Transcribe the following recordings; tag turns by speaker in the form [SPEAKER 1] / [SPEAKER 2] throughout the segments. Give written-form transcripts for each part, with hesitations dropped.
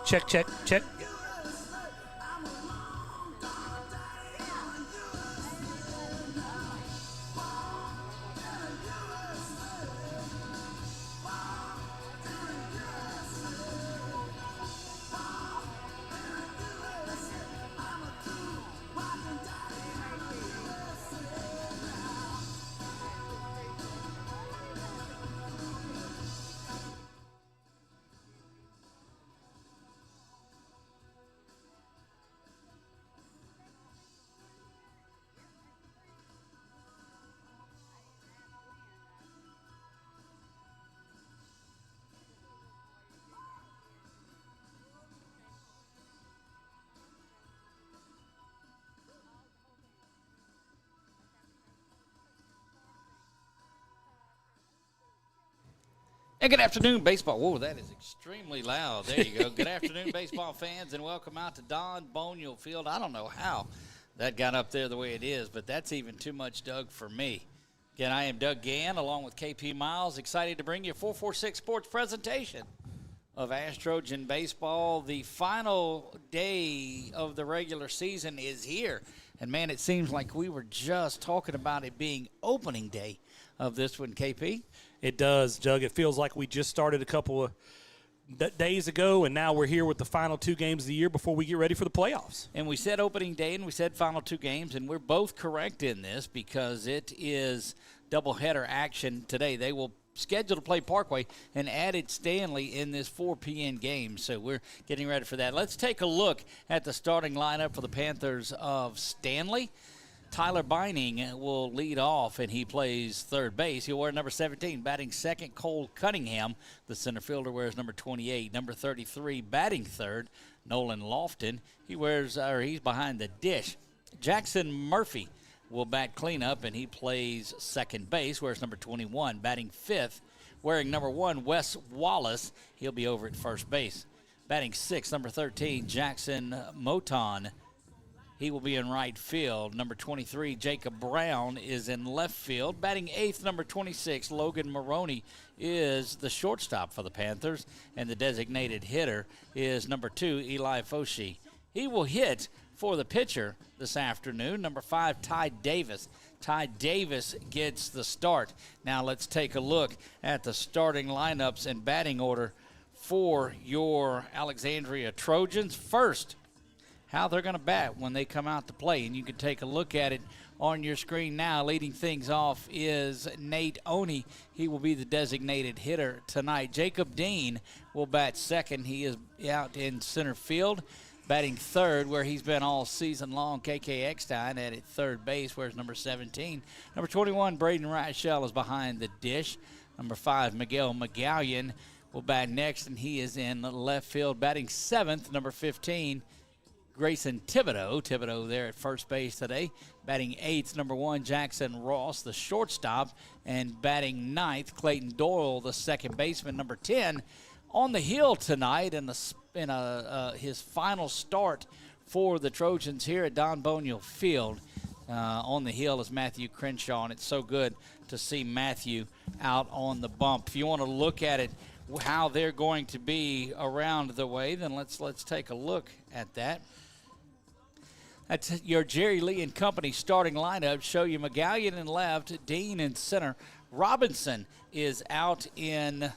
[SPEAKER 1] Check, check, check.
[SPEAKER 2] And good afternoon, baseball. Whoa, that is extremely loud. There you go. Good afternoon, baseball fans, and welcome out to Don Boniel Field. I don't know how that got up there the way it is, but that's even too much, Doug, for me. Again, I am Doug Gann, along with KP Miles, excited to bring you a 446 Sports presentation of Astrogen Baseball. The final day of the regular season is here. And, man, it seems like we were just talking about it being opening day of this one, KP.
[SPEAKER 1] It does, Doug. It feels like we just started a couple of days ago, and now we're here with the final 2 games of the year before we get ready for the playoffs.
[SPEAKER 2] And we said opening day and we said final 2 games, and we're both correct in this because it is doubleheader action today. They will schedule to play Parkway and added Stanley in this 4 p.m. game, so we're getting ready for that. Let's take a look at the starting lineup for the Panthers of Stanley. Tyler Beining will lead off, and he plays third base. He'll wear number 17. Batting second, Cole Cunningham. The center fielder wears number 28. Number 33, batting third, Nolan Lofton. He's behind the dish. Jackson Murphy will bat cleanup, and he plays second base, wears number 21. Batting fifth, wearing number 1, Wes Wallace. He'll be over at first base. Batting sixth, number 13, Jackson Moton. He will be in right field. Number 23, Jacob Brown, is in left field. Batting eighth, number 26, Logan Maroney, is the shortstop for the Panthers. And the designated hitter is number 2, Eli Foshee. He will hit for the pitcher this afternoon, number 5, Ty Davis. Ty Davis gets the start. Now let's take a look at the starting lineups and batting order for your Alexandria Trojans. First, how they're going to bat when they come out to play. And you can take a look at it on your screen now. Leading things off is Nate Oney. He will be the designated hitter tonight. Jacob Dean will bat second. He is out in center field. Batting third, where he's been all season long, KK Eckstein at third base, where's number 17. Number 21, Braden Rachel, is behind the dish. Number 5, Miguel McGallion will bat next, and he is in left field. Batting seventh, number 15, Grayson Thibodeau there at first base today. Batting eighth, number 1, Jackson Ross, the shortstop. And batting ninth, Clayton Doyle, the second baseman. Number 10 on the hill tonight in his final start for the Trojans here at Don Boniel Field. On the hill is Matthew Crenshaw, and it's so good to see Matthew out on the bump. If you want to look at it, how they're going to be around the way, then let's take a look at that. That's your Jerry Lee and Company starting lineup. Show you McGallion in left, Dean in center. Robinson is out in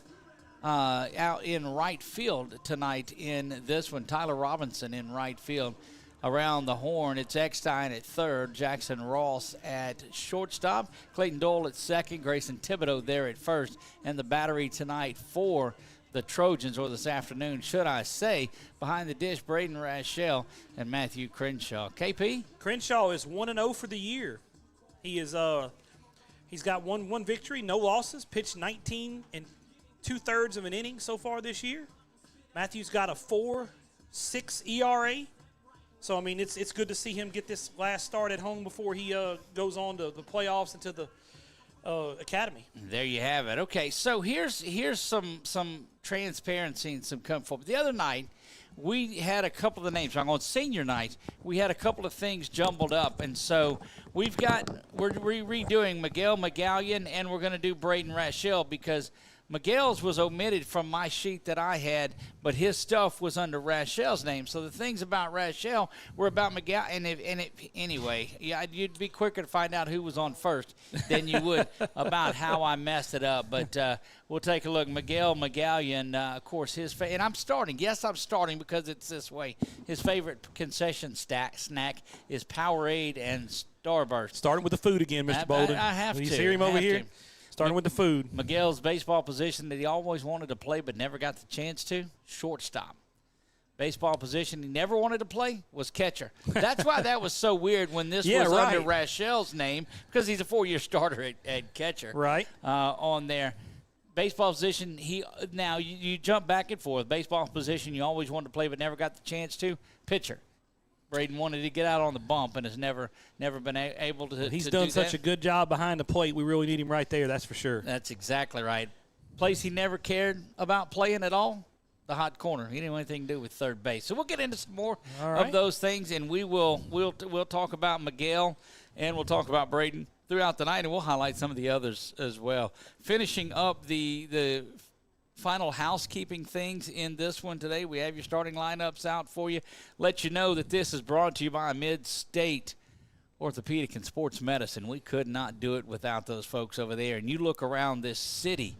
[SPEAKER 2] right field tonight in this one. Tyler Robinson in right field. Around the horn, it's Eckstein at third, Jackson Ross at shortstop, Clayton Doyle at second, Grayson Thibodeau there at first. And the battery tonight for the Trojans, or this afternoon, should I say, behind the dish, Braden Rachel and Matthew Crenshaw. KP?
[SPEAKER 1] Crenshaw is 1-0 for the year. He is he's got one victory, no losses, pitched 19 and 2/3 of an inning so far this year. Matthew's got a 4.6 ERA. So, I mean, it's good to see him get this last start at home before he goes on to the playoffs and to the academy.
[SPEAKER 2] There you have it. Okay, so here's some transparency and some comfort. The other night, we had a couple of the names. On senior night, we had a couple of things jumbled up, and so we're redoing Miguel McGallion, and we're going to do Braden Rachel because Miguel's was omitted from my sheet that I had, but his stuff was under Rachel's name. So the things about Rachel were about Miguel. Anyway, yeah, you'd be quicker to find out who was on first than you would about how I messed it up. But we'll take a look. Miguel Magallian, of course, and I'm starting. Yes, I'm starting because it's this way. His favorite concession snack is Powerade and Starburst.
[SPEAKER 1] Starting with the food again, Mr. Bolden.
[SPEAKER 2] I have to.
[SPEAKER 1] You hear him over here? Starting with the food.
[SPEAKER 2] Miguel's baseball position that he always wanted to play but never got the chance to, shortstop. Baseball position he never wanted to play was catcher. That's why that was so weird when this was under Rachel's name, because he's a 4-year starter at catcher.
[SPEAKER 1] Right.
[SPEAKER 2] On there. Baseball position, now you jump back and forth. Baseball position you always wanted to play but never got the chance to, pitcher. Braden wanted to get out on the bump and has never been able to.
[SPEAKER 1] He's done such a good job behind the plate. We really need him right there. That's for sure.
[SPEAKER 2] That's exactly right. Place he never cared about playing at all, the hot corner. He didn't have anything to do with third base. So we'll get into some more of those things, and we'll talk about Miguel and we'll talk about Braden throughout the night, and we'll highlight some of the others as well. Finishing up the final housekeeping things in this one today. We have your starting lineups out for you. Let you know that this is brought to you by Mid-State Orthopaedic and Sports Medicine. We could not do it without those folks over there. And you look around this city,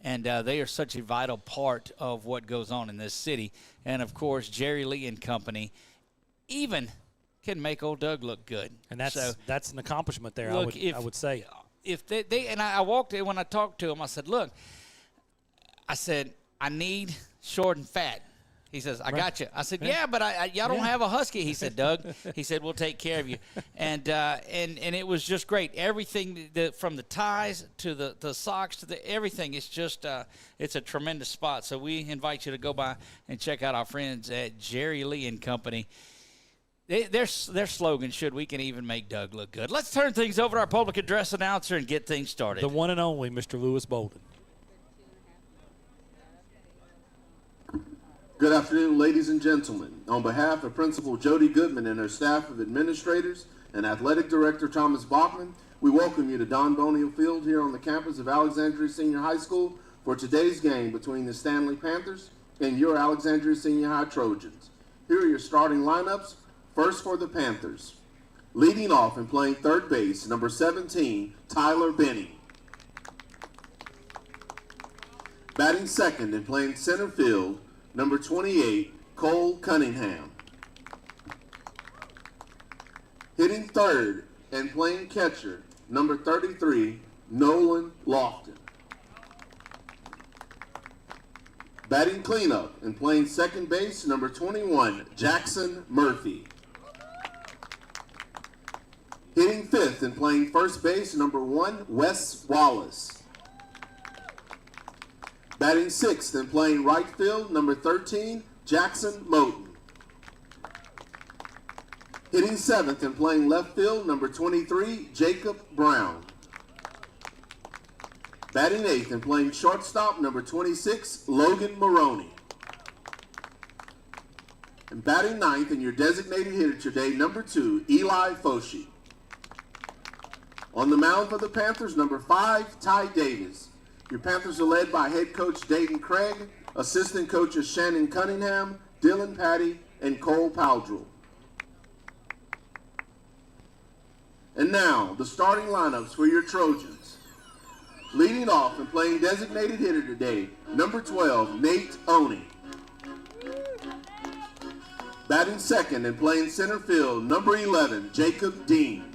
[SPEAKER 2] and they are such a vital part of what goes on in this city. And, of course, Jerry Lee and Company even can make old Doug look good.
[SPEAKER 1] And that's an accomplishment there,
[SPEAKER 2] look,
[SPEAKER 1] I would say.
[SPEAKER 2] If they and I walked in when I talked to him, I said, look, I need short and fat. He says, I got you. I said, yeah, but y'all don't have a husky. He said, Doug, he said, we'll take care of you. And it was just great. Everything from the ties to the socks to everything. It's just it's a tremendous spot. So we invite you to go by and check out our friends at Jerry Lee and Company. Their slogan, should we can even make Doug look good. Let's turn things over to our public address announcer and get things started.
[SPEAKER 1] The one and only Mr. Lewis Bolden.
[SPEAKER 3] Good afternoon, ladies and gentlemen. On behalf of Principal Jody Goodman and her staff of administrators and Athletic Director Thomas Bachman, we welcome you to Don Boniel Field here on the campus of Alexandria Senior High School for today's game between the Stanley Panthers and your Alexandria Senior High Trojans. Here are your starting lineups. First for the Panthers. Leading off and playing third base, number 17, Tyler Benny. Batting second and playing center field, number 28, Cole Cunningham. Hitting third and playing catcher, number 33, Nolan Lofton. Batting cleanup and playing second base, number 21, Jackson Murphy. Hitting fifth and playing first base, number 1, Wes Wallace. Batting sixth and playing right field, number 13, Jackson Moten. Hitting seventh and playing left field, number 23, Jacob Brown. Batting eighth and playing shortstop, number 26, Logan Maroney. And batting ninth and your designated hitter today, number 2, Eli Foshi. On the mound for the Panthers, number 5, Ty Davis. Your Panthers are led by head coach Dayton Craig, assistant coaches Shannon Cunningham, Dylan Patty, and Cole Powdrell. And now, the starting lineups for your Trojans. Leading off and playing designated hitter today, number 12, Nate Oney. Batting second and playing center field, number 11, Jacob Dean.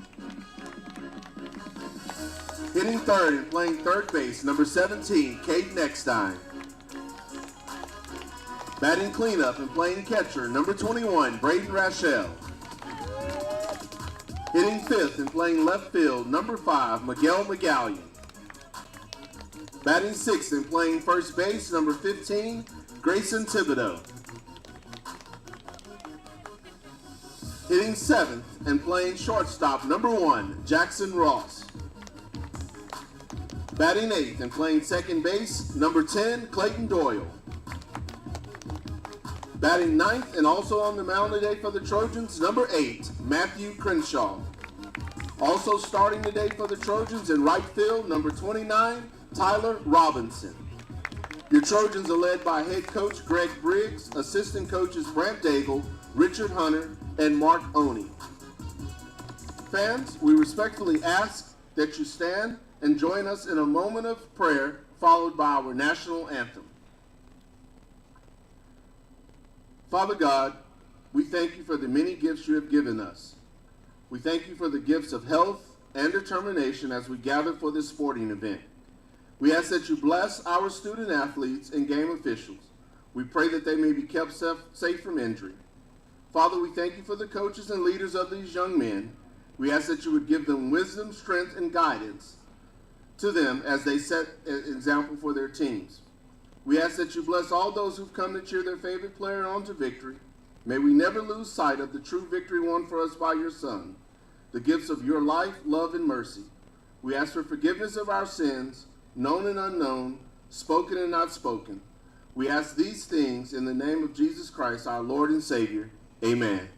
[SPEAKER 3] Hitting third and playing third base, number 17, Caden Eckstein. Batting cleanup and playing catcher, number 21, Braden Rachel. Hitting fifth and playing left field, number 5, Miguel Magallian. Batting sixth and playing first base, number 15, Grayson Thibodeau. Hitting seventh and playing shortstop, number 1, Jackson Ross. Batting eighth and playing second base, number 10, Clayton Doyle. Batting ninth and also on the mound today for the Trojans, number 8, Matthew Crenshaw. Also starting today for the Trojans in right field, number 29, Tyler Robinson. Your Trojans are led by head coach Greg Briggs, assistant coaches Brant Daigle, Richard Hunter, and Mark Oney. Fans, we respectfully ask that you stand and join us in a moment of prayer, followed by our national anthem. Father God, we thank you for the many gifts you have given us. We thank you for the gifts of health and determination as we gather for this sporting event. We ask that you bless our student athletes and game officials. We pray that they may be kept safe from injury. Father, we thank you for the coaches and leaders of these young men. We ask that you would give them wisdom, strength, and guidance to them as they set an example for their teams. We ask that you bless all those who've come to cheer their favorite player on to victory. May we never lose sight of the true victory won for us by your Son, the gifts of your life, love, and mercy. We ask for forgiveness of our sins, known and unknown, spoken and not spoken. We ask these things in the name of Jesus Christ, our Lord and Savior. Amen.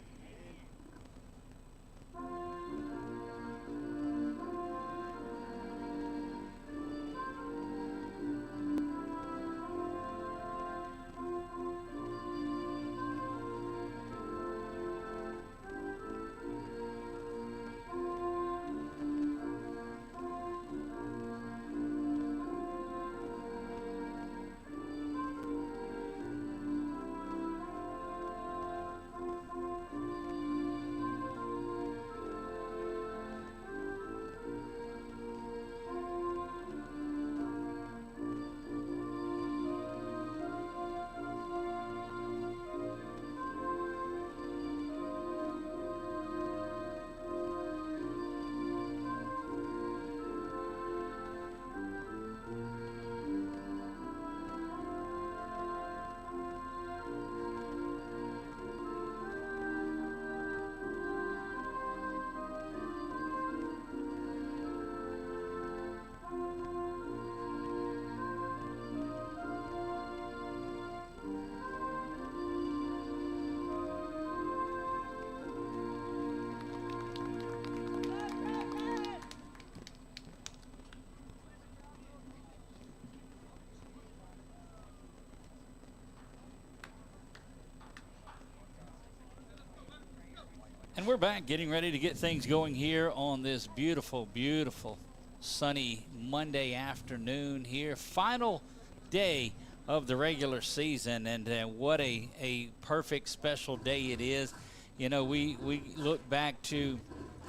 [SPEAKER 2] And we're back, getting ready to get things going here on this beautiful, beautiful sunny Monday afternoon here. Final day of the regular season, and what a perfect special day it is. You know, we look back to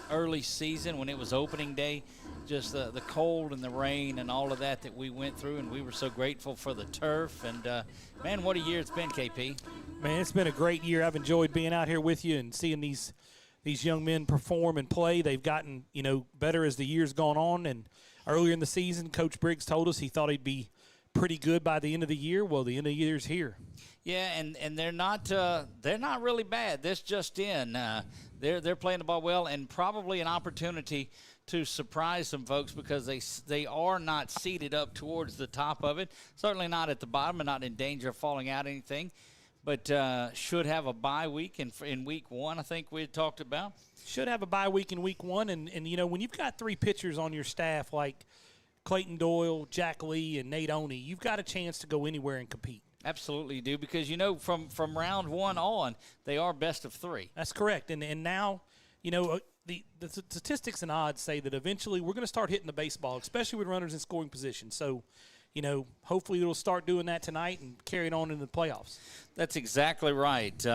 [SPEAKER 2] early season when it was opening day, just the cold and the rain and all of that we went through, and we were so grateful for the turf. And, man, what a year it's been, KP.
[SPEAKER 1] Man, it's been a great year. I've enjoyed being out here with you and seeing these young men perform and play. They've gotten, better as the year's gone on. And earlier in the season, Coach Briggs told us he thought he'd be pretty good by the end of the year. Well, the end of the year's here.
[SPEAKER 2] Yeah, and they're not really bad. This just in, they're playing the ball well, and probably an opportunity to surprise some folks because they are not seated up towards the top of it. Certainly not at the bottom and not in danger of falling out anything. But should have a bye week in week one, I think we had talked about.
[SPEAKER 1] Should have a bye week in week one. And when you've got three pitchers on your staff like Clayton Doyle, Jack Lee, and Nate Oney, you've got a chance to go anywhere and compete.
[SPEAKER 2] Absolutely do, because, from round one on, they are best of three.
[SPEAKER 1] That's correct. And now, the statistics and odds say that eventually we're going to start hitting the baseball, especially with runners in scoring position. So, hopefully it'll start doing that tonight and carry it on into the playoffs.
[SPEAKER 2] That's exactly right.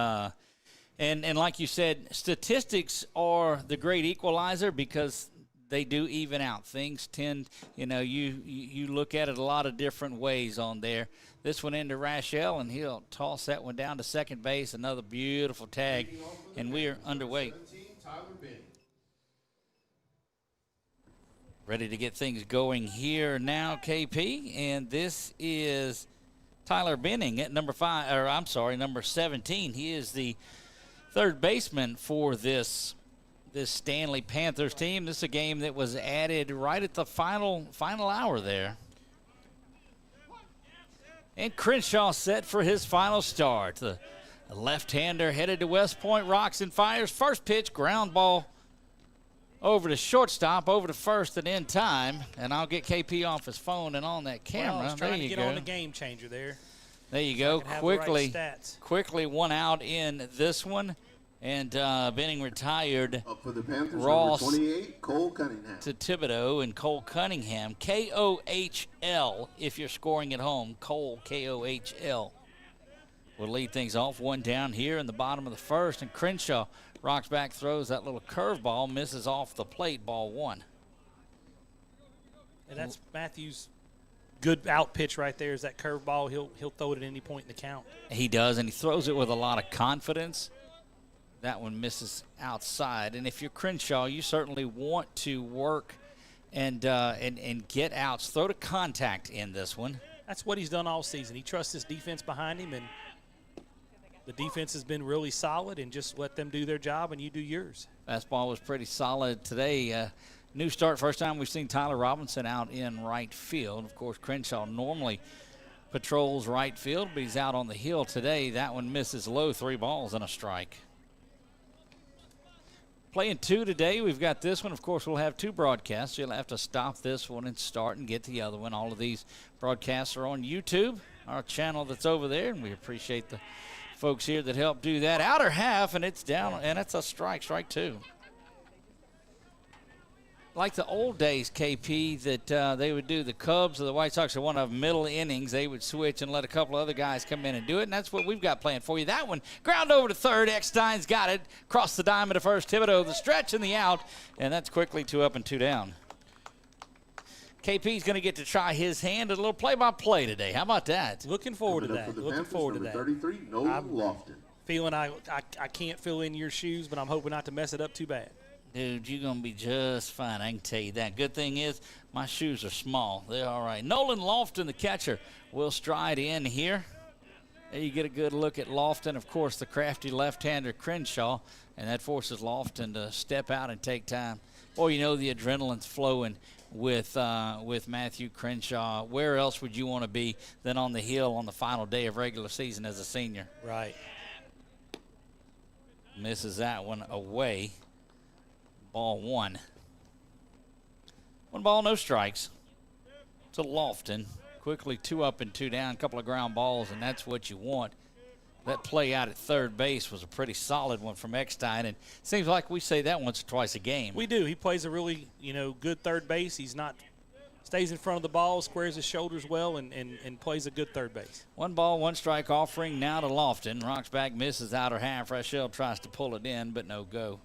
[SPEAKER 2] And like you said, statistics are the great equalizer because they do even out. Things tend, you look at it a lot of different ways on there. This one into Rachel, and he'll toss that one down to second base. Another beautiful tag, and we are underway. Ready to get things going here now, KP, and this is Tyler Benning at number 17. He is the third baseman for this Stanley Panthers team. This is a game that was added right at the final hour there. And Crenshaw set for his final start. The left-hander headed to West Point, rocks and fires. First pitch, ground ball. over to shortstop, over to first, and in time. And I'll get KP off his phone and on that camera.
[SPEAKER 1] Well, I was trying
[SPEAKER 2] there
[SPEAKER 1] to
[SPEAKER 2] you
[SPEAKER 1] get
[SPEAKER 2] go.
[SPEAKER 1] on the game changer there.
[SPEAKER 2] There you
[SPEAKER 1] So
[SPEAKER 2] go.
[SPEAKER 1] I can have the right
[SPEAKER 2] Quickly,
[SPEAKER 1] stats.
[SPEAKER 2] quickly one out in this one. And Benning retired
[SPEAKER 3] Up for the Panthers,
[SPEAKER 2] Ross
[SPEAKER 3] number 28, Cole Cunningham.
[SPEAKER 2] to Thibodeau and Cole Cunningham. K-O-H-L if you're scoring at home. Cole, K-O-H-L. We'll lead things off. One down here in the bottom of the first. And Crenshaw rocks back, throws that little curveball, misses off the plate, ball one.
[SPEAKER 1] And that's Matthews' good out pitch right there is that curveball. He'll throw it at any point in the count.
[SPEAKER 2] He does, and he throws it with a lot of confidence. That one misses outside. And if you're Crenshaw, you certainly want to work and get outs. Throw to contact in this one.
[SPEAKER 1] That's what he's done all season. He trusts his defense behind him, and the defense has been really solid, and just let them do their job and you do yours.
[SPEAKER 2] Fastball was pretty solid today. New start, first time we've seen Tyler Robinson out in right field. Of course, Crenshaw normally patrols right field, but he's out on the hill today. That one misses low, 3 balls and a strike. Playing 2 today. We've got this one. Of course, we'll have 2 broadcasts. You'll have to stop this one and start and get the other one. All of these broadcasts are on YouTube, our channel that's over there, and we appreciate the folks here that help do that. Outer half, and it's down, and it's a strike 2. Like the old days, KP, that they would do the Cubs or the White Sox or one of them middle innings. They would switch and let a couple other guys come in and do it, and that's what we've got planned for you. That one, ground over to third. Eckstein's got it. Cross the diamond to first. Thibodeau, the stretch and the out, and that's quickly 2 up and 2 down. KP's going to get to try his hand at a little play-by-play today. How about that?
[SPEAKER 1] Looking forward to
[SPEAKER 3] Coming up
[SPEAKER 1] that.
[SPEAKER 3] for the
[SPEAKER 1] Looking
[SPEAKER 3] Panthers,
[SPEAKER 1] forward to
[SPEAKER 3] number
[SPEAKER 1] that.
[SPEAKER 3] 33, Noah
[SPEAKER 1] I'm-
[SPEAKER 3] Lofton.
[SPEAKER 1] Feeling I can't fill in your shoes, but I'm hoping not to mess it up too bad.
[SPEAKER 2] Dude, you're going to be just fine. I can tell you that. Good thing is my shoes are small. They're all right. Nolan Lofton, the catcher, will stride in here. There you get a good look at Lofton. Of course, the crafty left-hander Crenshaw, and that forces Lofton to step out and take time. Boy, you know the adrenaline's flowing with Matthew Crenshaw. Where else would you want to be than on the hill on the final day of regular season as a senior?
[SPEAKER 1] Right.
[SPEAKER 2] Misses that one away. Ball 1. 1 ball, no strikes. To Lofton. Quickly 2 up and 2 down. A couple of ground balls, and that's what you want. That play out at third base was a pretty solid one from Eckstein, and it seems like we say that once or twice a game.
[SPEAKER 1] We do. He plays a really, good third base. Stays in front of the ball, squares his shoulders well, and plays a good third base.
[SPEAKER 2] 1 ball, 1 strike offering now to Lofton. Rocks back, misses outer half. Rachel tries to pull it in, but no go.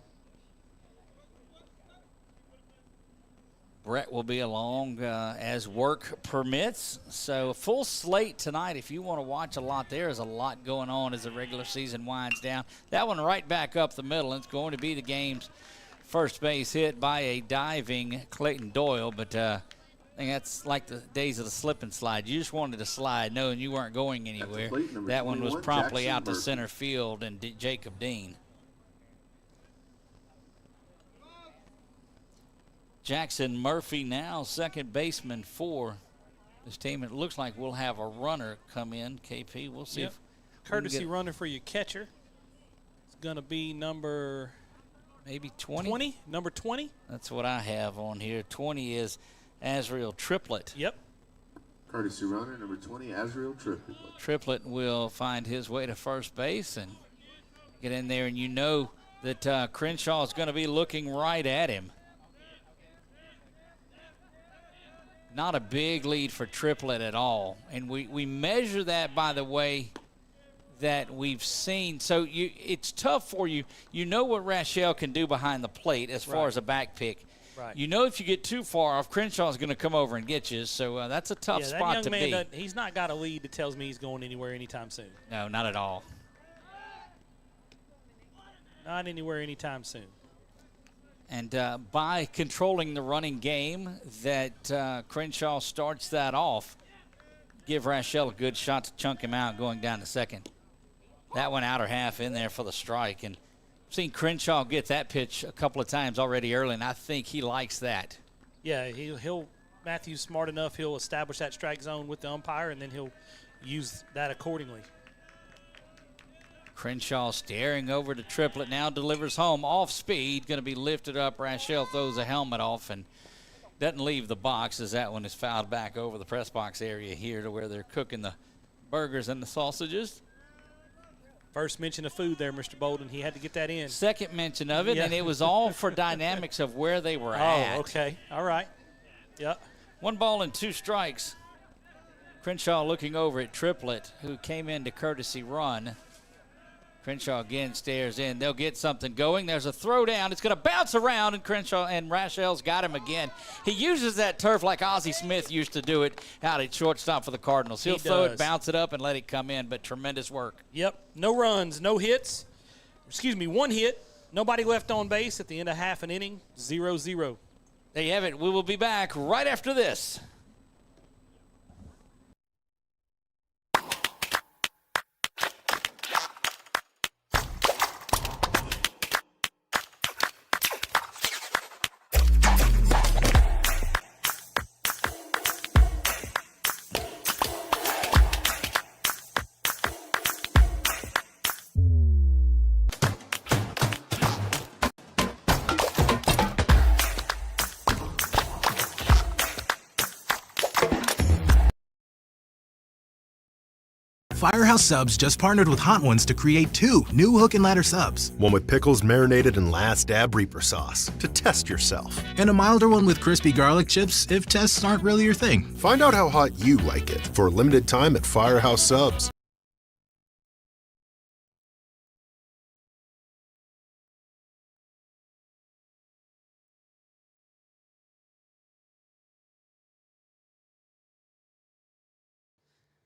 [SPEAKER 2] Brett will be along as work permits. So a full slate tonight. If you want to watch a lot, there is a lot going on as the regular season winds down. That one right back up the middle. It's going to be the game's first base hit by a diving Clayton Doyle. But I think that's like the days of the slip and slide. You just wanted to slide knowing you weren't going anywhere. That one was promptly out to center field and Jacob Dean. Jackson Murphy now second baseman for this team. It looks like we'll have a runner come in, KP. We'll see. If
[SPEAKER 1] Courtesy runner for your catcher. It's going to be number
[SPEAKER 2] maybe 20?
[SPEAKER 1] 20. Number 20.
[SPEAKER 2] That's what I have on here. 20 is Azriel Triplet.
[SPEAKER 1] Yep.
[SPEAKER 3] Courtesy runner, number 20, Azriel Triplet.
[SPEAKER 2] Triplet will find his way to first base and get in there, and you know that Crenshaw is going to be looking right at him. Not a big lead for Triplet at all. And we measure that by the way that we've seen. So it's tough for you. You know what Rachel can do behind the plate as far as a back pick.
[SPEAKER 1] Right.
[SPEAKER 2] You know if you get too far off, Crenshaw's going to come over and get you. So that's a tough spot to be.
[SPEAKER 1] That he's not got a lead that tells me he's going anywhere anytime soon.
[SPEAKER 2] No, not at all.
[SPEAKER 1] Not anywhere anytime soon.
[SPEAKER 2] And by controlling the running game, that Crenshaw starts that off, give Rachel a good shot to chunk him out going down to second. That one outer half in there for the strike. And I've seen Crenshaw get that pitch a couple of times already early, and I think he likes that.
[SPEAKER 1] Yeah, Matthew's smart enough. He'll establish that strike zone with the umpire, and then he'll use that accordingly.
[SPEAKER 2] Crenshaw staring over to Triplett, now delivers home off speed, going to be lifted up. Rachel throws the helmet off and doesn't leave the box as that one is fouled back over the press box area here to where they're cooking the burgers and the sausages.
[SPEAKER 1] First mention of food there, Mr. Bolden. He had to get that in.
[SPEAKER 2] Second mention of it,
[SPEAKER 1] Yeah.
[SPEAKER 2] and it was all for dynamics of where they were at.
[SPEAKER 1] Oh, okay. All right. Yep.
[SPEAKER 2] 1 ball and 2 strikes. Crenshaw looking over at Triplett, who came in to courtesy run. Crenshaw again stares in. They'll get something going. There's a throw down. It's going to bounce around, and Crenshaw and Rachel's got him again. He uses that turf like Ozzie Smith used to do it out at shortstop for the Cardinals. He'll throw it, bounce it up, and let it come in, but tremendous work.
[SPEAKER 1] Yep. No runs, no hits. 1 hit. Nobody left on base at the end of half an inning. 0-0.
[SPEAKER 2] There you have it. We will be back right after this.
[SPEAKER 4] Firehouse Subs just partnered with Hot Ones to create 2 new Hook and Ladder subs.
[SPEAKER 5] One with pickles marinated in Last Dab Reaper sauce to test yourself.
[SPEAKER 4] And a milder one with crispy garlic chips if tests aren't really your thing.
[SPEAKER 5] Find out how hot you like it for a limited time at Firehouse Subs.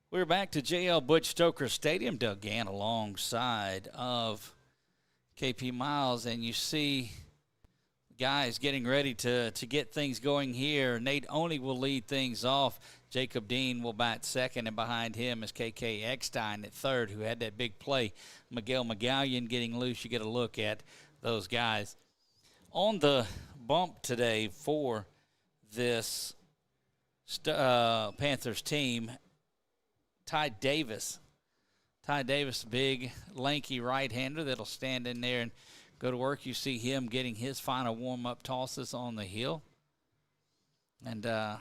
[SPEAKER 2] We're back to J.L. Butch Stoker Stadium. Doug Gann alongside of KP Miles, and you see guys getting ready to get things going here. Nate Oney will lead things off. Jacob Dean will bat second, and behind him is KK Eckstein at third, who had that big play. Miguel Magallian getting loose. You get a look at those guys. On the bump today for this Panthers team, Ty Davis, big, lanky right-hander that'll stand in there and go to work. You see him getting his final warm-up tosses on the hill. And we'll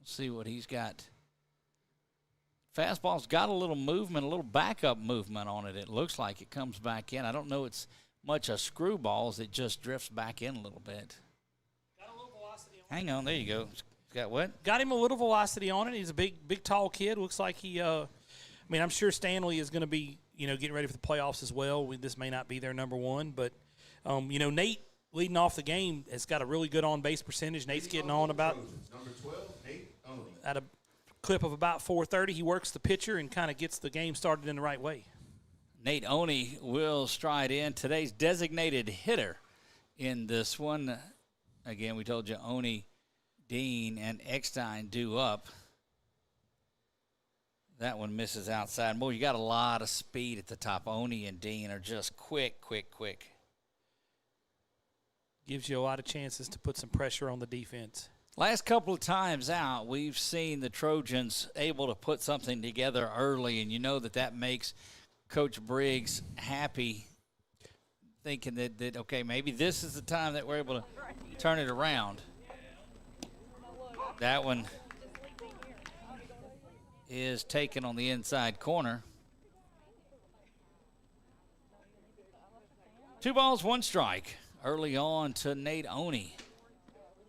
[SPEAKER 2] see what he's got. Fastball's got a little movement, a little backup movement on it. It looks like it comes back in. I don't know it's much a screwball as it just drifts back in a little bit.
[SPEAKER 1] Got a little velocity on
[SPEAKER 2] Hang on, there you go. Got what?
[SPEAKER 1] Got him a little velocity on it. He's a big, tall kid. Looks like he, I'm sure Stanley is going to be, getting ready for the playoffs as well. This may not be their number one, but, Nate leading off the game has got a really good on-base percentage. Nate's getting on about
[SPEAKER 3] Number 12, Nate Oney.
[SPEAKER 1] at a clip of about 430. He works the pitcher and kind of gets the game started in the right way.
[SPEAKER 2] Nate Oney will stride in, today's designated hitter in this one. Again, we told you Oney, Dean, and Eckstein due up. That one misses outside. Boy, you got a lot of speed at the top. Oney and Dean are just quick.
[SPEAKER 1] Gives you a lot of chances to put some pressure on the defense.
[SPEAKER 2] Last couple of times out, we've seen the Trojans able to put something together early, and you know that makes Coach Briggs happy, thinking that, okay, maybe this is the time that we're able to turn it around. That one is taken on the inside corner. 2 balls, 1 strike. Early on to Nate Oney.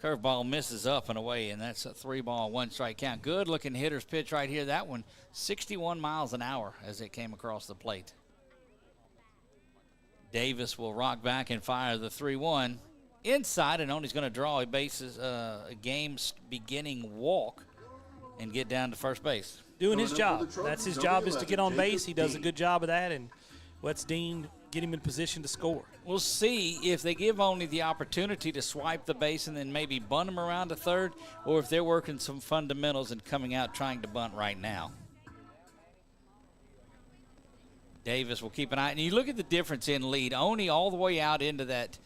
[SPEAKER 2] Curveball misses up and away, and that's a 3-ball, 1 strike count. Good looking hitter's pitch right here. That one, 61 miles an hour as it came across the plate. Davis will rock back and fire the 3-1. Inside, and Oney's going to draw a game's beginning walk and get down to first base.
[SPEAKER 1] Doing his job. That's his job, is to get on base. He does a good job of that and lets Dean get him in position to score.
[SPEAKER 2] We'll see if they give Oney the opportunity to swipe the base and then maybe bunt him around to third, or if they're working some fundamentals and coming out trying to bunt right now. Davis will keep an eye. And you look at the difference in lead. Oney all the way out into that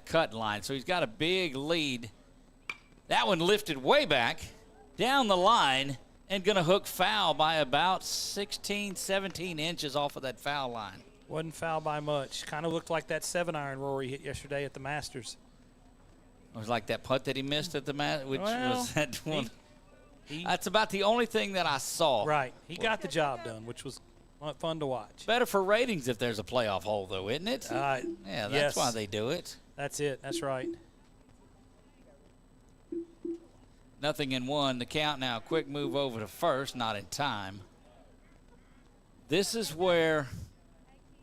[SPEAKER 2] cut line. So he's got a big lead. That one lifted way back down the line and going to hook foul by about 16, 17 inches off of that foul line.
[SPEAKER 1] Wasn't fouled by much. Kind of looked like that 7-iron Rory hit yesterday at the Masters.
[SPEAKER 2] It was like that putt that he missed at the which was that one. That's about the only thing that I saw.
[SPEAKER 1] Right. He got the job done, which was fun to watch.
[SPEAKER 2] Better for ratings if there's a playoff hole, though, isn't it? Yeah, that's why they do it.
[SPEAKER 1] That's it. That's right.
[SPEAKER 2] 0-1. The count now. Quick move over to first. Not in time. This is where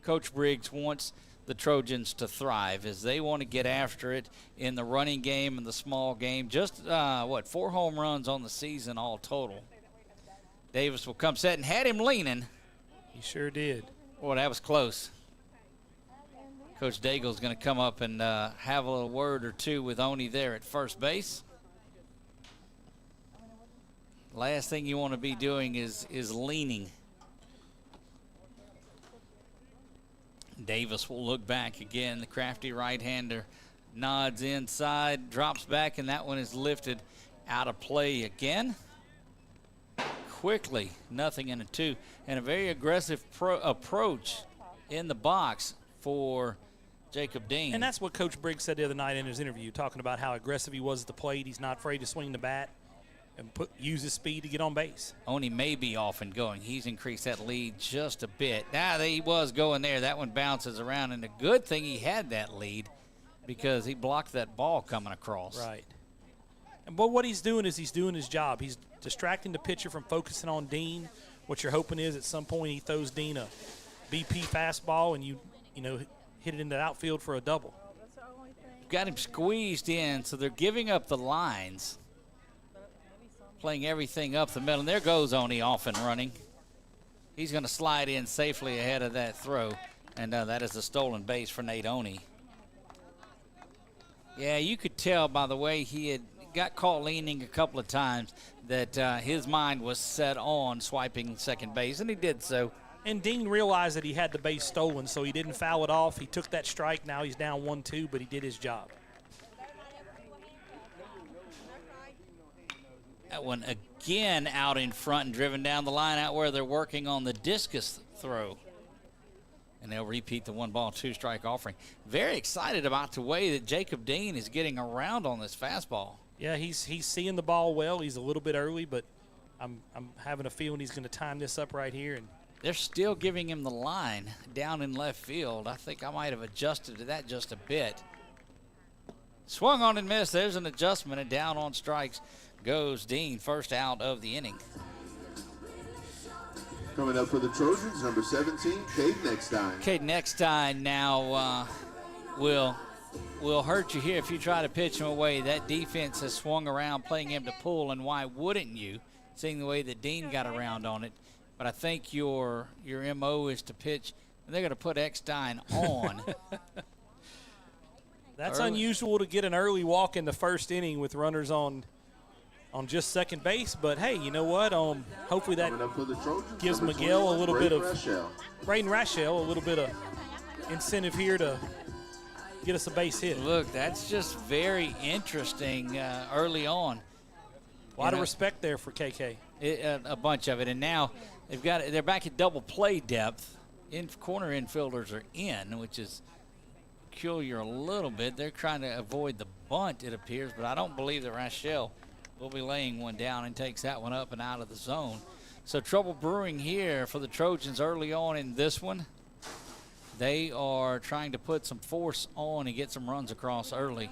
[SPEAKER 2] Coach Briggs wants the Trojans to thrive, as they want to get after it in the running game and the small game. Just, 4 home runs on the season all total. Davis will come set and had him leaning.
[SPEAKER 1] He sure did.
[SPEAKER 2] Boy, that was close. Coach Daigle's going to come up and have a little word or two with Oni there at first base. Last thing you want to be doing is leaning. Davis will look back again. The crafty right-hander nods inside, drops back, and that one is lifted out of play again. Quickly, 0-2, and a very aggressive approach in the box for Jacob Dean.
[SPEAKER 1] And that's what Coach Briggs said the other night in his interview, talking about how aggressive he was at the plate. He's not afraid to swing the bat and use his speed to get on base.
[SPEAKER 2] Oni may be off and going. He's increased that lead just a bit. Now he was going there. That one bounces around, and a good thing he had that lead because he blocked that ball coming across.
[SPEAKER 1] Right. But what he's doing is he's doing his job. He's distracting the pitcher from focusing on Dean. What you're hoping is at some point he throws Dean a BP fastball and you hit it into the outfield for a double.
[SPEAKER 2] Got him squeezed in, so they're giving up the lines, playing everything up the middle. And there goes Oni off and running. He's going to slide in safely ahead of that throw, and that is a stolen base for Nate Oni. Yeah, you could tell by the way he had got caught leaning a couple of times that his mind was set on swiping second base, and he did so.
[SPEAKER 1] And Dean realized that he had the base stolen, so he didn't foul it off. He took that strike. Now he's down 1-2, but he did his job.
[SPEAKER 2] That one again out in front and driven down the line out where they're working on the discus throw. And they'll repeat the 1-ball, 2-strike offering. Very excited about the way that Jacob Dean is getting around on this fastball.
[SPEAKER 1] Yeah, he's seeing the ball well. He's a little bit early, but I'm having a feeling he's going to time this up right here. And
[SPEAKER 2] they're still giving him the line down in left field. I think I might have adjusted to that just a bit. Swung on and missed. There's an adjustment, and down on strikes goes Dean, first out of the inning.
[SPEAKER 3] Coming up for the Trojans, number 17, Cade Nextine.
[SPEAKER 2] Cade Nextine now will hurt you here if you try to pitch him away. That defense has swung around playing him to pull, and why wouldn't you, seeing the way that Dean got around on it? But I think your MO is to pitch, and they're going to put Eckstein on.
[SPEAKER 1] That's unusual to get an early walk in the first inning with runners on just second base. But, hey, you know what? Hopefully that gives Miguel a little bit of – Braden Rachel a little bit of incentive here to get us a base hit.
[SPEAKER 2] Look, that's just very interesting early on.
[SPEAKER 1] A lot of respect there for KK.
[SPEAKER 2] A bunch of it. And now they're back at double play depth. Corner infielders are in, which is peculiar a little bit. They're trying to avoid the bunt, it appears, but I don't believe that Rachel will be laying one down and takes that one up and out of the zone. So trouble brewing here for the Trojans early on in this one. They are trying to put some force on and get some runs across early.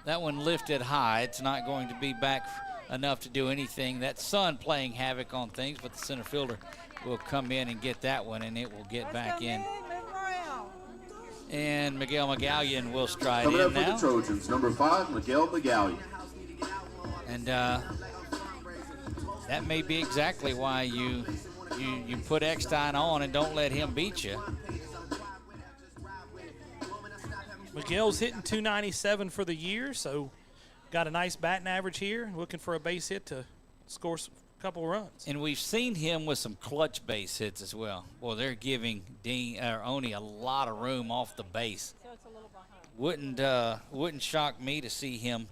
[SPEAKER 2] That one lifted high. It's not going to be back enough to do anything. That Sun playing havoc on things, but the center fielder will come in and get that one, and it will get back in. And Miguel Magallian will stride
[SPEAKER 3] Coming
[SPEAKER 2] in
[SPEAKER 3] up
[SPEAKER 2] now.
[SPEAKER 3] for the Trojans, number 5, Miguel Magallian.
[SPEAKER 2] And that may be exactly why you put Eckstein on and don't let him beat you.
[SPEAKER 1] Miguel's hitting .297 for the year, so got a nice batting average here. Looking for a base hit to score a couple runs.
[SPEAKER 2] And we've seen him with some clutch base hits as well. Well, they're giving Oni a lot of room off the base.
[SPEAKER 6] So it's a little behind.
[SPEAKER 2] Wouldn't shock me to see him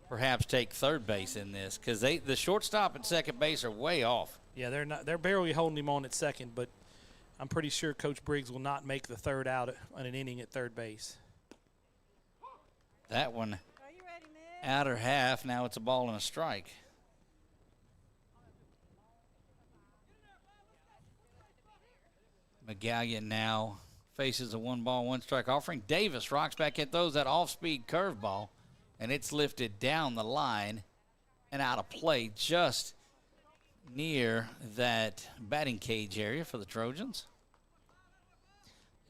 [SPEAKER 2] perhaps take third base in this, because the shortstop and second base are way off.
[SPEAKER 1] Yeah, they're barely holding him on at second, but I'm pretty sure Coach Briggs will not make the third out on an inning at third base.
[SPEAKER 2] That one outer half. Now it's a ball and a strike. McGallion now faces a 1-ball, 1-strike offering. Davis rocks back and throws that off-speed curveball, and it's lifted down the line and out of play just near that batting cage area for the Trojans.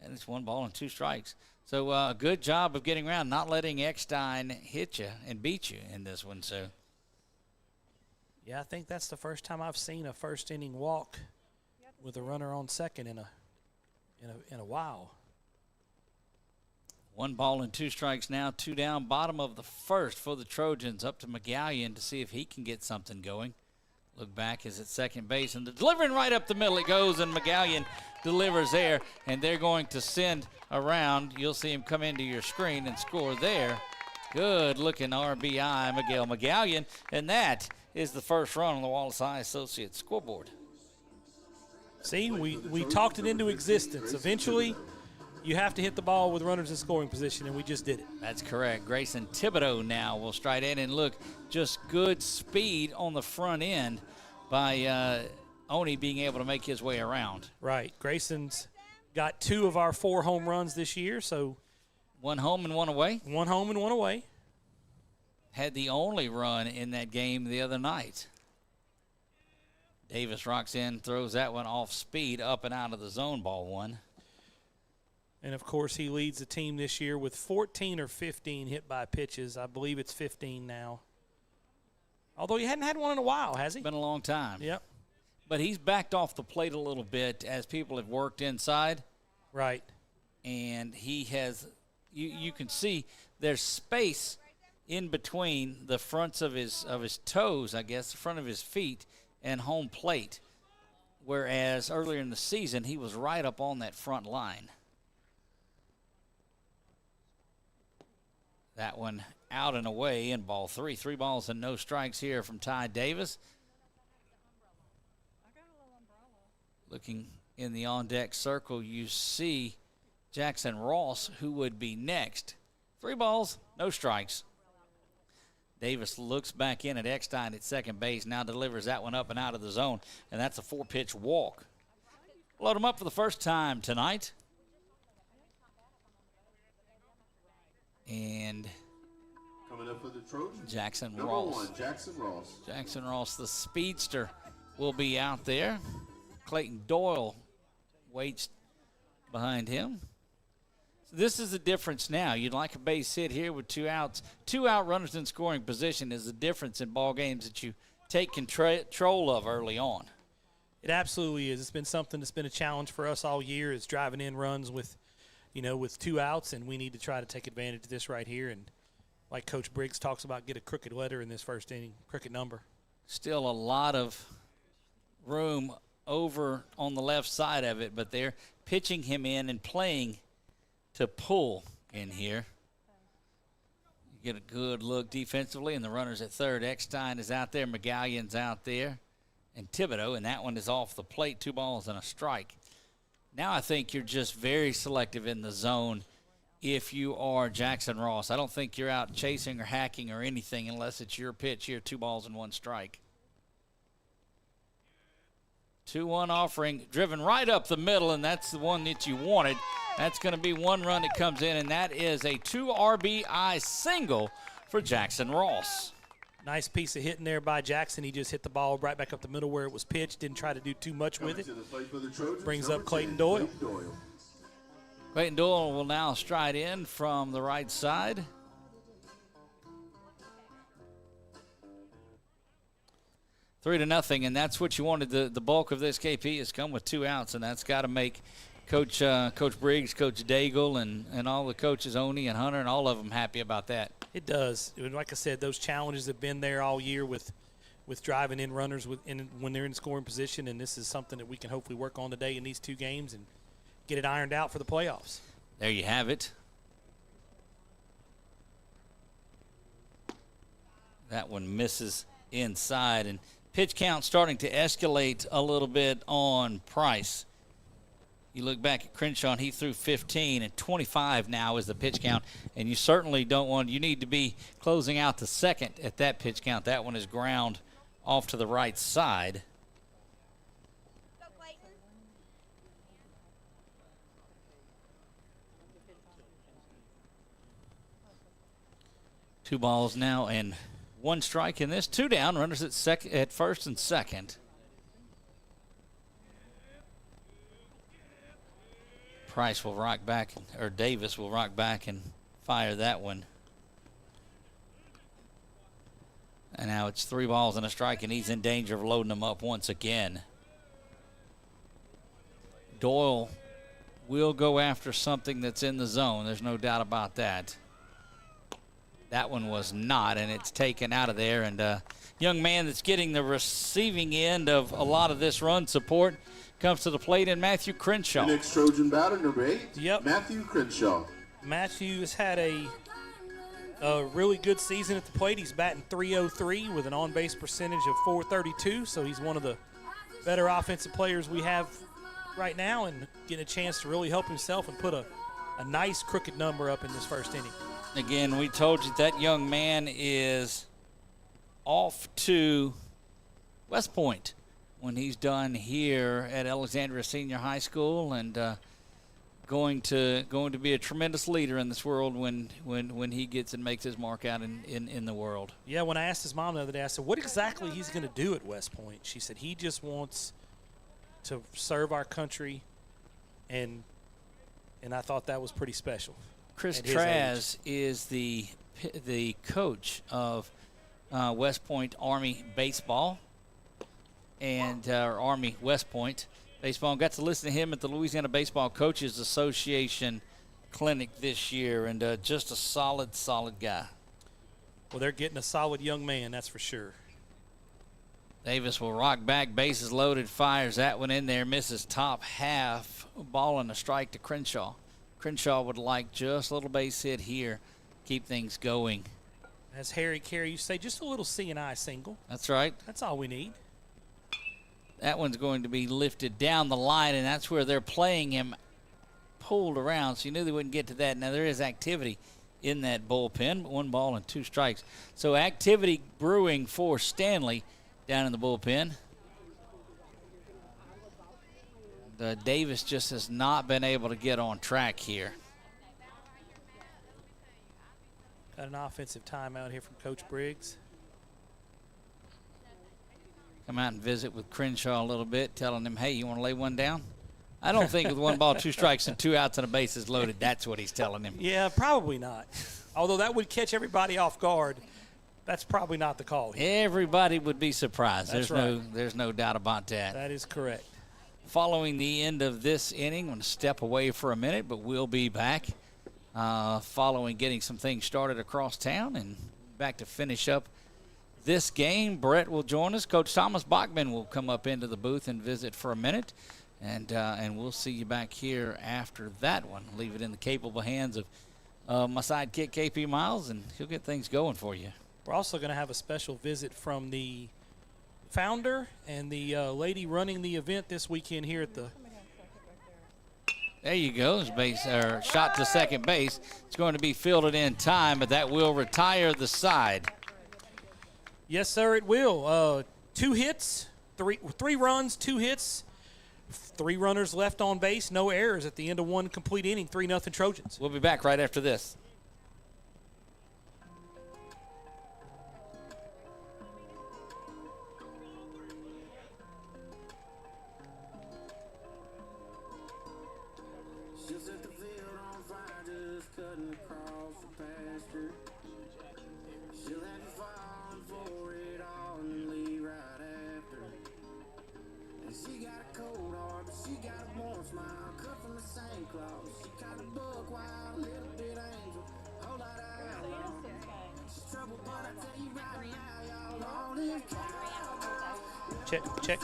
[SPEAKER 2] And it's 1 ball and 2 strikes. So a good job of getting around, not letting Eckstein hit you and beat you in this one. So,
[SPEAKER 1] yeah, I think that's the first time I've seen a first inning walk with a runner on second in a while.
[SPEAKER 2] 1 ball and 2 strikes now, 2 down, bottom of the first for the Trojans. Up to McGallion to see if he can get something going. Look back is at second base, and delivering right up the middle it goes, and McGallion delivers there, and they're going to send around. You'll see him come into your screen and score there. Good-looking RBI, Miguel McGallion, and that is the first run on the Wallace High Associates scoreboard.
[SPEAKER 1] See, we talked it into existence. Eventually, you have to hit the ball with runners in scoring position, and we just did it.
[SPEAKER 2] That's correct. Grayson Thibodeau now will stride in, and look, just good speed on the front end by Oni being able to make his way around.
[SPEAKER 1] Right. Grayson's got 2 of our 4 home runs this year, so
[SPEAKER 2] 1 home and 1 away.
[SPEAKER 1] 1 home and 1 away.
[SPEAKER 2] Had the only run in that game the other night. Davis rocks in, throws that one off speed up and out of the zone, ball 1.
[SPEAKER 1] And, of course, he leads the team this year with 14 or 15 hit by pitches. I believe it's 15 now. Although he hadn't had one in a while, has he?
[SPEAKER 2] Been a long time.
[SPEAKER 1] Yep.
[SPEAKER 2] But he's backed off the plate a little bit as people have worked inside.
[SPEAKER 1] Right.
[SPEAKER 2] And he has, you can see there's space in between the fronts of his toes, I guess, the front of his feet and home plate. Whereas earlier in the season, he was right up on that front line. That one out and away in ball 3. 3 balls and no strikes here from Ty Davis. Looking in the on-deck circle, you see Jackson Ross, who would be next. 3 balls, no strikes. Davis looks back in at Eckstein at second base, now delivers that one up and out of the zone, and that's a 4-pitch walk. Load him up for the first time tonight. And
[SPEAKER 3] coming up for the Trojans,
[SPEAKER 2] Jackson
[SPEAKER 3] number
[SPEAKER 2] Ross.
[SPEAKER 3] 1, Jackson Ross.
[SPEAKER 2] Jackson Ross, the speedster, will be out there. Clayton Doyle waits behind him. So this is the difference now. You'd like a base hit here with 2 outs. 2 out runners in scoring position is the difference in ball games that you take control of early on.
[SPEAKER 1] It absolutely is. It's been something that's been a challenge for us all year, is driving in runs with 2 outs, and we need to try to take advantage of this right here. And like Coach Briggs talks about, get a crooked letter in this first inning, crooked number.
[SPEAKER 2] Still a lot of room over on the left side of it, but they're pitching him in and playing to pull in here. You get a good look defensively, and the runner's at third. Eckstein is out there, McGallion's out there, and Thibodeau, and that one is off the plate. 2 balls and a strike. Now I think you're just very selective in the zone if you are Jackson Ross. I don't think you're out chasing or hacking or anything unless it's your pitch here, 2 balls and 1 strike. 2-1 offering, driven right up the middle, and that's the one that you wanted. That's going to be 1 run that comes in, and that is a 2 RBI single for Jackson Ross.
[SPEAKER 1] Nice piece of hitting there by Jackson. He just hit the ball right back up the middle where it was pitched. Didn't try to do too much with it. Brings up Clayton Doyle.
[SPEAKER 2] Clayton Doyle will now stride in from the right side. Three to nothing, and that's what you wanted. The bulk of this KP has come with 2 outs, and that's got to make Coach Briggs, Coach Daigle, and all the coaches, Oni and Hunter, and all of them happy about that.
[SPEAKER 1] It does. Like I said, those challenges have been there all year with driving in runners when they're in scoring position, and this is something that we can hopefully work on today in these 2 games and get it ironed out for the playoffs.
[SPEAKER 2] There you have it. That one misses inside, and pitch count starting to escalate a little bit on Price. You look back at Crenshaw, and he threw 15, and 25 now is the pitch count. And you certainly don't want – you need to be closing out the second at that pitch count. That one is ground off to the right side. Two balls now and one strike in this. Two down, runners at first and second. Price will rock back, or Davis will rock back and fire that one. And now it's 3 balls and a strike, and he's in danger of loading them up once again. Doyle will go after something that's in the zone. There's no doubt about that. That one was not, and it's taken out of there. And a young man that's getting the receiving end of a lot of this run support comes to the plate in Matthew Crenshaw.
[SPEAKER 3] The next Trojan batter, number 8,
[SPEAKER 1] Yep.
[SPEAKER 3] Matthew Crenshaw.
[SPEAKER 1] Matthew has had a really good season at the plate. He's batting .303 with an on-base percentage of .432, so he's one of the better offensive players we have right now, and getting a chance to really help himself and put a nice crooked number up in this first inning.
[SPEAKER 2] Again, we told you that young man is off to West Point when he's done here at Alexandria Senior High School, and going to be a tremendous leader in this world when he gets and makes his mark out in the world.
[SPEAKER 1] Yeah, when I asked his mom the other day, I said, what exactly he's going to do at West Point? She said he just wants to serve our country, and I thought that was pretty special.
[SPEAKER 2] Chris Traz is the coach of West Point Army Baseball and Army West Point Baseball. Got to listen to him at the Louisiana Baseball Coaches Association clinic this year, and just a solid guy.
[SPEAKER 1] Well, they're getting a solid young man, that's for sure.
[SPEAKER 2] Davis will rock back, bases loaded, fires that one in there, misses top half, ball and a strike to Crenshaw. Crenshaw would like just a little base hit here, keep things going.
[SPEAKER 1] As Harry Carey used to say, just a little C&I single.
[SPEAKER 2] That's right.
[SPEAKER 1] That's all we need.
[SPEAKER 2] That one's going to be lifted down the line, and that's where they're playing him pulled around, so you knew they wouldn't get to that. Now, there is activity in that bullpen, but 1 ball and 2 strikes. So activity brewing for Stanley down in the bullpen. Davis just has not been able to get on track here.
[SPEAKER 1] Got an offensive timeout here from Coach Briggs.
[SPEAKER 2] Come out and visit with Crenshaw a little bit, telling him, hey, you want to lay one down? I don't think with 1 ball, 2 strikes, and 2 outs and a bases loaded, that's what he's telling him.
[SPEAKER 1] Yeah, probably not. Although that would catch everybody off guard, that's probably not the call here.
[SPEAKER 2] Everybody would be surprised.
[SPEAKER 1] That's
[SPEAKER 2] There's no doubt about that.
[SPEAKER 1] That is correct.
[SPEAKER 2] Following the end of this inning, I'm going to step away for a minute, but we'll be back following getting some things started across town and back to finish up this game. Brett will join us. Coach Thomas Bachman will come up into the booth and visit for a minute, and we'll see you back here after that one. Leave it in the capable hands of my sidekick, KP Miles, and he'll get things going for you.
[SPEAKER 1] We're also going to have a special visit from the founder and the lady running the event this weekend here at the.
[SPEAKER 2] There you go. Shot to second base. It's going to be fielded in time, but that will retire the side.
[SPEAKER 1] Yes, sir, it will. 2 hits, three runs, 2 hits, 3 runners left on base, no errors at the end of 1 complete inning, 3-0 Trojans.
[SPEAKER 2] We'll be back right after this.
[SPEAKER 6] She'll set the field on fire, just cutting across the pasture. She'll have you falling for it all and leave right after. And she got a cold heart, but she got a warm smile, cut from the same cloth. She kind of buck wild, little bit angel, whole lot of outlaw. She's trouble, but I tell you right now, y'all all in
[SPEAKER 1] Check.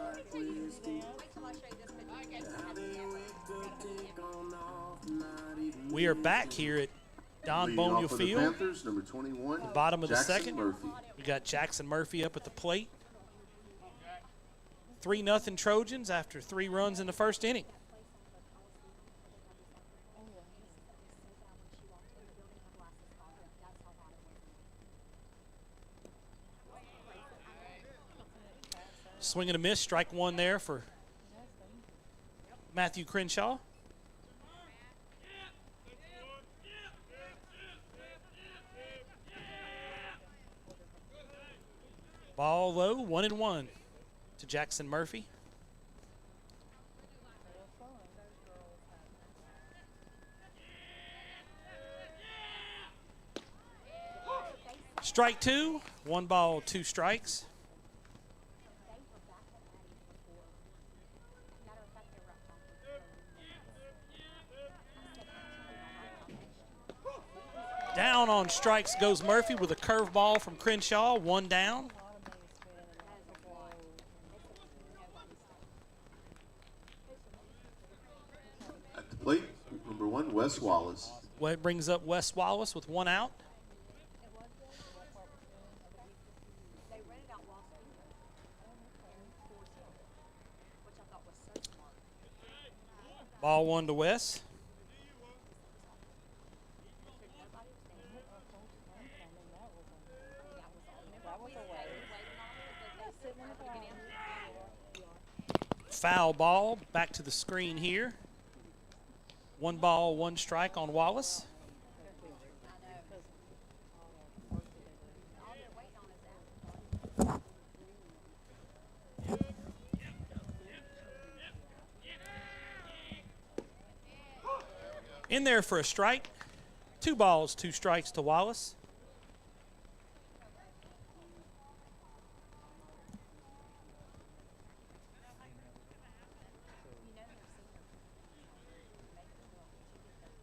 [SPEAKER 6] like whiskey. How they wake up, take on off, not even
[SPEAKER 1] We are back here at Don
[SPEAKER 3] Leading
[SPEAKER 1] Bonial
[SPEAKER 3] off for the
[SPEAKER 1] Field.
[SPEAKER 3] Panthers, number 21,
[SPEAKER 1] Bottom of the
[SPEAKER 3] Jackson
[SPEAKER 1] second.
[SPEAKER 3] Murphy.
[SPEAKER 1] We got Jackson Murphy up at the plate. 3-0 Trojans after 3 runs in the first inning. Swing and a miss, strike one there for Matthew Crenshaw. Ball low, 1-1 to Jackson Murphy. Strike 2, 1 ball, 2 strikes. Down on strikes goes Murphy with a curveball from Crenshaw, 1 down.
[SPEAKER 3] At the plate, number 1, Wes Wallace.
[SPEAKER 1] Well, it brings up Wes Wallace with 1 out. Ball 1 to Wes. Foul ball, back to the screen here. 1 ball, 1 strike on Wallace. In there for a strike. 2 balls, 2 strikes to Wallace.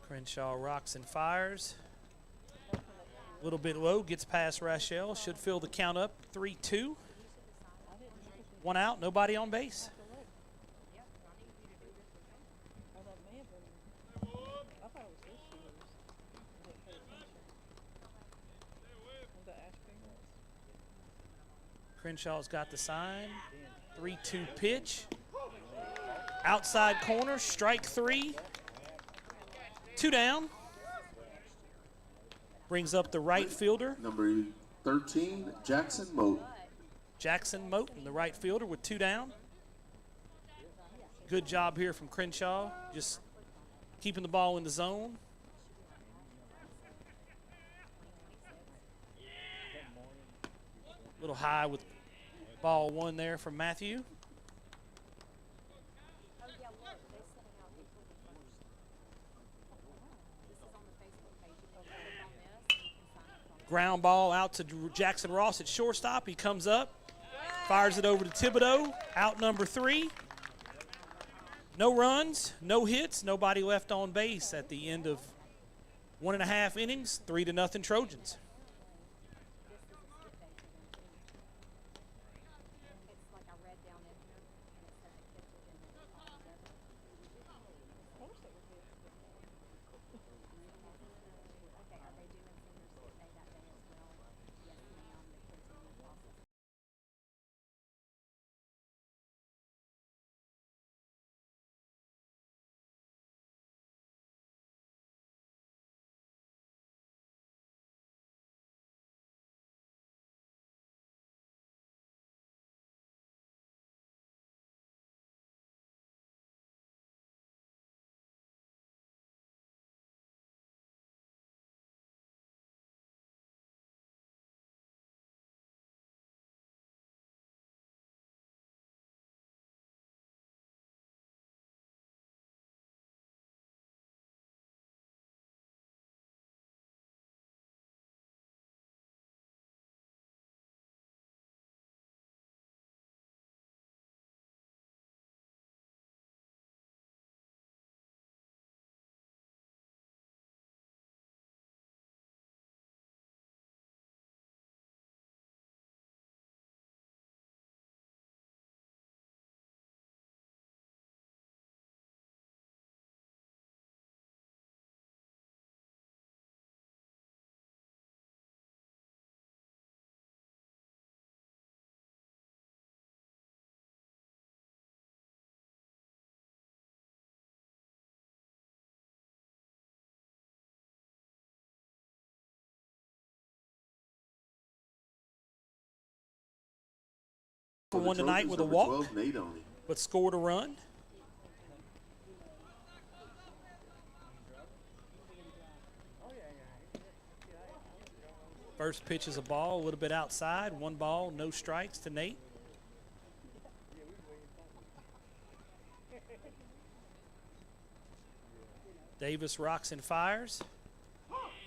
[SPEAKER 1] Crenshaw rocks and fires. A little bit low, gets past Rachel. Should fill the count up, 3-2. 1 out, nobody on base. Crenshaw's got the sign. 3-2 pitch. Outside corner, strike 3. 2 down. Brings up the right fielder.
[SPEAKER 3] Number 13, Jackson Moten.
[SPEAKER 1] Jackson Moten, the right fielder, with 2 down. Good job here from Crenshaw, just keeping the ball in the zone. Little high with ball 1 there from Matthew. Ground ball out to Jackson Ross at shortstop. He comes up, fires it over to Thibodeau. Out number 3. No runs, no hits, nobody left on base at the end of 1.5 innings, 3-0 Trojans. for one tonight with a
[SPEAKER 3] Number
[SPEAKER 1] walk,
[SPEAKER 3] 12, Nate Oney.
[SPEAKER 1] but scored a run. First pitch is a ball, a little bit outside. 1 ball, no strikes to Nate. Davis rocks and fires.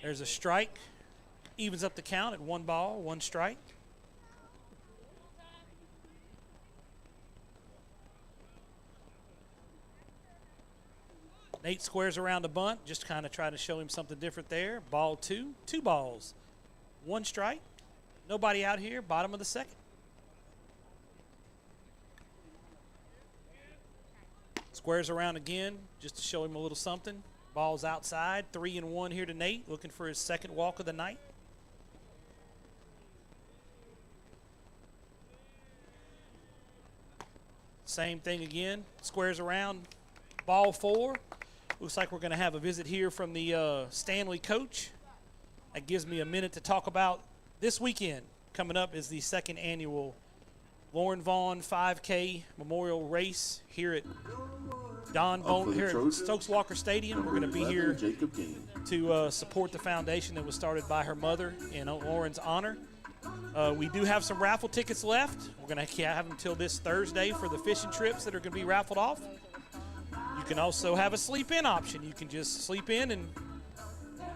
[SPEAKER 1] There's a strike. Evens up the count at 1 ball, 1 strike. Nate squares around the bunt, just kind of try to show him something different there. Ball 2, 2 balls, 1 strike. Nobody out here, bottom of the second. Squares around again, just to show him a little something. Ball's outside, 3-1 here to Nate, looking for his second walk of the night. Same thing again, squares around, ball 4. Looks like we're going to have a visit here from the Stanley coach. That gives me a minute to talk about this weekend. Coming up is the 2nd annual Lauren Vaughn 5K Memorial Race here at here at Stokes Walker Stadium. We're going to be here to support the foundation that was started by her mother in Lauren's honor. We do have some raffle tickets left. We're going to have them until this Thursday for the fishing trips that are going to be raffled off. You can also have a sleep-in option. You can just sleep in and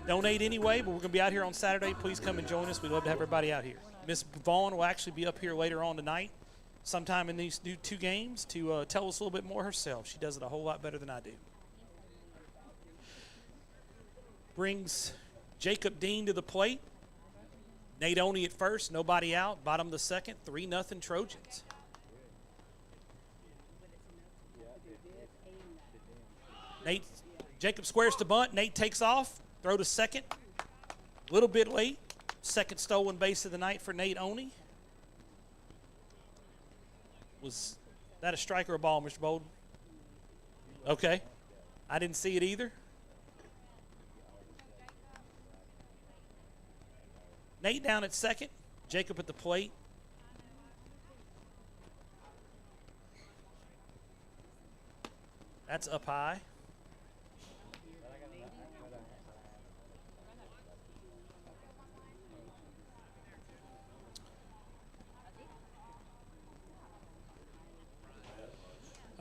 [SPEAKER 1] donate anyway, but we're going to be out here on Saturday. Please come and join us. We'd love to have everybody out here. Miss Vaughn will actually be up here later on tonight, sometime in these new 2 games, to tell us a little bit more herself. She does it a whole lot better than I do. Brings Jacob Dean to the plate. Nate Oney at first, nobody out. Bottom of the second, 3-0 Trojans. Jacob squares to bunt. Nate takes off. Throw to second. A little bit late. Second stolen base of the night for Nate Oney. Was that a strike or a ball, Mr. Bolden? Okay. I didn't see it either. Nate down at second. Jacob at the plate. That's up high.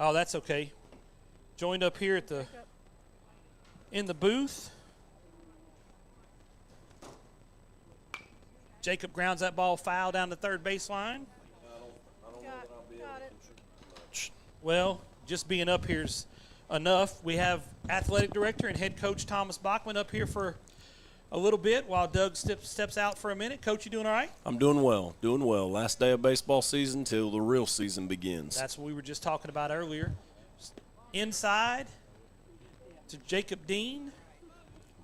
[SPEAKER 1] Oh, that's okay. Joined up here at in the booth. Jacob grounds that ball foul down the third baseline.
[SPEAKER 7] Got it.
[SPEAKER 1] Well, just being up here's enough. We have athletic director and head coach Thomas Bachman up here for a little bit while Doug steps out for a minute. Coach, you doing all right?
[SPEAKER 8] I'm doing well, doing well. Last day of baseball season till the real season begins.
[SPEAKER 1] That's what we were just talking about earlier. Inside to Jacob Dean.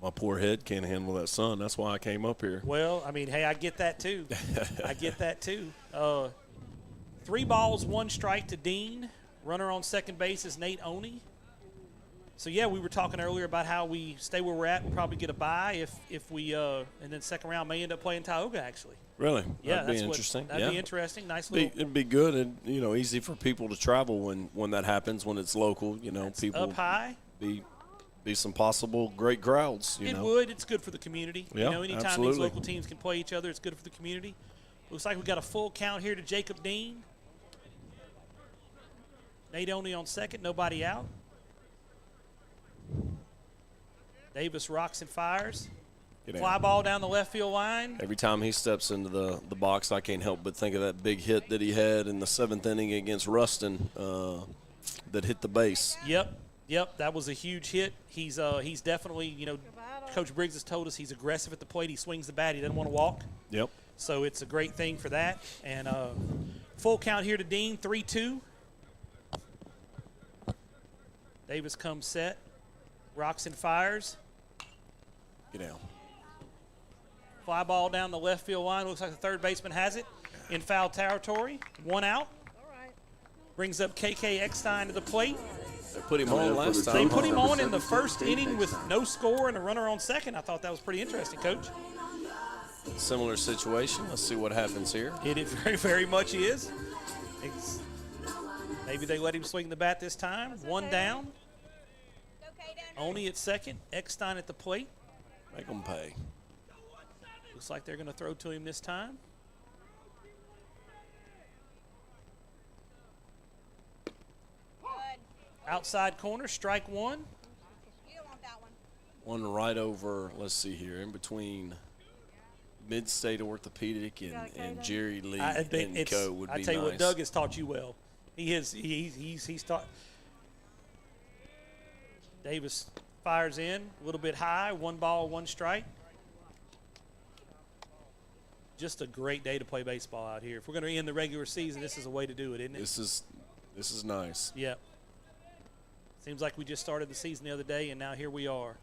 [SPEAKER 8] My poor head can't handle that sun. That's why I came up here.
[SPEAKER 1] Well, I mean, hey, I get that too. I get that too. 3 balls, 1 strike to Dean. Runner on second base is Nate Oney. So, yeah, we were talking earlier about how we stay where we're at and probably get a bye if we and then second round may end up playing Tioga, actually.
[SPEAKER 8] Really?
[SPEAKER 1] Yeah,
[SPEAKER 8] that'd be interesting.
[SPEAKER 1] That'd be interesting. Nice little.
[SPEAKER 8] It'd be good and, easy for people to travel when that happens, when it's local. People
[SPEAKER 1] up high.
[SPEAKER 8] Be some possible great crowds.
[SPEAKER 1] It would. It's good for the community.
[SPEAKER 8] Yeah,
[SPEAKER 1] Anytime
[SPEAKER 8] absolutely.
[SPEAKER 1] these local teams can play each other, it's good for the community. Looks like we got a full count here to Jacob Dean. Nate Oney on second, nobody out. Davis rocks and fires. Fly ball down the left field line.
[SPEAKER 8] Every time he steps into the box, I can't help but think of that big hit that he had in the 7th inning against Ruston that hit the base.
[SPEAKER 1] Yep, that was a huge hit. He's definitely, Coach Briggs has told us he's aggressive at the plate. He swings the bat. He doesn't want to walk.
[SPEAKER 8] Yep.
[SPEAKER 1] So it's a great thing for that. And full count here to Dean, 3-2. Davis comes set. Rocks and fires.
[SPEAKER 8] Get down.
[SPEAKER 1] Fly ball down the left field line. Looks like the third baseman has it in foul territory. 1 out.
[SPEAKER 7] All right.
[SPEAKER 1] Brings up KK Eckstein to the plate.
[SPEAKER 8] They put him on last time.
[SPEAKER 1] They put him on in the first inning with no score and a runner on second. I thought that was pretty interesting, Coach.
[SPEAKER 8] Similar situation. Let's see what happens here.
[SPEAKER 1] It very, very much is. Maybe they let him swing the bat this time. One down. Only at second. Eckstein at the plate.
[SPEAKER 8] Make them pay.
[SPEAKER 1] Looks like they're going to throw to him this time. Outside corner, strike one.
[SPEAKER 8] One right over, let's see here, in between Mid-State Orthopedic and Jerry Lee and Co. would be nice.
[SPEAKER 1] I tell you what, Doug has taught you well. He's taught. Davis fires in a little bit high. 1 ball, 1 strike. Just a great day to play baseball out here. If we're going to end the regular season, this is a way to do it, isn't it?
[SPEAKER 8] This is nice.
[SPEAKER 1] Yep. Seems like we just started the season the other day, and now here we are.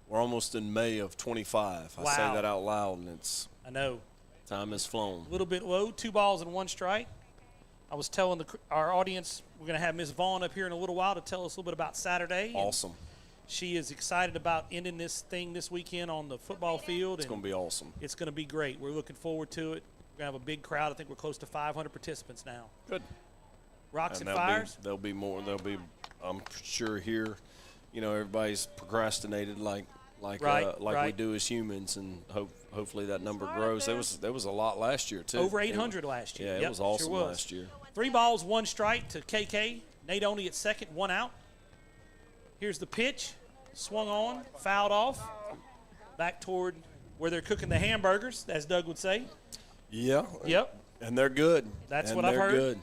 [SPEAKER 8] We're almost in May of 25.
[SPEAKER 1] Wow.
[SPEAKER 8] I say that out loud, and
[SPEAKER 1] I know.
[SPEAKER 8] Time has flown.
[SPEAKER 1] A little bit low, 2 balls and 1 strike. I was telling our audience we're going to have Miss Vaughn up here in a little while to tell us a little bit about Saturday.
[SPEAKER 8] Awesome.
[SPEAKER 1] She is excited about ending this thing this weekend on the football field.
[SPEAKER 8] It's going to be awesome.
[SPEAKER 1] It's going to be great. We're looking forward to it. We're going to have a big crowd. I think we're close to 500 participants now.
[SPEAKER 8] Good.
[SPEAKER 1] Rocks and fires.
[SPEAKER 8] There'll be more. I'm sure here, everybody's procrastinated like we do as humans, and hopefully that number grows. There was a lot last year too.
[SPEAKER 1] Over 800 last year.
[SPEAKER 8] Yeah, it was awesome last year.
[SPEAKER 1] 3 balls, 1 strike to KK. Nate Oney at second, 1 out. Here's the pitch. Swung on, fouled off. Back toward where they're cooking the hamburgers, as Doug would say.
[SPEAKER 8] Yeah.
[SPEAKER 1] Yep.
[SPEAKER 8] And they're good.
[SPEAKER 1] That's what I've heard.
[SPEAKER 8] They're good.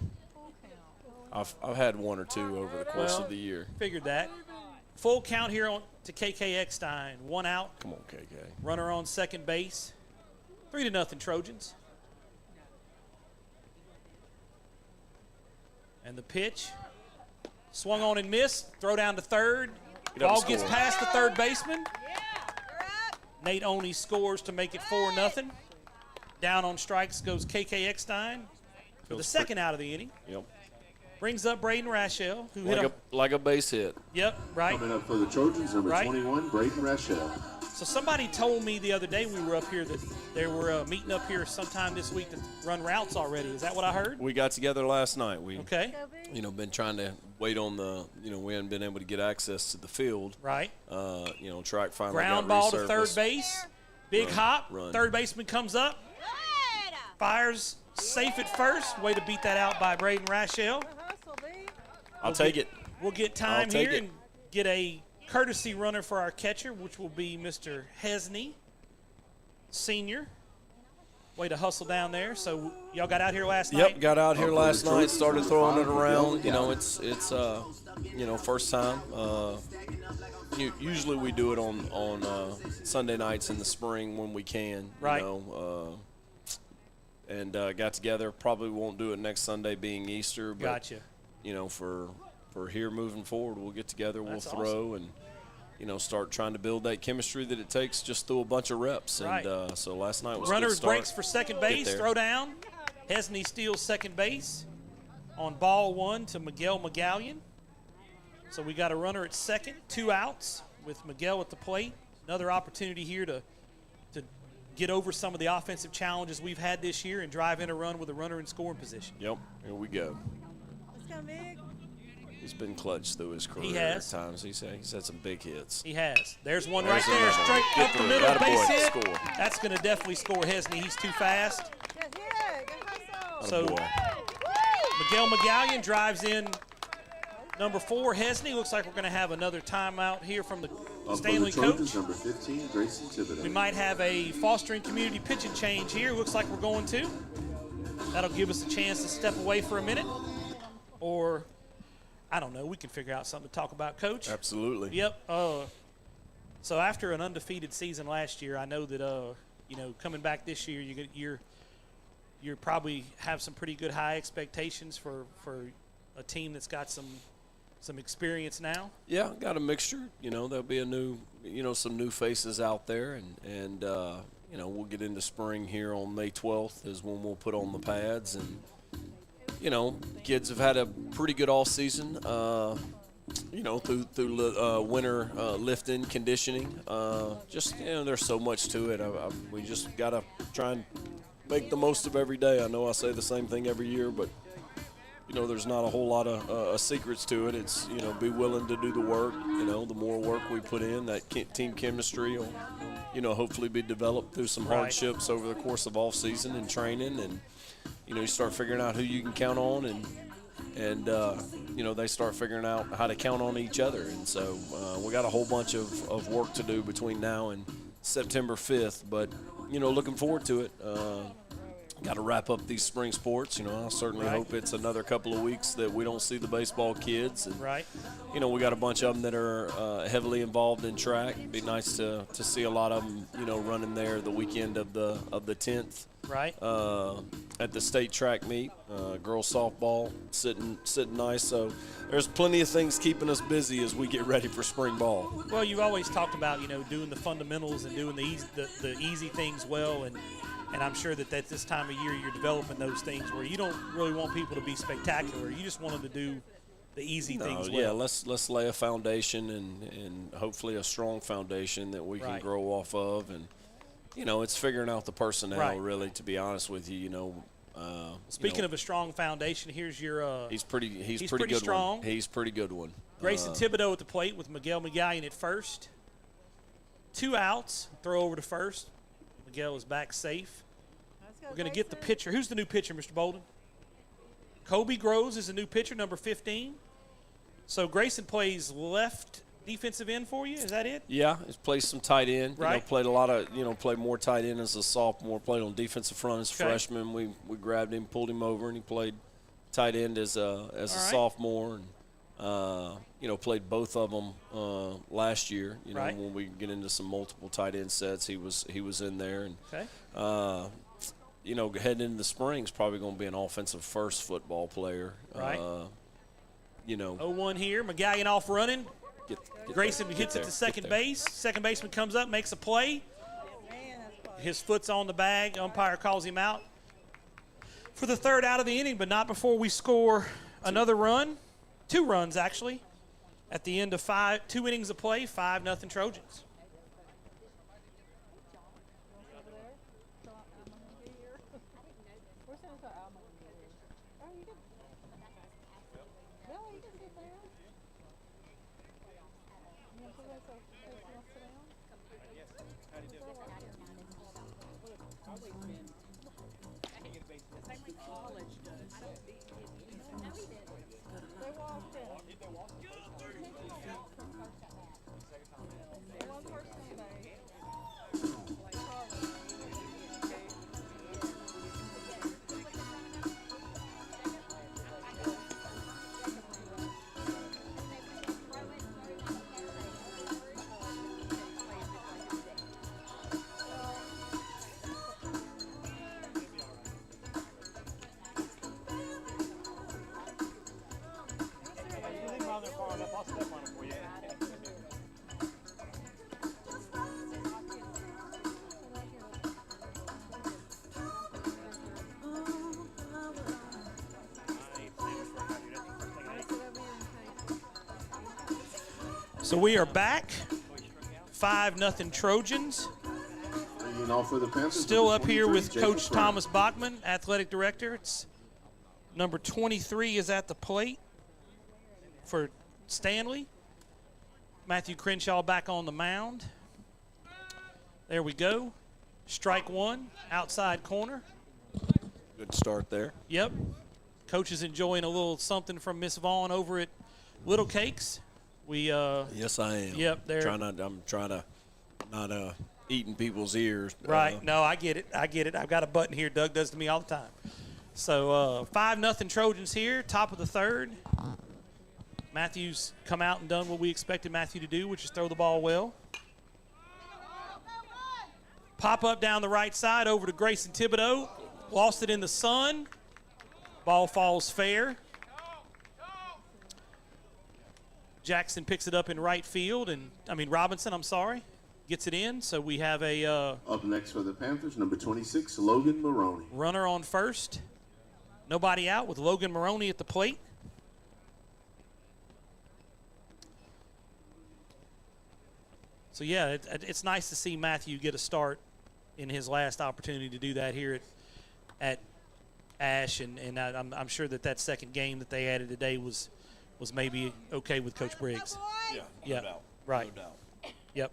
[SPEAKER 8] I've had 1 or 2 over the course of the year.
[SPEAKER 1] Figured that. Full count here on to KK Eckstein. 1 out.
[SPEAKER 8] Come on, KK.
[SPEAKER 1] Runner on second base. 3-0 Trojans. And the pitch. Swung on and missed. Throw down to third. Ball gets past the third baseman. Nate Oney scores to make it 4-0. Down on strikes goes KK Eckstein for the second out of the inning.
[SPEAKER 8] Yep.
[SPEAKER 1] Brings up Braden Rashell, who hit
[SPEAKER 8] like a base hit.
[SPEAKER 1] Yep, right.
[SPEAKER 3] Coming up for the Trojans, number 21, Braden Rashell.
[SPEAKER 1] So somebody told me the other day we were up here that they were meeting up here sometime this week to run routes already. Is that what I heard?
[SPEAKER 8] We got together last night.
[SPEAKER 1] Okay.
[SPEAKER 8] Been trying to wait on we hadn't been able to get access to the field.
[SPEAKER 1] Right.
[SPEAKER 8] Track finally
[SPEAKER 1] ground
[SPEAKER 8] got
[SPEAKER 1] ball
[SPEAKER 8] resurfaced.
[SPEAKER 1] to third base. Big hop. Third baseman comes up. Fires safe at first. Way to beat that out by Braden Rashell.
[SPEAKER 8] I'll take it.
[SPEAKER 1] We'll get time here and get a courtesy runner for our catcher, which will be Mr. Hesney, senior. Way to hustle down there. So y'all got out here last night?
[SPEAKER 8] Yep, got out here last night, started throwing it around. It's first time. Usually we do it on Sunday nights in the spring when we can.
[SPEAKER 1] Right.
[SPEAKER 8] And got together. Probably won't do it next Sunday being Easter. But,
[SPEAKER 1] gotcha.
[SPEAKER 8] For here moving forward, we'll get together, we'll throw,
[SPEAKER 1] awesome.
[SPEAKER 8] and start trying to build that chemistry that it takes just through a bunch of reps.
[SPEAKER 1] Right.
[SPEAKER 8] And so last night was
[SPEAKER 1] runner
[SPEAKER 8] a good start.
[SPEAKER 1] breaks for second base, throw down. Hesney steals second base on ball 1 to Miguel McGallion. So we got a runner at second, 2 outs with Miguel at the plate. Another opportunity here to get over some of the offensive challenges we've had this year and drive in a run with a runner in scoring position.
[SPEAKER 8] Yep, here we go.
[SPEAKER 9] Let's go, Big.
[SPEAKER 8] He's been clutch through his career.
[SPEAKER 1] He has.
[SPEAKER 8] At times. He's had some big hits.
[SPEAKER 1] He has. There's one
[SPEAKER 8] There's
[SPEAKER 1] right there,
[SPEAKER 8] another
[SPEAKER 1] straight
[SPEAKER 8] one.
[SPEAKER 1] up the
[SPEAKER 8] Get
[SPEAKER 1] middle,
[SPEAKER 8] through.
[SPEAKER 1] base
[SPEAKER 8] Attaboy.
[SPEAKER 1] hit.
[SPEAKER 8] Score.
[SPEAKER 1] That's going to definitely score Hesney. He's too fast.
[SPEAKER 9] Good hit. Good hustle.
[SPEAKER 1] So Miguel McGallion drives in number 4, Hesney. Looks like we're going to have another timeout here from the Stanley coach.
[SPEAKER 3] Number 15, Grayson Thibodeau.
[SPEAKER 1] We might have a fostering community pitching change here. Looks like we're going to. That'll give us a chance to step away for a minute. Or, I don't know, we can figure out something to talk about, Coach.
[SPEAKER 8] Absolutely.
[SPEAKER 1] Yep. So after an undefeated season last year, I know that, coming back this year, you probably have some pretty good high expectations for a team that's got some experience now.
[SPEAKER 8] Yeah, got a mixture. There'll be some new faces out there, and we'll get into spring here on May 12th is when we'll put on the pads, and kids have had a pretty good all season. Through winter lifting, conditioning. There's so much to it. We just gotta try and make the most of every day. I know I say the same thing every year, but there's not a whole lot of secrets to it. It's, be willing to do the work. The more work we put in, that team chemistry will, hopefully be developed through some hardships over the course of off season and training. And, you start figuring out who you can count on, and they start figuring out how to count on each other. And so we got a whole bunch of work to do between now and September 5th. But, looking forward to it. Got to wrap up these spring sports. I certainly hope it's another couple of weeks that we don't see the baseball kids. And, we got a bunch of them that are heavily involved in track. It'd be nice to see a lot of them, running there the weekend of the 10th. At the state track meet, girls softball sitting nice. So there's plenty of things keeping us busy as we get ready for spring ball.
[SPEAKER 1] Well, you've always talked about doing the fundamentals and doing the easy things well, and I'm sure that at this time of year you're developing those things where you don't really want people to be spectacular. You just want them to do the easy things well.
[SPEAKER 8] Yeah, let's lay a foundation and hopefully a strong foundation that we can grow off of. And it's figuring out the personnel, really, to be honest with you.
[SPEAKER 1] Speaking of a strong foundation, here's your
[SPEAKER 8] he's pretty good
[SPEAKER 1] strong.
[SPEAKER 8] One. He's pretty good one.
[SPEAKER 1] Grayson Thibodeau at the plate with Miguel McGallion at first. 2 outs, throw over to first. Miguel is back safe. We're going to get the pitcher. Who's the new pitcher, Mr. Bolden? Kobe Groves is the new pitcher, number 15. So Grayson plays left defensive end for you. Is that it?
[SPEAKER 8] Yeah, he's played some tight end.
[SPEAKER 1] Right.
[SPEAKER 8] Played a lot of, played more tight end as a sophomore. Played on defensive front as a freshman. We grabbed him, pulled him over, and he played tight end as a sophomore. And played both of them last year. When we get into some multiple tight end sets, he was in there. And heading into the spring is probably going to be an offensive first football player.
[SPEAKER 1] 0-1 here. McGallion off running. Grayson hits it to second base. Second baseman comes up, makes a play. His foot's on the bag. Umpire calls him out for the third out of the inning, but not before we score another run. 2 runs, actually, at the end of 2 innings of play, 5-0 Trojans. So we are back. 5-0 Trojans.
[SPEAKER 3] For the Panthers,
[SPEAKER 1] still up here with
[SPEAKER 3] Jacob
[SPEAKER 1] Coach Thomas Bachman, athletic director. It's number 23 is at the plate for Stanley. Matthew Crenshaw back on the mound. There we go. Strike 1, outside corner.
[SPEAKER 8] Good start there.
[SPEAKER 1] Yep. Coach is enjoying a little something from Miss Vaughn over at Little Cakes.
[SPEAKER 8] Yes, I am.
[SPEAKER 1] Yep,
[SPEAKER 8] I'm trying to not eating people's ears.
[SPEAKER 1] Right. No, I get it. I've got a button here. Doug does to me all the time. So 5-0 Trojans here, top of the third. Matthew's come out and done what we expected Matthew to do, which is throw the ball well. Pop up down the right side over to Grayson Thibodeau. Lost it in the sun. Ball falls fair. Jackson picks it up in right field, Robinson, gets it in. So we have a
[SPEAKER 3] up next for the Panthers, number 26, Logan Maroney.
[SPEAKER 1] Runner on first. Nobody out with Logan Maroney at the plate. So, yeah, it's nice to see Matthew get a start in his last opportunity to do that here at Ash, and I'm sure that second game that they added today was maybe okay with Coach Briggs.
[SPEAKER 8] Yeah,
[SPEAKER 1] Yeah,
[SPEAKER 8] no doubt.
[SPEAKER 1] right.
[SPEAKER 8] No doubt.
[SPEAKER 1] Yep.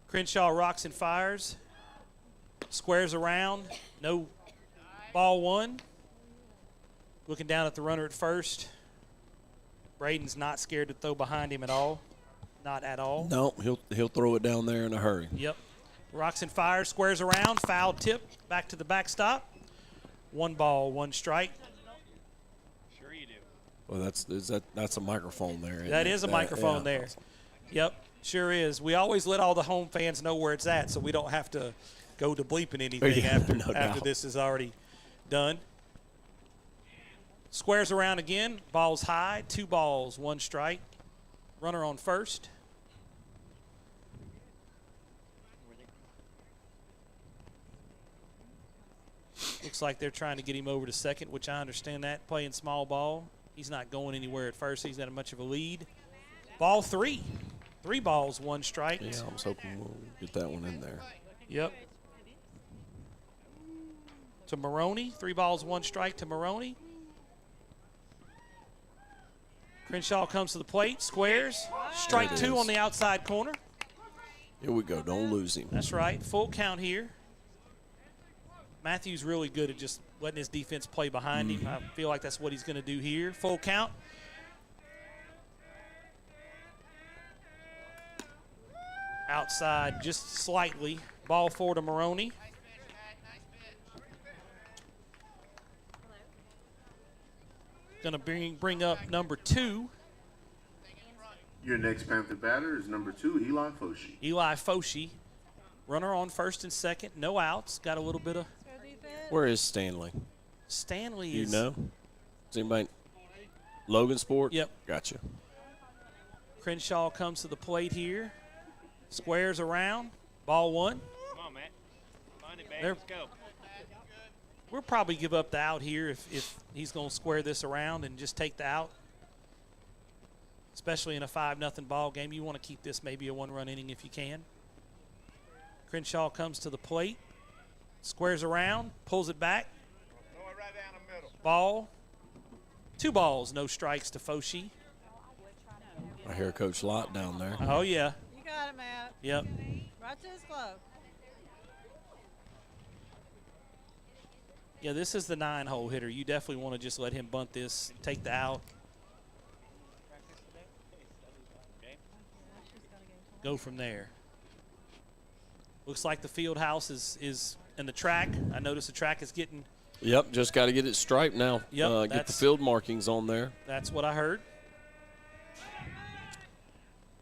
[SPEAKER 1] Crenshaw rocks and fires. Squares around. No ball one. Looking down at the runner at first. Braden's not scared to throw behind him at all. Not at all.
[SPEAKER 8] No, he'll throw it down there in a hurry.
[SPEAKER 1] Yep. Rocks and fires. Squares around. Foul tip. Back to the backstop. 1 ball, 1 strike.
[SPEAKER 8] Well, that's a microphone there.
[SPEAKER 1] That is a microphone
[SPEAKER 8] yeah.
[SPEAKER 1] there. Yep, sure is. We always let all the home fans know where it's at, so we don't have to go to bleeping anything
[SPEAKER 8] Yeah,
[SPEAKER 1] after
[SPEAKER 8] no doubt.
[SPEAKER 1] this is already done. Squares around again. Ball's high. 2 balls, 1 strike. Runner on first. Looks like they're trying to get him over to second, which I understand that. Playing small ball. He's not going anywhere at first. He's not much of a lead. Ball 3. 3 balls, 1 strike.
[SPEAKER 8] Yeah, I was hoping we'll get that one in there.
[SPEAKER 1] Yep. To Maroney. 3 balls, 1 strike to Maroney. Crenshaw comes to the plate. Squares. Strike 2 on the outside corner.
[SPEAKER 8] Here we go. Don't lose him.
[SPEAKER 1] That's right. Full count here. Matthews really good at just letting his defense play behind him. I feel like that's what he's going to do here. Full count. Outside just slightly. Ball 4 to Maroney. Going to bring up number 2.
[SPEAKER 3] Your next Panther batter is number 2, Eli Foshi.
[SPEAKER 1] Eli Foshi. Runner on first and second. No outs. Got a little bit of.
[SPEAKER 8] Where is Stanley?
[SPEAKER 1] Stanley
[SPEAKER 8] You
[SPEAKER 1] is.
[SPEAKER 8] know? Does anybody? Logan Sport?
[SPEAKER 1] Yep.
[SPEAKER 8] Gotcha.
[SPEAKER 1] Crenshaw comes to the plate here. Squares around. Ball 1.
[SPEAKER 10] Come on, Matt. Find it, baby.
[SPEAKER 1] There.
[SPEAKER 10] Let's go.
[SPEAKER 1] We'll probably give up the out here if he's going to square this around and just take the out. Especially in a 5-0 ball game. You want to keep this maybe a 1-run inning if you can. Crenshaw comes to the plate. Squares around. Pulls it back.
[SPEAKER 10] Throw it right down the middle.
[SPEAKER 1] Ball. 2 balls. No strikes to Foshi.
[SPEAKER 8] I hear Coach Lott down there.
[SPEAKER 1] Oh, yeah.
[SPEAKER 9] You got it, Matt.
[SPEAKER 1] Yep.
[SPEAKER 9] Right to his glove.
[SPEAKER 1] Yeah, this is the 9-hole hitter. You definitely want to just let him bunt this, take the out. Go from there. Looks like the field house is in the track. I noticed the track is getting.
[SPEAKER 8] Yep, just got to get it striped now.
[SPEAKER 1] Yep,
[SPEAKER 8] get the field markings on there.
[SPEAKER 1] That's what I heard.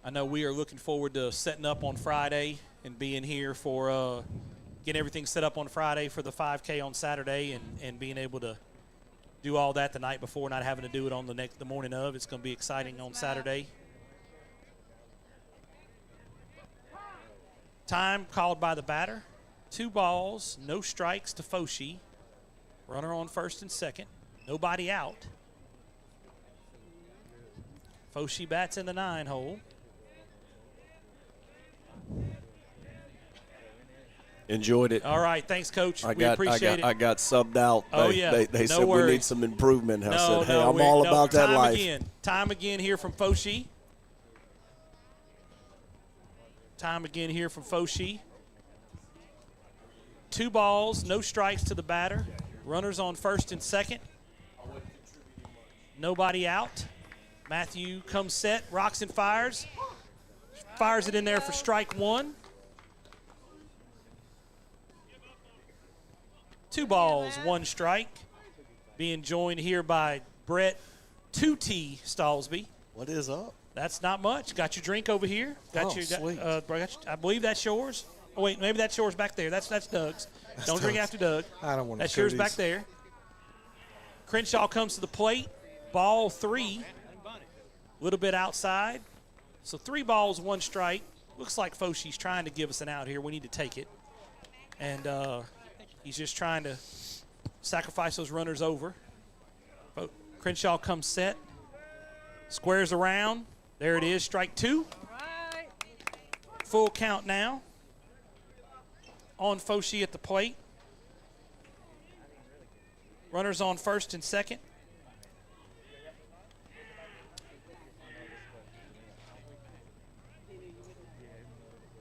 [SPEAKER 1] I know we are looking forward to setting up on Friday and being here for getting everything set up on Friday for the 5K on Saturday and being able to do all that the night before, not having to do it on the morning of. It's going to be exciting on Saturday. Time called by the batter. 2 balls, no strikes to Foshi. Runner on first and second. Nobody out. Foshi bats in the 9-hole.
[SPEAKER 8] Enjoyed it.
[SPEAKER 1] All right, thanks, Coach.
[SPEAKER 8] I
[SPEAKER 1] we appreciate it.
[SPEAKER 8] I got subbed out.
[SPEAKER 1] Oh,
[SPEAKER 8] They-
[SPEAKER 1] yeah.
[SPEAKER 8] They
[SPEAKER 1] No
[SPEAKER 8] said
[SPEAKER 1] worries.
[SPEAKER 8] we need some improvement. I said, hey, I'm
[SPEAKER 1] we're-
[SPEAKER 8] all about that
[SPEAKER 1] time
[SPEAKER 8] life.
[SPEAKER 1] Again. Time again here from Foshi. Time again here from Foshi. 2 balls, no strikes to the batter. Runners on first and second. Nobody out. Matthew comes set, rocks and fires. Fires it in there for strike 1. 2 balls, 1 strike. Being joined here by Brett 2T Stallsby.
[SPEAKER 11] What is up?
[SPEAKER 1] That's not much. Got your drink over here.
[SPEAKER 11] Sweet.
[SPEAKER 1] I believe that's yours. Oh, wait, maybe that's yours back there. That's Doug's. Don't drink after Doug.
[SPEAKER 11] I don't want to.
[SPEAKER 1] That's yours back there. Crenshaw comes to the plate. Ball 3. A little bit outside. So 3 balls, 1 strike. Looks like Foshi's trying to give us an out here. We need to take it. And he's just trying to sacrifice those runners over. Crenshaw comes set. Squares around. There it is, strike 2.
[SPEAKER 9] Right.
[SPEAKER 1] Full count now. on Foshee at the plate. Runners on first and second.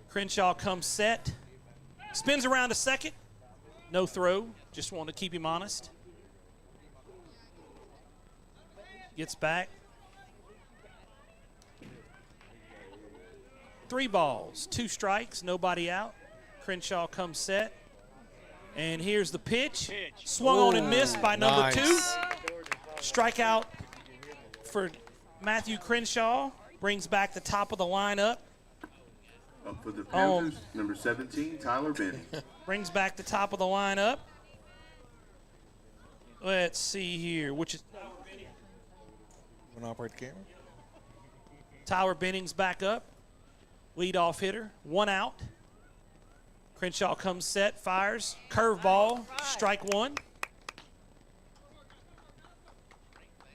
[SPEAKER 1] Crenshaw comes set. Spins around to second. No throw. Just want to keep him honest. Gets back. 3 balls, 2 strikes, nobody out. Crenshaw comes set. And here's the pitch. Swung on and missed by number 2. Strikeout for Matthew Crenshaw. Brings back the top of the lineup.
[SPEAKER 3] Up for the Panthers, number 17, Tyler Benning.
[SPEAKER 1] Brings back the top of the lineup. Let's see here. Which is
[SPEAKER 11] Want to operate the camera?
[SPEAKER 1] Tyler Benning's back up. Leadoff hitter. 1 out. Crenshaw comes set, fires. Curveball, strike 1.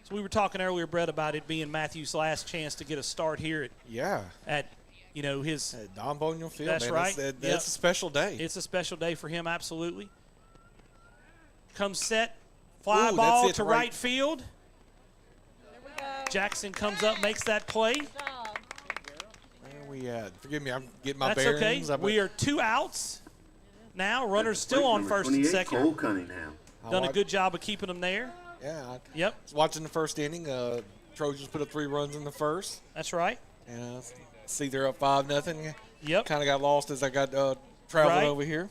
[SPEAKER 1] So we were talking earlier, Brett, about it being Matthew's last chance to get a start here at his
[SPEAKER 11] Don Bonial Field.
[SPEAKER 1] That's
[SPEAKER 11] man.
[SPEAKER 1] right.
[SPEAKER 11] That's a special day.
[SPEAKER 1] It's a special day for him, absolutely. Comes set, fly
[SPEAKER 11] Ooh,
[SPEAKER 1] ball
[SPEAKER 11] that's it,
[SPEAKER 1] to right field.
[SPEAKER 9] There we go.
[SPEAKER 1] Jackson comes up, makes that play.
[SPEAKER 9] Good job.
[SPEAKER 11] Where we at? Forgive me, I'm getting my
[SPEAKER 1] That's
[SPEAKER 11] bearings.
[SPEAKER 1] okay. We are 2 outs now. Runners still on first and second.
[SPEAKER 3] Cole Cunningham.
[SPEAKER 1] Done a good job of keeping them there.
[SPEAKER 11] Yeah.
[SPEAKER 1] Yep.
[SPEAKER 11] Was watching the first inning. Trojans put up 3 runs in the first.
[SPEAKER 1] That's right.
[SPEAKER 11] And see they're up 5-0.
[SPEAKER 1] Yep.
[SPEAKER 11] Kind of got lost as I got traveling
[SPEAKER 1] Right.
[SPEAKER 11] over here.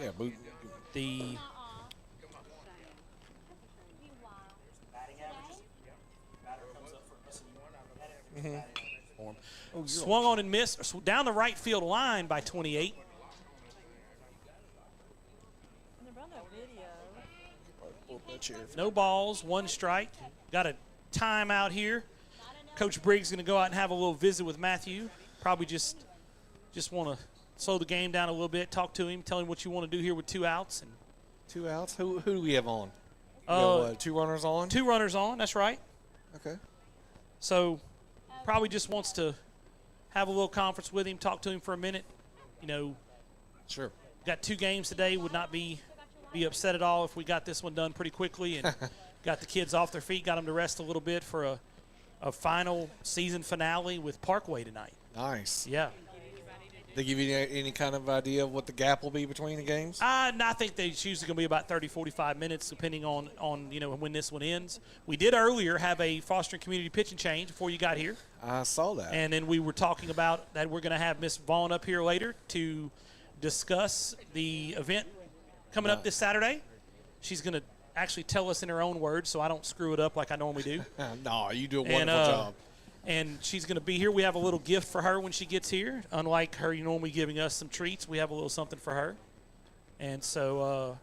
[SPEAKER 11] Yeah,
[SPEAKER 1] The swung on and missed down the right field line by 28.
[SPEAKER 9] Run that video.
[SPEAKER 1] No balls, 1 strike. Got a timeout here. Coach Briggs is going to go out and have a little visit with Matthew. Probably just want to slow the game down a little bit, talk to him, tell him what you want to do here with 2 outs. And
[SPEAKER 11] 2 outs? Who do we have on? We got, 2 runners on?
[SPEAKER 1] 2 runners on, that's right.
[SPEAKER 11] Okay.
[SPEAKER 1] So probably just wants to have a little conference with him, talk to him for a minute.
[SPEAKER 11] Sure.
[SPEAKER 1] Got 2 games today, would not be upset at all if we got this one done pretty quickly and got the kids off their feet, got them to rest a little bit for a final season finale with Parkway tonight.
[SPEAKER 11] Nice.
[SPEAKER 1] Yeah.
[SPEAKER 11] They give you any kind of idea of what the gap will be between the games?
[SPEAKER 1] I think it's usually going to be about 30, 45 minutes, depending on when this one ends. We did earlier have a Foster and Community pitching change before you got here.
[SPEAKER 11] I saw that.
[SPEAKER 1] And then we were talking about that we're going to have Miss Vaughn up here later to discuss the event coming up this Saturday. She's going to actually tell us in her own words so I don't screw it up like I normally do.
[SPEAKER 11] No, you do a wonderful job.
[SPEAKER 1] And she's going to be here. We have a little gift for her when she gets here. Unlike her normally giving us some treats, we have a little something for her. And so,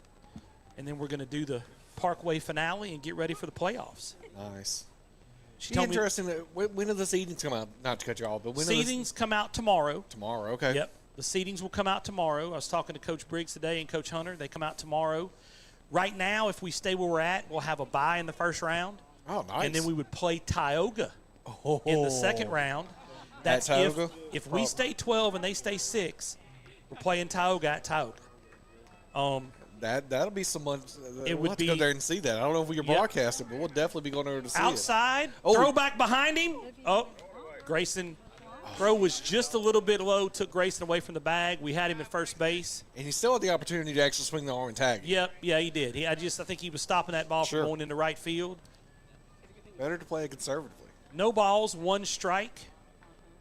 [SPEAKER 1] and then we're going to do the Parkway finale and get ready for the playoffs.
[SPEAKER 11] Nice.
[SPEAKER 1] She told me
[SPEAKER 11] interesting. When do the seedings come out? Not to cut you off, but when
[SPEAKER 1] seedings come out tomorrow.
[SPEAKER 11] Tomorrow, okay.
[SPEAKER 1] Yep. The seedings will come out tomorrow. I was talking to Coach Briggs today and Coach Hunter. They come out tomorrow. Right now, if we stay where we're at, we'll have a bye in the first round.
[SPEAKER 11] Oh, nice.
[SPEAKER 1] And then we would play Tioga in the second round. That's if we stay 12 and they stay 6, we're playing Tioga at Tioga.
[SPEAKER 11] That'll be someone.
[SPEAKER 1] It
[SPEAKER 11] we'll have to go there and see that. I don't know if we can broadcast it, but we'll definitely be going there to see
[SPEAKER 1] outside,
[SPEAKER 11] it.
[SPEAKER 1] Throw back behind him. Oh, Grayson. Throw was just a little bit low, took Grayson away from the bag. We had him at first base.
[SPEAKER 11] And he still had the opportunity to actually swing the arm and tag.
[SPEAKER 1] Yep, yeah, he did. I think he was stopping that ball from going into right field.
[SPEAKER 11] Better to play it conservatively.
[SPEAKER 1] No balls, 1 strike.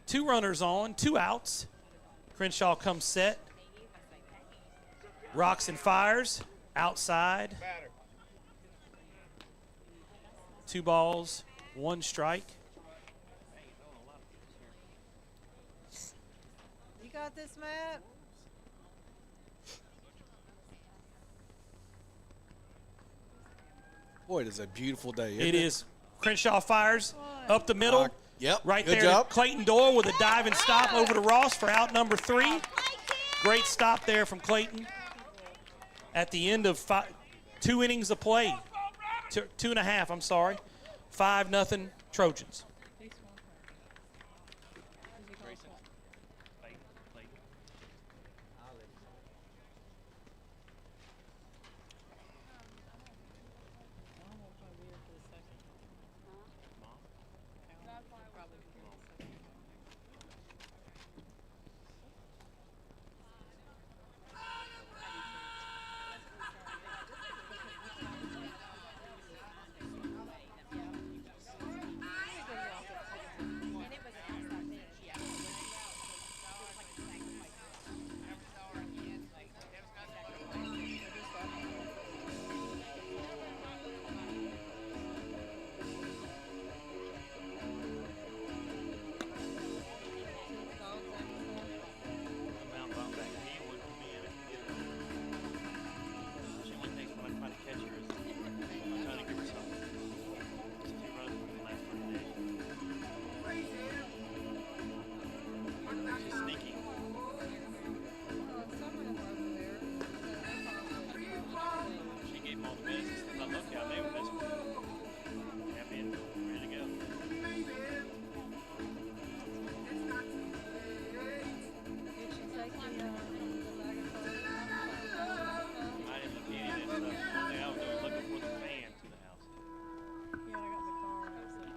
[SPEAKER 1] 2 runners on, 2 outs. Crenshaw comes set. Rocks and fires. Outside. 2 balls, 1 strike.
[SPEAKER 9] You got this, Matt?
[SPEAKER 11] Boy, it is a beautiful day.
[SPEAKER 1] It is. Crenshaw fires up the middle.
[SPEAKER 11] Yep.
[SPEAKER 1] Right
[SPEAKER 11] Good
[SPEAKER 1] there.
[SPEAKER 11] job.
[SPEAKER 1] Clayton Doyle with a dive and stop over to Ross for out number 3. Great stop there from Clayton. At the end of 2 innings of play. 2.5, I'm sorry. 5-0 Trojans.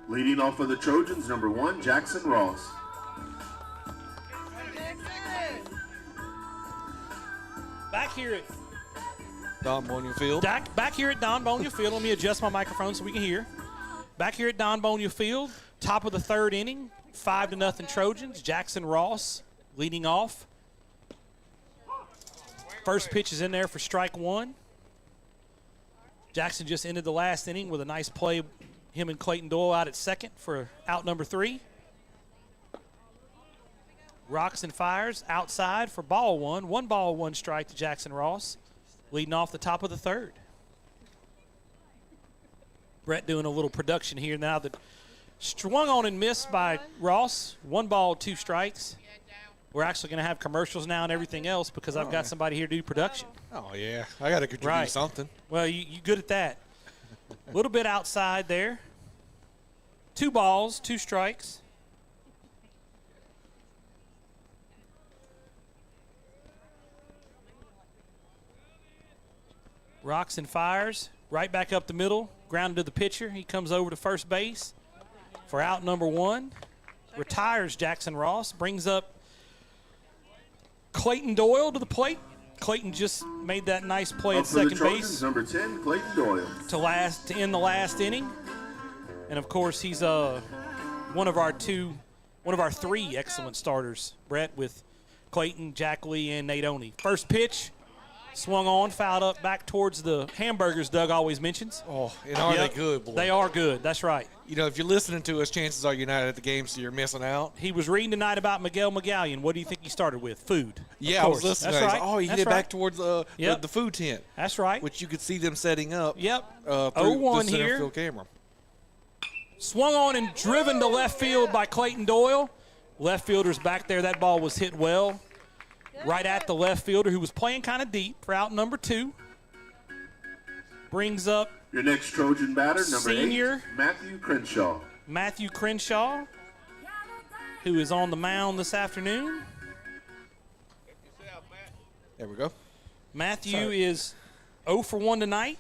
[SPEAKER 3] Leading off for the Trojans, number 1, Jackson Ross.
[SPEAKER 1] Back here at
[SPEAKER 11] Don Bonia Field.
[SPEAKER 1] Back here at Don Bonia Field. Let me adjust my microphone so we can hear. Back here at Don Bonia Field, top of the third inning, 5-0 Trojans. Jackson Ross leading off. First pitch is in there for strike one. Jackson just ended the last inning with a nice play. Him and Clayton Doyle out at second for out number 3. Rocks and fires outside for ball one. 1 ball, 1 strike to Jackson Ross, leading off the top of the third. Brett doing a little production here now that swung on and missed by Ross. 1 ball, 2 strikes. We're actually going to have commercials now and everything else because I've got somebody here to do production.
[SPEAKER 11] Oh, yeah. I got to contribute something.
[SPEAKER 1] Well, you good at that. A little bit outside there. 2 balls, 2 strikes. Rocks and fires. Right back up the middle. Grounded to the pitcher. He comes over to first base for out number 1. Retires Jackson Ross. Brings up Clayton Doyle to the plate. Clayton just made that nice play at second base.
[SPEAKER 3] Number 10, Clayton Doyle.
[SPEAKER 1] To end the last inning. And of course, he's one of our 3 excellent starters, Brett, with Clayton, Jack Lee, and Nate Oney. First pitch, swung on, fouled up back towards the hamburgers Doug always mentions.
[SPEAKER 11] Oh, and are they good, boy?
[SPEAKER 1] They are good. That's right.
[SPEAKER 11] You know, if you're listening to us, chances are you're not at the game, so you're missing out.
[SPEAKER 1] He was reading tonight about Miguel Magallian. What do you think he started with? Food.
[SPEAKER 11] Yeah, I was listening.
[SPEAKER 1] That's right.
[SPEAKER 11] Oh, he hit back towards the food tent.
[SPEAKER 1] That's right.
[SPEAKER 11] Which you could see them setting up.
[SPEAKER 1] Yep.
[SPEAKER 11] Through
[SPEAKER 1] 0-1
[SPEAKER 11] the center
[SPEAKER 1] here.
[SPEAKER 11] field camera.
[SPEAKER 1] Swung on and driven to left field by Clayton Doyle. Left fielder's back there. That ball was hit well. Right at the left fielder, who was playing kind of deep for out number 2. Brings up
[SPEAKER 3] your next Trojan batter, number
[SPEAKER 1] senior
[SPEAKER 3] 8, Matthew Crenshaw.
[SPEAKER 1] Matthew Crenshaw, who is on the mound this afternoon.
[SPEAKER 11] There we go.
[SPEAKER 1] Matthew is 0 for 1 tonight.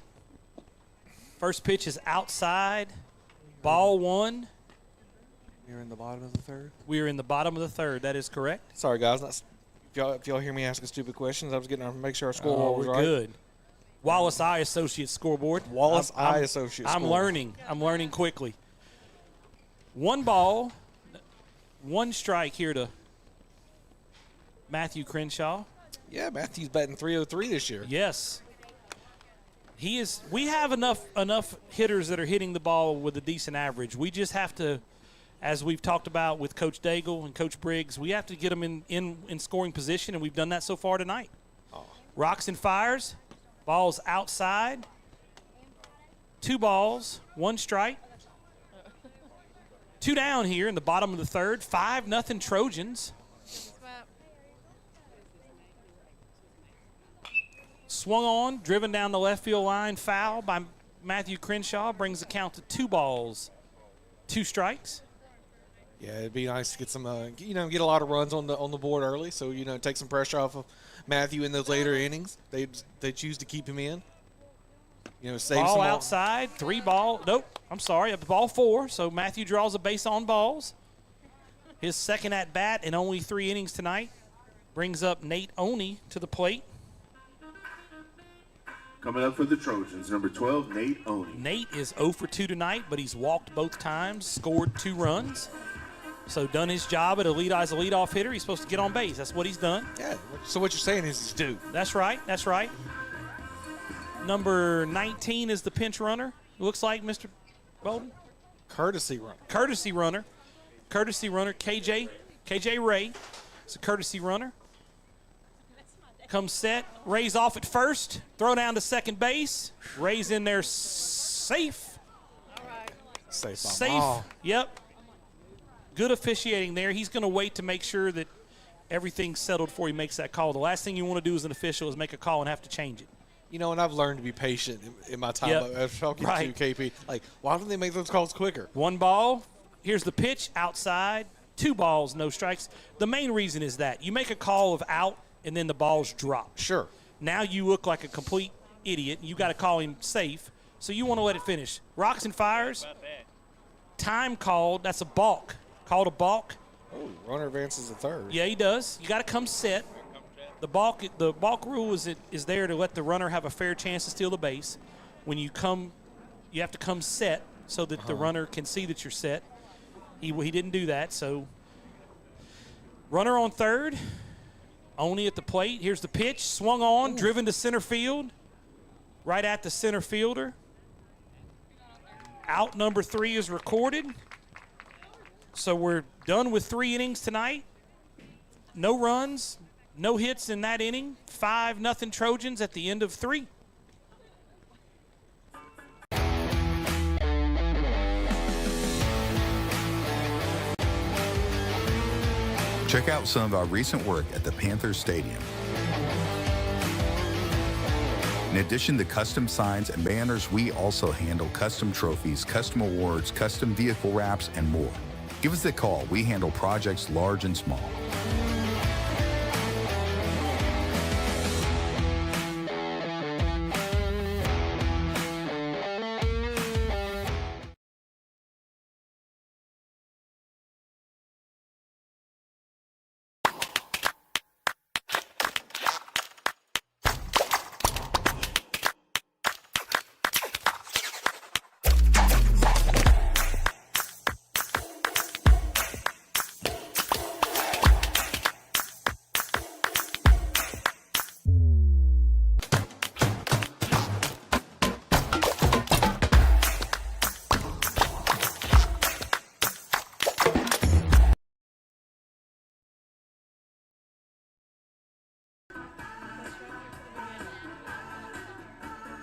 [SPEAKER 1] First pitch is outside. Ball 1.
[SPEAKER 11] You're in the bottom of the third?
[SPEAKER 1] We are in the bottom of the third. That is correct.
[SPEAKER 11] Sorry, guys. If y'all hear me asking stupid questions, I was getting to make sure our scoreboard was right.
[SPEAKER 1] Good. Wallace Eye Associates scoreboard.
[SPEAKER 11] Wallace Eye Associates
[SPEAKER 1] I'm learning. I'm learning quickly. 1 ball, 1 strike here to Matthew Crenshaw.
[SPEAKER 11] Yeah, Matthew's batting .303 this year.
[SPEAKER 1] Yes. He is. We have enough hitters that are hitting the ball with a decent average. We just have to, as we've talked about with Coach Daigle and Coach Briggs, we have to get them in scoring position, and we've done that so far tonight. Oh. Rocks and fires. Ball's outside. 2 balls, 1 strike. 2 down here in the bottom of the third. 5-0 Trojans. Swung on, driven down the left field line, foul by Matthew Crenshaw. Brings the count to 2 balls, 2 strikes.
[SPEAKER 11] Yeah, it'd be nice to get some, get a lot of runs on the board early. So take some pressure off of Matthew in those later innings. They choose to keep him in. Save
[SPEAKER 1] ball
[SPEAKER 11] some
[SPEAKER 1] outside, 3 ball. Nope, I'm sorry, ball 4. So Matthew draws a base on balls. His second at bat in only 3 innings tonight. Brings up Nate Oney to the plate.
[SPEAKER 3] Coming up for the Trojans, number 12, Nate Oney.
[SPEAKER 1] Nate is 0 for 2 tonight, but he's walked both times, scored 2 runs. So done his job as a leadoff hitter. He's supposed to get on base. That's what he's done.
[SPEAKER 11] Yeah. So what you're saying is he's due.
[SPEAKER 1] That's right. That's right. Number 19 is the pinch runner. Looks like Mr. Bolden.
[SPEAKER 11] Courtesy runner.
[SPEAKER 1] Courtesy runner. KJ Ray. It's a courtesy runner. Comes set. Ray's off at first. Throw down to second base. Ray's in there safe. Safe. Yep. Good officiating there. He's going to wait to make sure that everything's settled before he makes that call. The last thing you want to do as an official is make a call and have to change it.
[SPEAKER 11] And I've learned to be patient in my time of talking to KP. Like, why don't they make those calls quicker?
[SPEAKER 1] 1 ball. Here's the pitch outside. 2 balls, no strikes. The main reason is that you make a call of out and then the balls drop.
[SPEAKER 11] Sure.
[SPEAKER 1] Now you look like a complete idiot. You got to call him safe. So you want to let it finish. Rocks and fires. time called. That's a balk. Called a balk.
[SPEAKER 11] Oh, runner advances to third.
[SPEAKER 1] Yeah, he does. You got to come set. The balk rule is there to let the runner have a fair chance to steal the base. When you come, you have to come set so that the runner can see that you're set. He didn't do that, so runner on third, only at the plate. Here's the pitch, swung on, driven to center field, right at the center fielder. Out number 3 is recorded. So we're done with 3 innings tonight. No runs, no hits in that inning. 5-0 Trojans at the end of 3.
[SPEAKER 12] Check out some of our recent work at the Panthers Stadium. In addition to custom signs and banners, we also handle custom trophies, custom awards, custom vehicle wraps, and more. Give us a call. We handle projects large and small.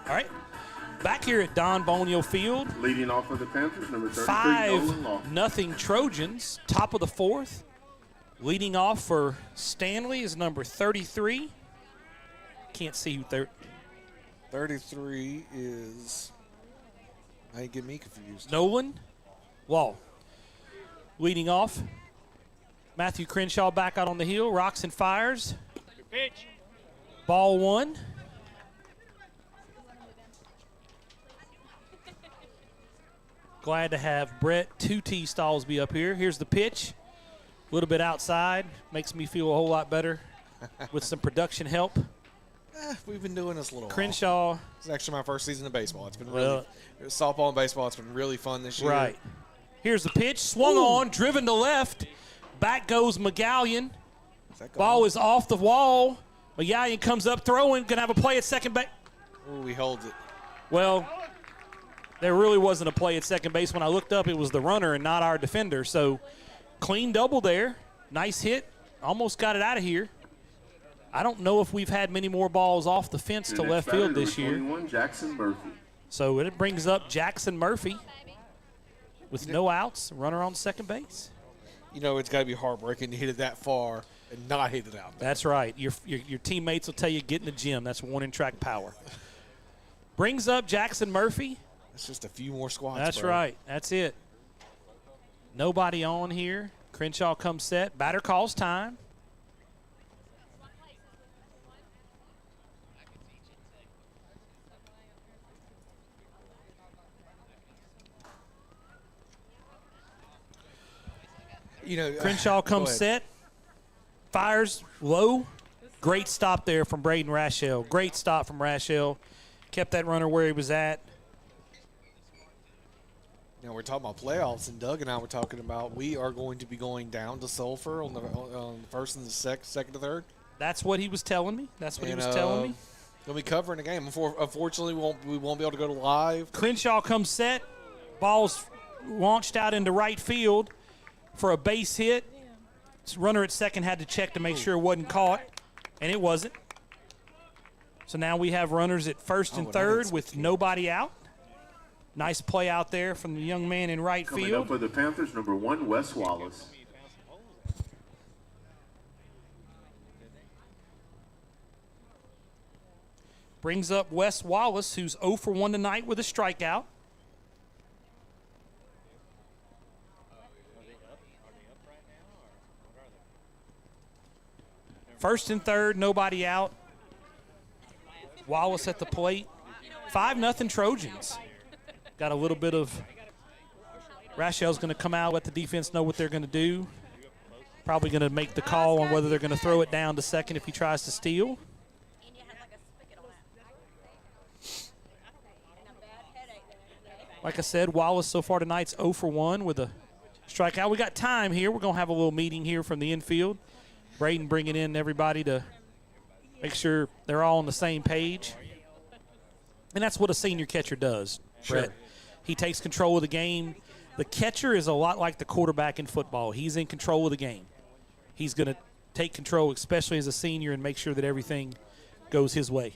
[SPEAKER 1] All right, back here at Don Bonio Field.
[SPEAKER 3] Leading off for the Panthers, number 33, Nolan Law.
[SPEAKER 1] 5-0 Trojans, top of the 4th. Leading off for Stanley is number 33. Can't see who
[SPEAKER 11] 33 is. Now you get me confused.
[SPEAKER 1] Nolan Law. Leading off, Matthew Crenshaw back out on the hill. Rocks and fires.
[SPEAKER 10] Good pitch.
[SPEAKER 1] Ball 1. Glad to have Brett 2T Stalls be up here. Here's the pitch. A little bit outside. Makes me feel a whole lot better with some production help.
[SPEAKER 11] We've been doing this a little
[SPEAKER 1] Crenshaw.
[SPEAKER 11] while. It's actually my first season of baseball. It's been really softball and baseball. It's been really fun this year.
[SPEAKER 1] Right. Here's the pitch. Swung on, driven to left. Back goes McGallion. Ball is off the wall. McGallion comes up throwing. Going to have a play at second base.
[SPEAKER 11] Ooh, he holds it.
[SPEAKER 1] Well, there really wasn't a play at second base. When I looked up, it was the runner and not our defender. So clean double there. Nice hit. Almost got it out of here. I don't know if we've had many more balls off the fence to left field this year.
[SPEAKER 3] 21, Jackson Murphy.
[SPEAKER 1] So it brings up Jackson Murphy with no outs, runner on second base.
[SPEAKER 11] You know, it's got to be heartbreaking to hit it that far and not hit it out.
[SPEAKER 1] That's right. Your teammates will tell you get in the gym. That's warning track power. Brings up Jackson Murphy.
[SPEAKER 11] It's just a few more squats.
[SPEAKER 1] That's
[SPEAKER 11] bro.
[SPEAKER 1] right. That's it. Nobody on here. Crenshaw comes set. Batter calls time.
[SPEAKER 11] You know,
[SPEAKER 1] Crenshaw comes set. Fires low. Great stop there from Braden Rashell. Great stop from Rashell. Kept that runner where he was at.
[SPEAKER 11] You know, we're talking about playoffs, and Doug and I were talking about we are going to be going down to Sulphur on the first and the second to third.
[SPEAKER 1] That's what he was telling me. That's what he was telling me.
[SPEAKER 11] We'll be covering the game. Unfortunately, we won't be able to go to live.
[SPEAKER 1] Crenshaw comes set. Ball's launched out into right field for a base hit. Runner at second had to check to make sure it wasn't caught, and it wasn't. So now we have runners at first and third with nobody out. Nice play out there from the young man in right
[SPEAKER 3] Coming
[SPEAKER 1] field.
[SPEAKER 3] up for the Panthers, number 1, Wes Wallace.
[SPEAKER 1] Brings up Wes Wallace, who's 0 for 1 tonight with a strikeout. First and third, nobody out. Wallace at the plate. 5-0 Trojans. Got a little bit of Rachel's going to come out, let the defense know what they're going to do. Probably going to make the call on whether they're going to throw it down to second if he tries to steal. Like I said, Wallace so far tonight's 0 for 1 with a strikeout. We got time here. We're going to have a little meeting here from the infield. Braden bringing in everybody to make sure they're all on the same page. And that's what a senior catcher does, Brett. He takes control of the game. The catcher is a lot like the quarterback in football. He's in control of the game. He's going to take control, especially as a senior, and make sure that everything goes his way.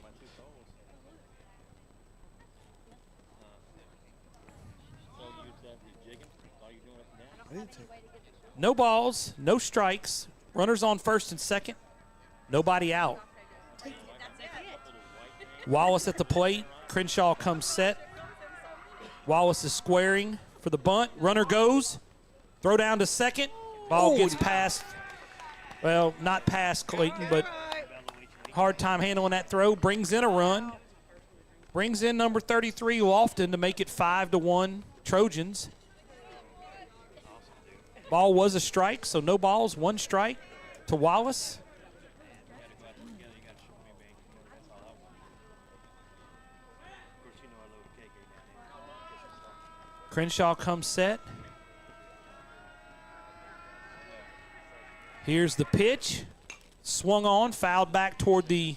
[SPEAKER 1] No balls, no strikes. Runners on first and second. Nobody out. Wallace at the plate. Crenshaw comes set. Wallace is squaring for the bunt. Runner goes. Throw down to second. Ball gets past. Well, not past Clayton, but hard time handling that throw. Brings in a run. Brings in number 33, Lofton, to make it 5-1 Trojans. Ball was a strike, so no balls, 1 strike to Wallace. Crenshaw comes set. Here's the pitch. Swung on, fouled back toward the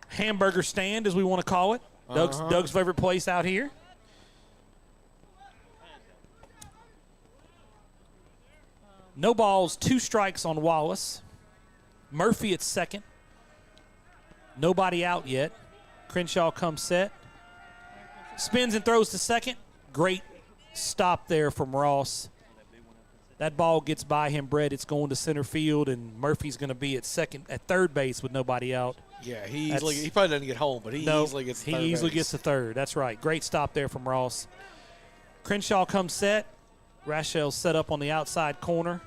[SPEAKER 1] hamburger stand, as we want to call it. Doug's favorite place out here. No balls, 2 strikes on Wallace. Murphy at second. Nobody out yet. Crenshaw comes set. Spins and throws to second. Great stop there from Ross. That ball gets by him, Brett. It's going to center field, and Murphy's going to be at third base with nobody out.
[SPEAKER 11] Yeah, he probably doesn't get home, but he easily gets to third.
[SPEAKER 1] He easily gets to third. That's right. Great stop there from Ross. Crenshaw comes set. Rachel's set up on the outside corner.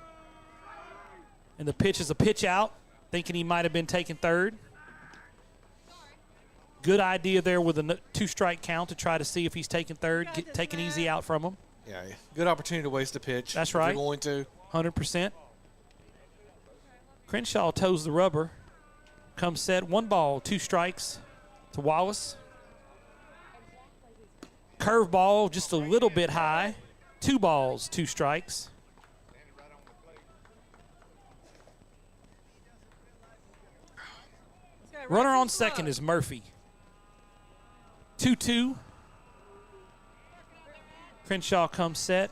[SPEAKER 1] And the pitch is a pitch out, thinking he might have been taking third. Good idea there with a 2-strike count to try to see if he's taking third, taking easy out from him.
[SPEAKER 11] Yeah, good opportunity to waste a pitch.
[SPEAKER 1] That's right.
[SPEAKER 11] If you're going to.
[SPEAKER 1] 100%. Crenshaw toes the rubber. Comes set. 1 ball, 2 strikes to Wallace. Curveball just a little bit high. 2 balls, 2 strikes. Runner on second is Murphy. 2-2. Crenshaw comes set.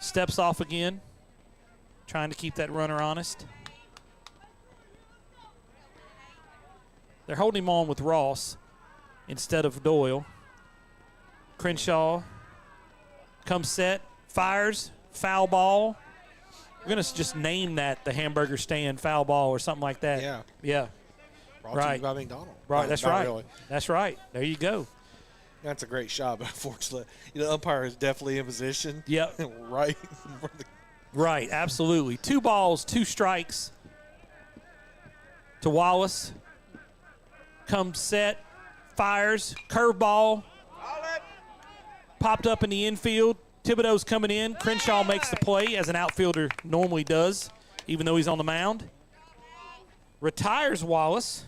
[SPEAKER 1] Steps off again. Trying to keep that runner honest. They're holding him on with Ross instead of Doyle. Crenshaw comes set. Fires. Foul ball. We're going to just name that the hamburger stand foul ball or something like that.
[SPEAKER 11] Yeah.
[SPEAKER 1] Yeah.
[SPEAKER 11] Brought to you by McDonald's.
[SPEAKER 1] Right, that's right.
[SPEAKER 11] Really.
[SPEAKER 1] That's right. There you go.
[SPEAKER 11] That's a great shot, but unfortunately, the umpire is definitely in position.
[SPEAKER 1] Yep.
[SPEAKER 11] Right.
[SPEAKER 1] Right, absolutely. 2 balls, 2 strikes to Wallace. Comes set, fires, curveball. Popped up in the infield. Thibodeau's coming in. Crenshaw makes the play, as an outfielder normally does, even though he's on the mound. Retires Wallace.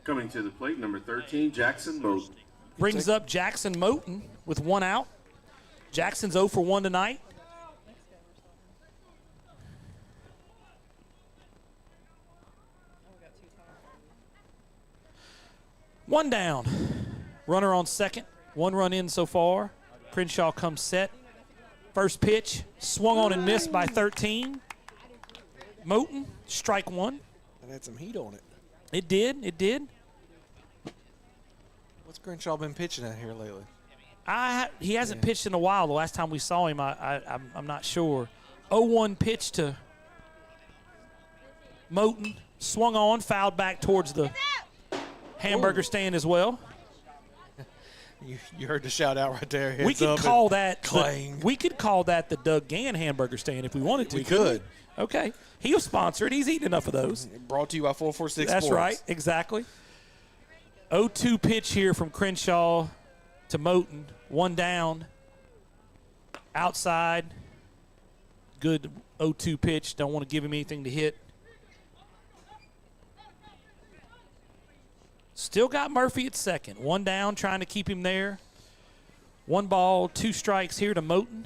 [SPEAKER 3] Coming to the plate, number 13, Jackson Moten.
[SPEAKER 1] Brings up Jackson Moten with 1 out. Jackson's 0 for 1 tonight. One down. Runner on second. 1 run in so far. Crenshaw comes set. First pitch, swung on and missed by 13. Moten, strike 1.
[SPEAKER 11] It had some heat on it.
[SPEAKER 1] It did. It did.
[SPEAKER 11] What's Crenshaw been pitching at here lately?
[SPEAKER 1] He hasn't pitched in a while. The last time we saw him, I'm not sure. 0-1 pitch to Moten. Swung on, fouled back towards the hamburger stand as well.
[SPEAKER 11] You heard the shout out right there.
[SPEAKER 1] We could call that
[SPEAKER 11] clang.
[SPEAKER 1] We could call that the Doug Gann hamburger stand if we wanted to.
[SPEAKER 11] We could.
[SPEAKER 1] Okay. He'll sponsor it. He's eaten enough of those.
[SPEAKER 11] Brought to you by 446
[SPEAKER 1] That's
[SPEAKER 11] Sports.
[SPEAKER 1] right. Exactly. 0-2 pitch here from Crenshaw to Moten. 1 down. Outside. Good 0-2 pitch. Don't want to give him anything to hit. Still got Murphy at second. 1 down, trying to keep him there. 1 ball, 2 strikes here to Moten.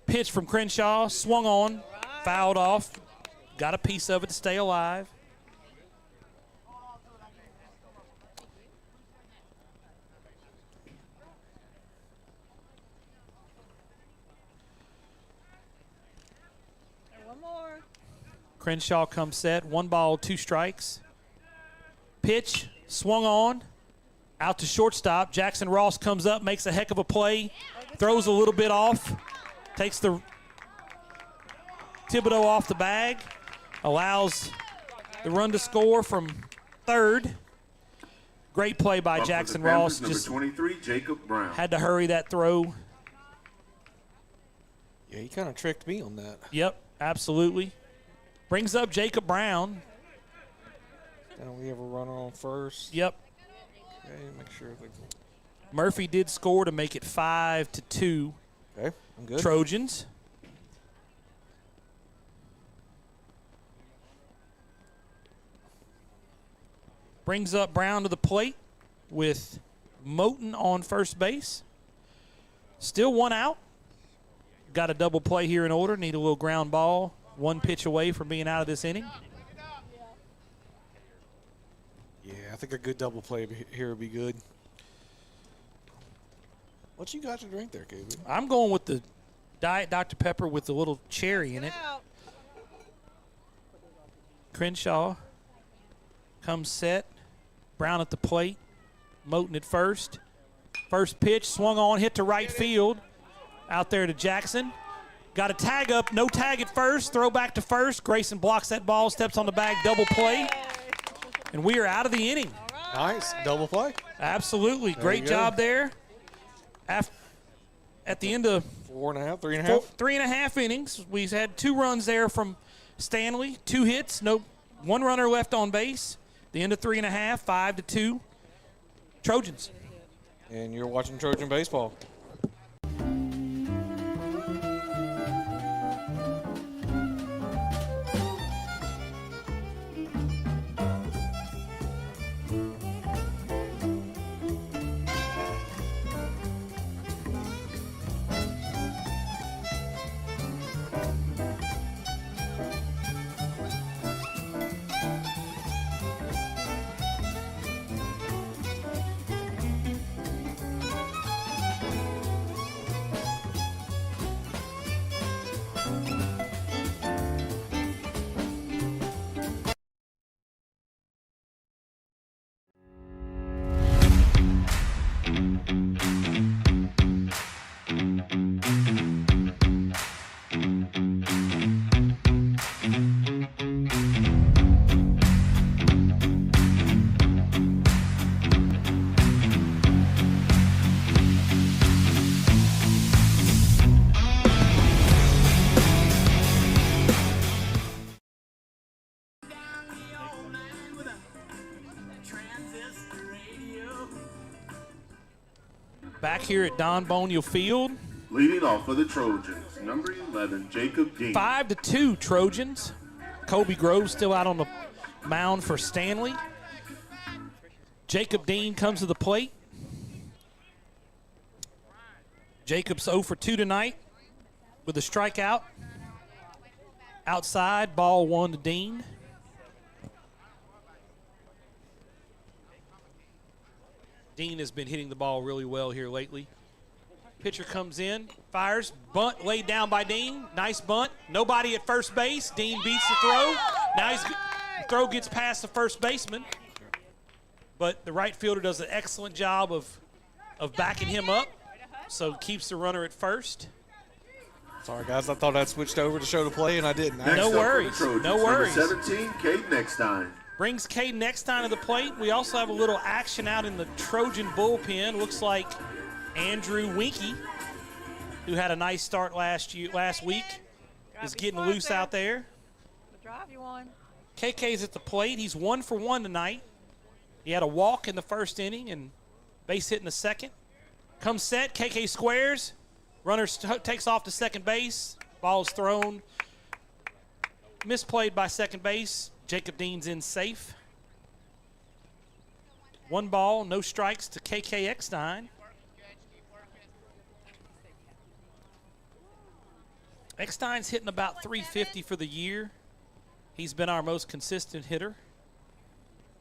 [SPEAKER 1] Pitch from Crenshaw, swung on, fouled off. Got a piece of it to stay alive.
[SPEAKER 9] One more.
[SPEAKER 1] Crenshaw comes set. 1 ball, 2 strikes. Pitch, swung on, out to shortstop. Jackson Ross comes up, makes a heck of a play, throws a little bit off, takes the Thibodeau off the bag, allows the run to score from third. Great play by Jackson Ross.
[SPEAKER 3] Number
[SPEAKER 1] Just
[SPEAKER 3] 23, Jacob Brown.
[SPEAKER 1] had to hurry that throw.
[SPEAKER 11] Yeah, he kind of tricked me on that.
[SPEAKER 1] Yep, absolutely. Brings up Jacob Brown.
[SPEAKER 11] Don't we have a runner on first?
[SPEAKER 1] Yep.
[SPEAKER 11] Okay, make sure.
[SPEAKER 1] Murphy did score to make it 5-2.
[SPEAKER 11] Okay, I'm good.
[SPEAKER 1] Trojans. Brings up Brown to the plate with Moten on first base. Still 1 out. Got a double play here in order. Need a little ground ball. 1 pitch away from being out of this inning.
[SPEAKER 11] Yeah, I think a good double play here would be good. What you got to drink there, KB?
[SPEAKER 1] I'm going with the Diet Dr. Pepper with a little cherry in it. Crenshaw comes set. Brown at the plate. Moten at first. First pitch, swung on, hit to right field. Out there to Jackson. Got a tag up, no tag at first. Throw back to first. Grayson blocks that ball, steps on the bag, double play. And we are out of the inning.
[SPEAKER 11] Nice, double play.
[SPEAKER 1] Absolutely, great job there. At the end of
[SPEAKER 11] 4.5, 3.5?
[SPEAKER 1] 3.5 innings, we had 2 runs there from Stanley, 2 hits, 1 runner left on base. The end of 3.5, 5-2. Trojans.
[SPEAKER 11] And you're watching Trojan Baseball.
[SPEAKER 1] Back here at Don Boniel Field.
[SPEAKER 3] Leading off for the Trojans, number 11, Jacob Dean.
[SPEAKER 1] 5-2 Trojans. Kobe Groves still out on the mound for Stanley. Jacob Dean comes to the plate. Jacob's 0 for 2 tonight with a strikeout. Outside, ball 1 to Dean. Dean has been hitting the ball really well here lately. Pitcher comes in, fires, bunt laid down by Dean. Nice bunt. Nobody at first base. Dean beats the throw. Now the throw gets past the first baseman. But the right fielder does an excellent job of backing him up. So keeps the runner at first.
[SPEAKER 11] Sorry, guys. I thought I'd switched over to show the play, and I didn't.
[SPEAKER 1] No worries. No worries.
[SPEAKER 3] Number 17, Cade Nextine.
[SPEAKER 1] Brings Caden Nextine to the plate. We also have a little action out in the Trojan bullpen. Looks like Andrew Winky, who had a nice start last week, is getting loose out there.
[SPEAKER 9] The drive you won.
[SPEAKER 1] KK's at the plate. He's 1 for 1 tonight. He had a walk in the first inning and base hit in the second. Comes set. KK squares. Runner takes off to second base. Ball's thrown. Misplayed by second base. Jacob Dean's in safe. 1 ball, no strikes to KK Eckstein. Eckstein's hitting about 350 for the year. He's been our most consistent hitter.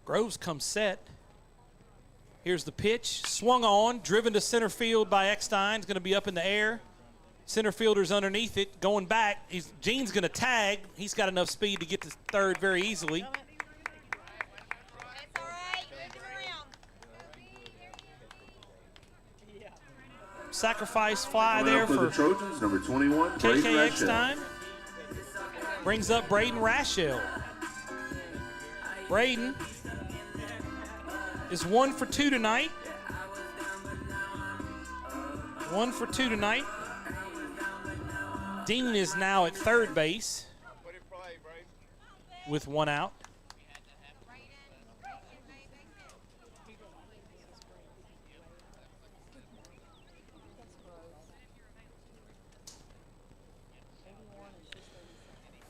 [SPEAKER 1] Groves comes set. Here's the pitch. Swung on, driven to center field by Eckstein. It's going to be up in the air. Center fielder's underneath it, going back. Gene's going to tag. He's got enough speed to get to third very easily. Sacrifice fly there for
[SPEAKER 3] the Trojans, number 21,
[SPEAKER 1] KK Eckstein. Brings up Braden Rashell. Braden is 1 for 2 tonight. 1 for 2 tonight. Dean is now at third base with 1 out.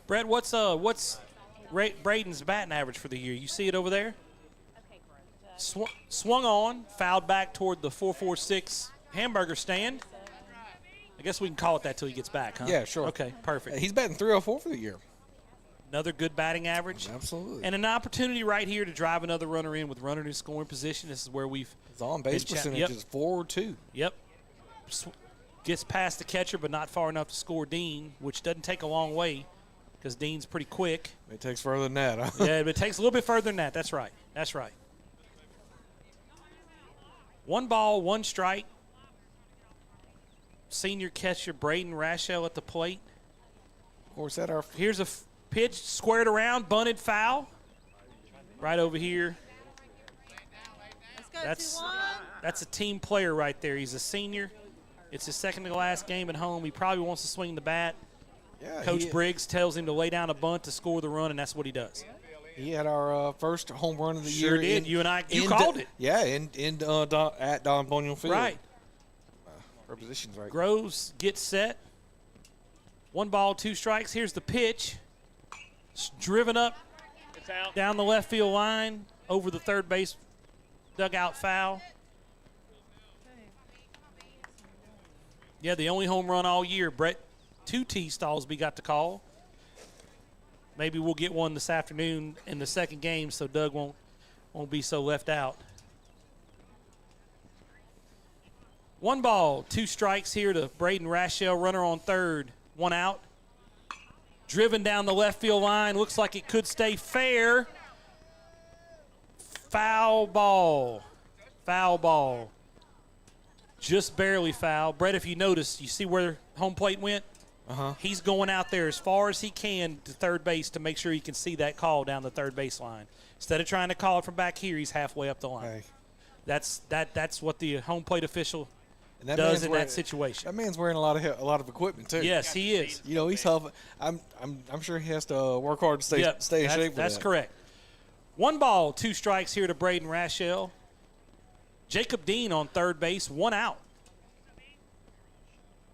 [SPEAKER 1] Brett, what's Braden's batting average for the year? You see it over there? Swung on, fouled back toward the 446 hamburger stand. I guess we can call it that till he gets back, huh?
[SPEAKER 11] Yeah, sure.
[SPEAKER 1] Okay, perfect.
[SPEAKER 11] He's batting 304 for the year.
[SPEAKER 1] Another good batting average.
[SPEAKER 11] Absolutely.
[SPEAKER 1] And an opportunity right here to drive another runner in with runner in scoring position. This is where we've
[SPEAKER 11] his on-base percentage is 4-2.
[SPEAKER 1] Yep. Gets past the catcher, but not far enough to score Dean, which doesn't take a long way because Dean's pretty quick.
[SPEAKER 11] It takes further than that, huh?
[SPEAKER 1] Yeah, but it takes a little bit further than that. That's right. That's right. 1 ball, 1 strike. Senior catcher Braden Rashell at the plate.
[SPEAKER 11] Of course,
[SPEAKER 1] here's a pitch squared around, bunted foul. Right over here. That's a team player right there. He's a senior. It's his second to last game at home. He probably wants to swing the bat.
[SPEAKER 11] Yeah,
[SPEAKER 1] Coach Briggs tells him to lay down a bunt to score the run, and that's what he does.
[SPEAKER 11] He had our first home run of the year.
[SPEAKER 1] Sure did. You called it.
[SPEAKER 11] Yeah, at Don Bonion Field.
[SPEAKER 1] Right.
[SPEAKER 11] Our position's right.
[SPEAKER 1] Groves gets set. 1 ball, 2 strikes. Here's the pitch. It's driven up down the left field line over the third base dugout foul. Yeah, the only home run all year. Brett, 2 T-Stallsby got the call. Maybe we'll get one this afternoon in the second game so Doug won't be so left out. 1 ball, 2 strikes here to Braden Rashell. Runner on third, 1 out. Driven down the left field line. Looks like it could stay fair. Foul ball. Foul ball. Just barely foul. Brett, if you notice, you see where home plate went?
[SPEAKER 11] Uh-huh.
[SPEAKER 1] He's going out there as far as he can to third base to make sure he can see that call down the third base line. Instead of trying to call it from back here, he's halfway up the line.
[SPEAKER 11] Hey.
[SPEAKER 1] That's what the home plate official does in that situation.
[SPEAKER 11] That man's wearing a lot of equipment too.
[SPEAKER 1] Yes, he is.
[SPEAKER 11] You know, he's helping. I'm sure he has to work hard to stay in shape.
[SPEAKER 1] That's correct. 1 ball, 2 strikes here to Braden Rashell. Jacob Dean on third base, 1 out.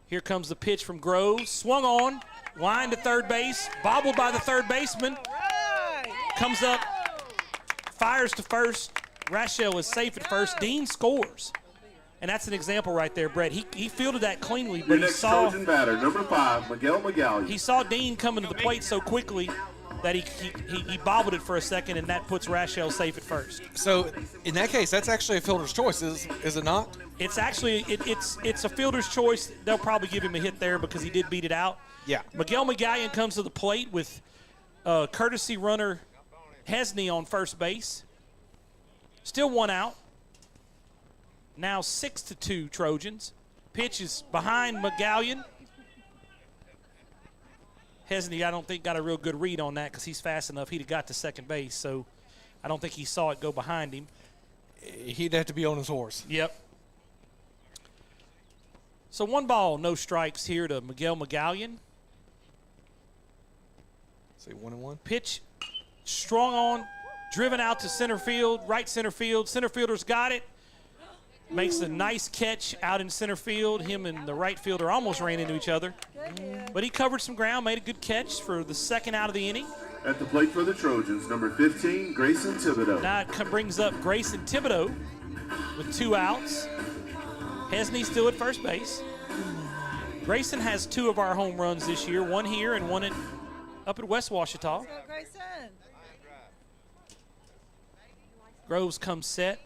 [SPEAKER 1] Here comes the pitch from Groves. Swung on, line to third base, bobbled by the third baseman. Comes up, fires to first. Rashell is safe at first. Dean scores. And that's an example right there, Brett. He fielded that cleanly, but he saw
[SPEAKER 3] Trojan batter, number 5, Miguel Magalli.
[SPEAKER 1] He saw Dean coming to the plate so quickly that he bobbled it for a second, and that puts Rashell safe at first.
[SPEAKER 11] So in that case, that's actually a fielder's choice, is it not?
[SPEAKER 1] It's actually it's a fielder's choice. They'll probably give him a hit there because he did beat it out.
[SPEAKER 11] Yeah.
[SPEAKER 1] Miguel Magallian comes to the plate with courtesy runner Hesney on first base. Still 1 out. Now 6-2 Trojans. Pitch is behind Magallian. Hesney, I don't think, got a real good read on that because he's fast enough. He'd have got to second base, so I don't think he saw it go behind him.
[SPEAKER 11] He'd have to be on his horse.
[SPEAKER 1] Yep. So 1 ball, no strikes here to Miguel Magallian.
[SPEAKER 11] Say 1-1.
[SPEAKER 1] Pitch strung on, driven out to center field, right center field. Center fielder's got it. Makes a nice catch out in center field. Him and the right fielder almost ran into each other. But he covered some ground, made a good catch for the second out of the inning.
[SPEAKER 3] At the plate for the Trojans, number 15, Grayson Thibodeau.
[SPEAKER 1] Now it brings up Grayson Thibodeau with 2 outs. Hesney still at first base. Grayson has 2 of our home runs this year, one here and one up at West Ouachita. Groves comes set.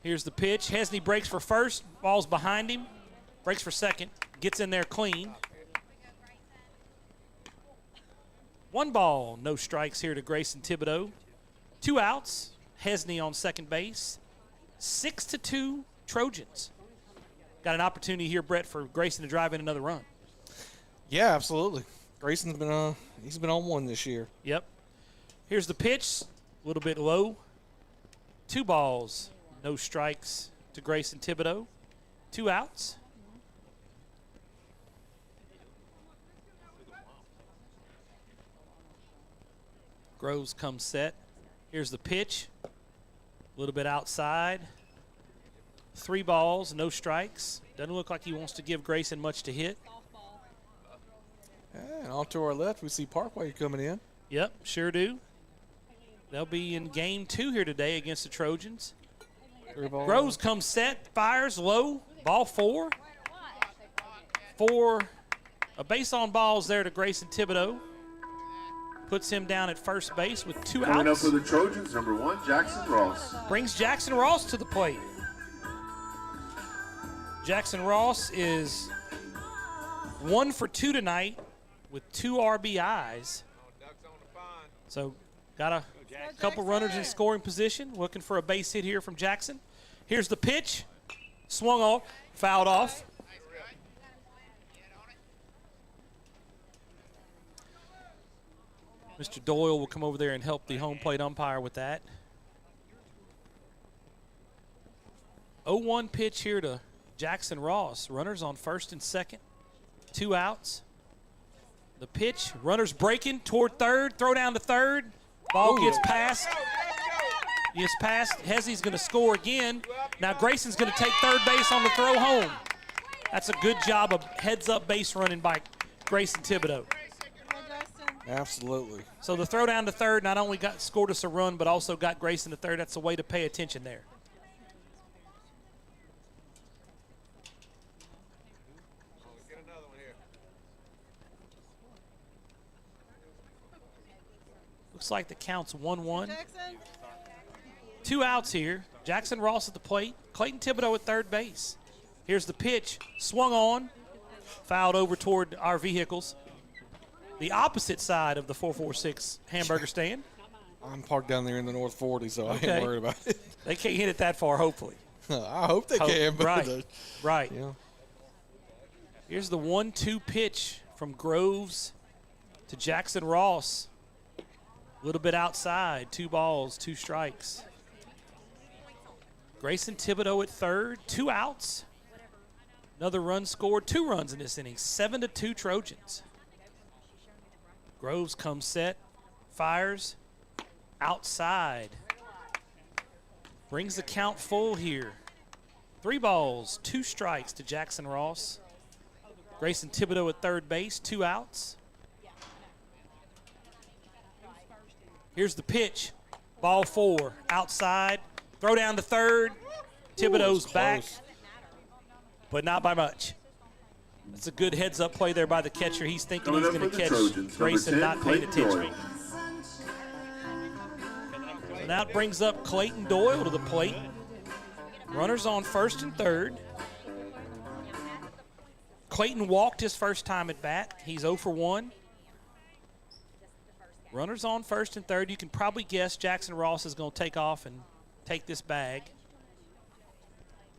[SPEAKER 1] Here's the pitch. Hesney breaks for first. Ball's behind him. Breaks for second. Gets in there clean. 1 ball, no strikes here to Grayson Thibodeau. 2 outs. Hesney on second base. 6-2 Trojans. Got an opportunity here, Brett, for Grayson to drive in another run.
[SPEAKER 11] Yeah, absolutely. Grayson's been he's been on one this year.
[SPEAKER 1] Yep. Here's the pitch. A little bit low. 2 balls. No strikes to Grayson Thibodeau. 2 outs. Groves comes set. Here's the pitch. A little bit outside. 3 balls, no strikes. Doesn't look like he wants to give Grayson much to hit.
[SPEAKER 11] And on to our left, we see Parkway coming in.
[SPEAKER 1] Yep, sure do. They'll be in game 2 here today against the Trojans. Groves comes set, fires low, ball 4. A base on balls there to Grayson Thibodeau. Puts him down at first base with 2 outs.
[SPEAKER 3] Coming up for the Trojans, number 1, Jackson Ross.
[SPEAKER 1] Brings Jackson Ross to the plate. Jackson Ross is 1 for 2 tonight with 2 RBIs. So got a couple runners in scoring position. Looking for a base hit here from Jackson. Here's the pitch. Swung off, fouled off. Mr. Doyle will come over there and help the home plate umpire with that. 0-1 pitch here to Jackson Ross. Runners on first and second. 2 outs. The pitch. Runners breaking toward third. Throw down to third. Ball gets past. Gets past. Hesey's going to score again. Now Grayson's going to take third base on the throw home. That's a good job of heads-up base running by Grayson Thibodeau.
[SPEAKER 11] Absolutely.
[SPEAKER 1] So the throw down to third not only scored us a run, but also got Grayson to third. That's the way to pay attention there. Looks like the count's 1-1. 2 outs here. Jackson Ross at the plate. Clayton Thibodeau at third base. Here's the pitch. Swung on. Fouled over toward our vehicles. The opposite side of the 446 hamburger stand.
[SPEAKER 11] I'm parked down there in the North 40, so I ain't worried about it.
[SPEAKER 1] They can't hit it that far, hopefully.
[SPEAKER 11] I hope they can. But
[SPEAKER 1] Right.
[SPEAKER 11] Yeah.
[SPEAKER 1] Here's the 1-2 pitch from Groves to Jackson Ross. A little bit outside. 2 balls, 2 strikes. Grayson Thibodeau at third. 2 outs. Another run scored. 2 runs in this inning. 7-2 Trojans. Groves comes set. Fires. Outside. Brings the count full here. 3 balls, 2 strikes to Jackson Ross. Grayson Thibodeau at third base. 2 outs. Here's the pitch. Ball 4. Outside. Throw down to third. Thibodeau's back, but not by much. That's a good heads-up play there by the catcher. He's thinking he's going to catch Grayson, not paying attention. So now it brings up Clayton Doyle to the plate. Runners on first and third. Clayton walked his first time at bat. He's 0 for 1. Runners on first and third. You can probably guess Jackson Ross is going to take off and take this bag.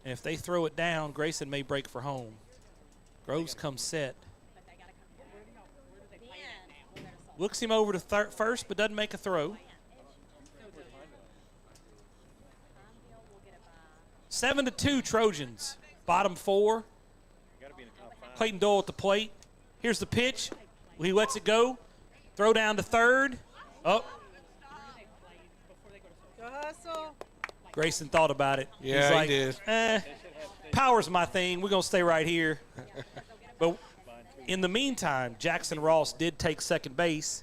[SPEAKER 1] And if they throw it down, Grayson may break for home. Groves comes set. Looks him over to first, but doesn't make a throw. 7-2 Trojans. Bottom 4. Clayton Doyle at the plate. Here's the pitch. He lets it go. Throw down to third. Oh,
[SPEAKER 9] Go hustle.
[SPEAKER 1] Grayson thought about it.
[SPEAKER 11] Yeah,
[SPEAKER 1] He's like,
[SPEAKER 11] he did.
[SPEAKER 1] Power's my thing. We're going to stay right here. But in the meantime, Jackson Ross did take second base.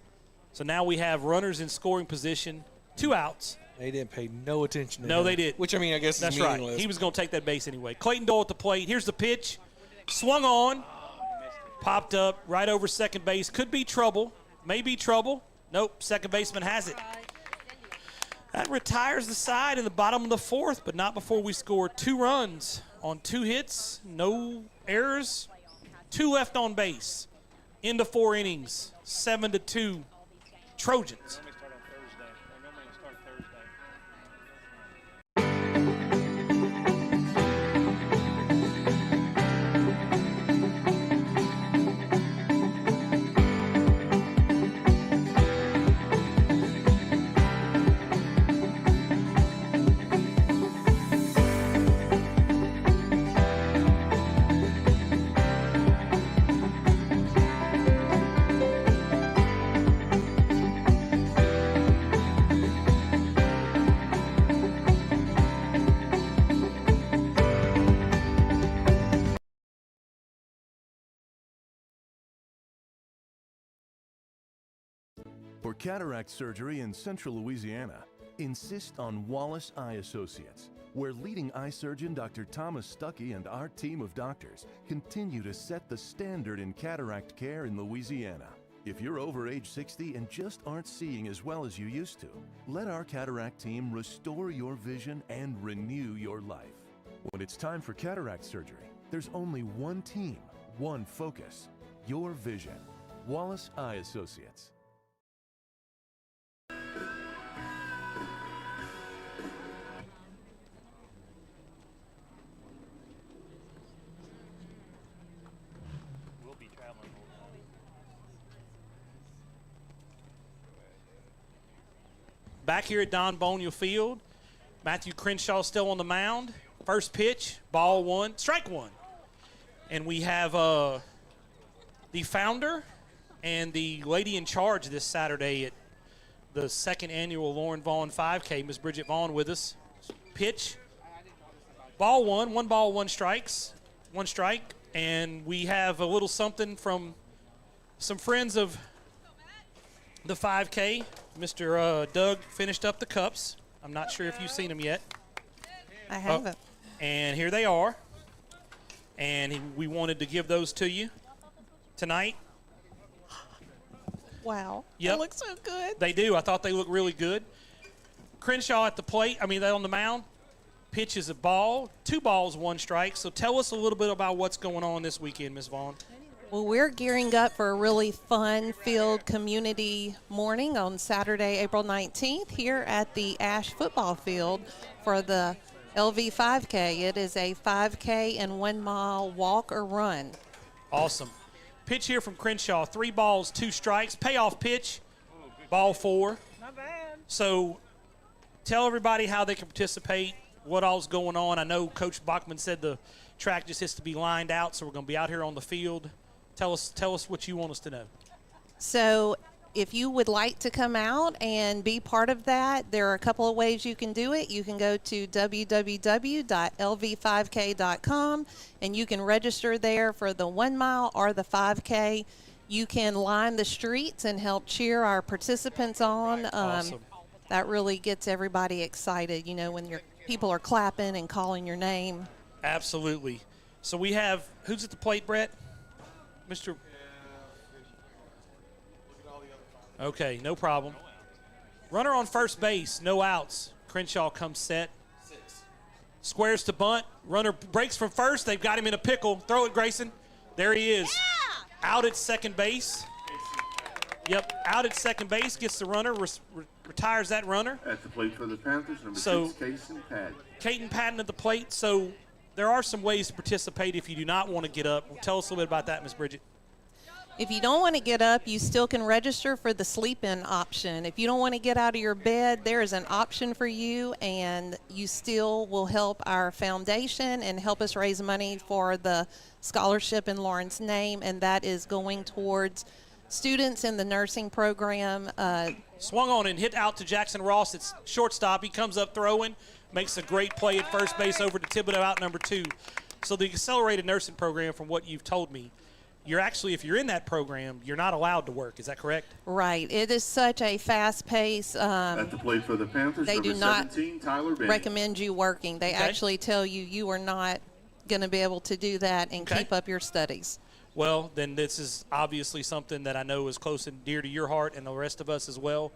[SPEAKER 1] So now we have runners in scoring position, 2 outs.
[SPEAKER 11] They didn't pay no attention to
[SPEAKER 1] No,
[SPEAKER 11] him,
[SPEAKER 1] they did.
[SPEAKER 11] Which, I mean, I guess
[SPEAKER 1] That's
[SPEAKER 11] is meaningless.
[SPEAKER 1] right. He was going to take that base anyway. Clayton Dole at the plate. Here's the pitch. Swung on. Popped up right over second base. Could be trouble. May be trouble. Nope. Second baseman has it. That retires the side in the bottom of the 4th, but not before we score 2 runs on 2 hits. No errors. 2 left on base. Into 4 innings. 7-2 Trojans.
[SPEAKER 13] For cataract surgery in Central Louisiana, insist on Wallace Eye Associates, where leading eye surgeon Dr. Thomas Stuckey and our team of doctors continue to set the standard in cataract care in Louisiana. If you're over age 60 and just aren't seeing as well as you used to, let our cataract team restore your vision and renew your life. When it's time for cataract surgery, there's only one team, one focus, your vision. Wallace Eye Associates.
[SPEAKER 1] Back here at Don Boniel Field, Matthew Crenshaw still on the mound. First pitch, ball 1, strike 1. And we have the founder and the lady in charge this Saturday at the 2nd annual Lauren Vaughn 5K, Miss Bridget Vaughn, with us. Pitch, ball 1, 1 ball, 1 strike. And we have a little something from some friends of the 5K. Mr. Doug finished up the cups. I'm not sure if you've seen them yet.
[SPEAKER 9] I haven't.
[SPEAKER 1] And here they are. And we wanted to give those to you tonight.
[SPEAKER 9] Wow.
[SPEAKER 1] Yep.
[SPEAKER 9] They look so good.
[SPEAKER 1] They do. I thought they looked really good. Crenshaw at the plate. They're on the mound. Pitches a ball. 2 balls, 1 strike. So tell us a little bit about what's going on this weekend, Ms. Vaughn.
[SPEAKER 9] Well, we're gearing up for a really fun field community morning on Saturday, April 19th here at the Ash football field for the LV 5K. It is a 5K and 1 mile walk or run.
[SPEAKER 1] Awesome. Pitch here from Crenshaw. 3 balls, 2 strikes. Payoff pitch, ball 4.
[SPEAKER 9] Not bad.
[SPEAKER 1] So tell everybody how they can participate, what all's going on. I know Coach Bachman said the track just has to be lined out, so we're going to be out here on the field. Tell us what you want us to know.
[SPEAKER 9] So if you would like to come out and be part of that, there are a couple of ways you can do it. You can go to www.lv5k.com and you can register there for the 1 mile or the 5K. You can line the streets and help cheer our participants on.
[SPEAKER 1] Awesome.
[SPEAKER 9] That really gets everybody excited, when your people are clapping and calling your name.
[SPEAKER 1] Absolutely. So we have, who's at the plate, Brett? Mr. Okay, no problem. Runner on first base, no outs. Crenshaw comes set. Squares to bunt. Runner breaks from first. They've got him in a pickle. Throw it, Grayson. There he is. Yeah! Out at second base. Yep, out at second base. Gets the runner, retires that runner.
[SPEAKER 3] At the plate for the Panthers, number 6, Caton Patton.
[SPEAKER 1] Caton Patton at the plate. So there are some ways to participate if you do not want to get up. Tell us a little bit about that, Ms. Bridget.
[SPEAKER 9] If you don't want to get up, you still can register for the sleep-in option. If you don't want to get out of your bed, there is an option for you, and you still will help our foundation and help us raise money for the scholarship in Lauren's name, and that is going towards students in the nursing program.
[SPEAKER 1] Swung on and hit out to Jackson Ross. It's shortstop. He comes up throwing, makes a great play at first base over to Thibodeau, out number 2. So the accelerated nursing program, from what you've told me, you're actually, if you're in that program, you're not allowed to work. Is that correct?
[SPEAKER 9] Right. It is such a fast pace.
[SPEAKER 3] At the plate for the Panthers,
[SPEAKER 9] they
[SPEAKER 3] number
[SPEAKER 9] do not
[SPEAKER 3] 17, Tyler Benny.
[SPEAKER 9] recommend you working. They actually tell you are not going to be able to do that and keep up your studies.
[SPEAKER 1] Well, then this is obviously something that I know is close and dear to your heart and the rest of us as well.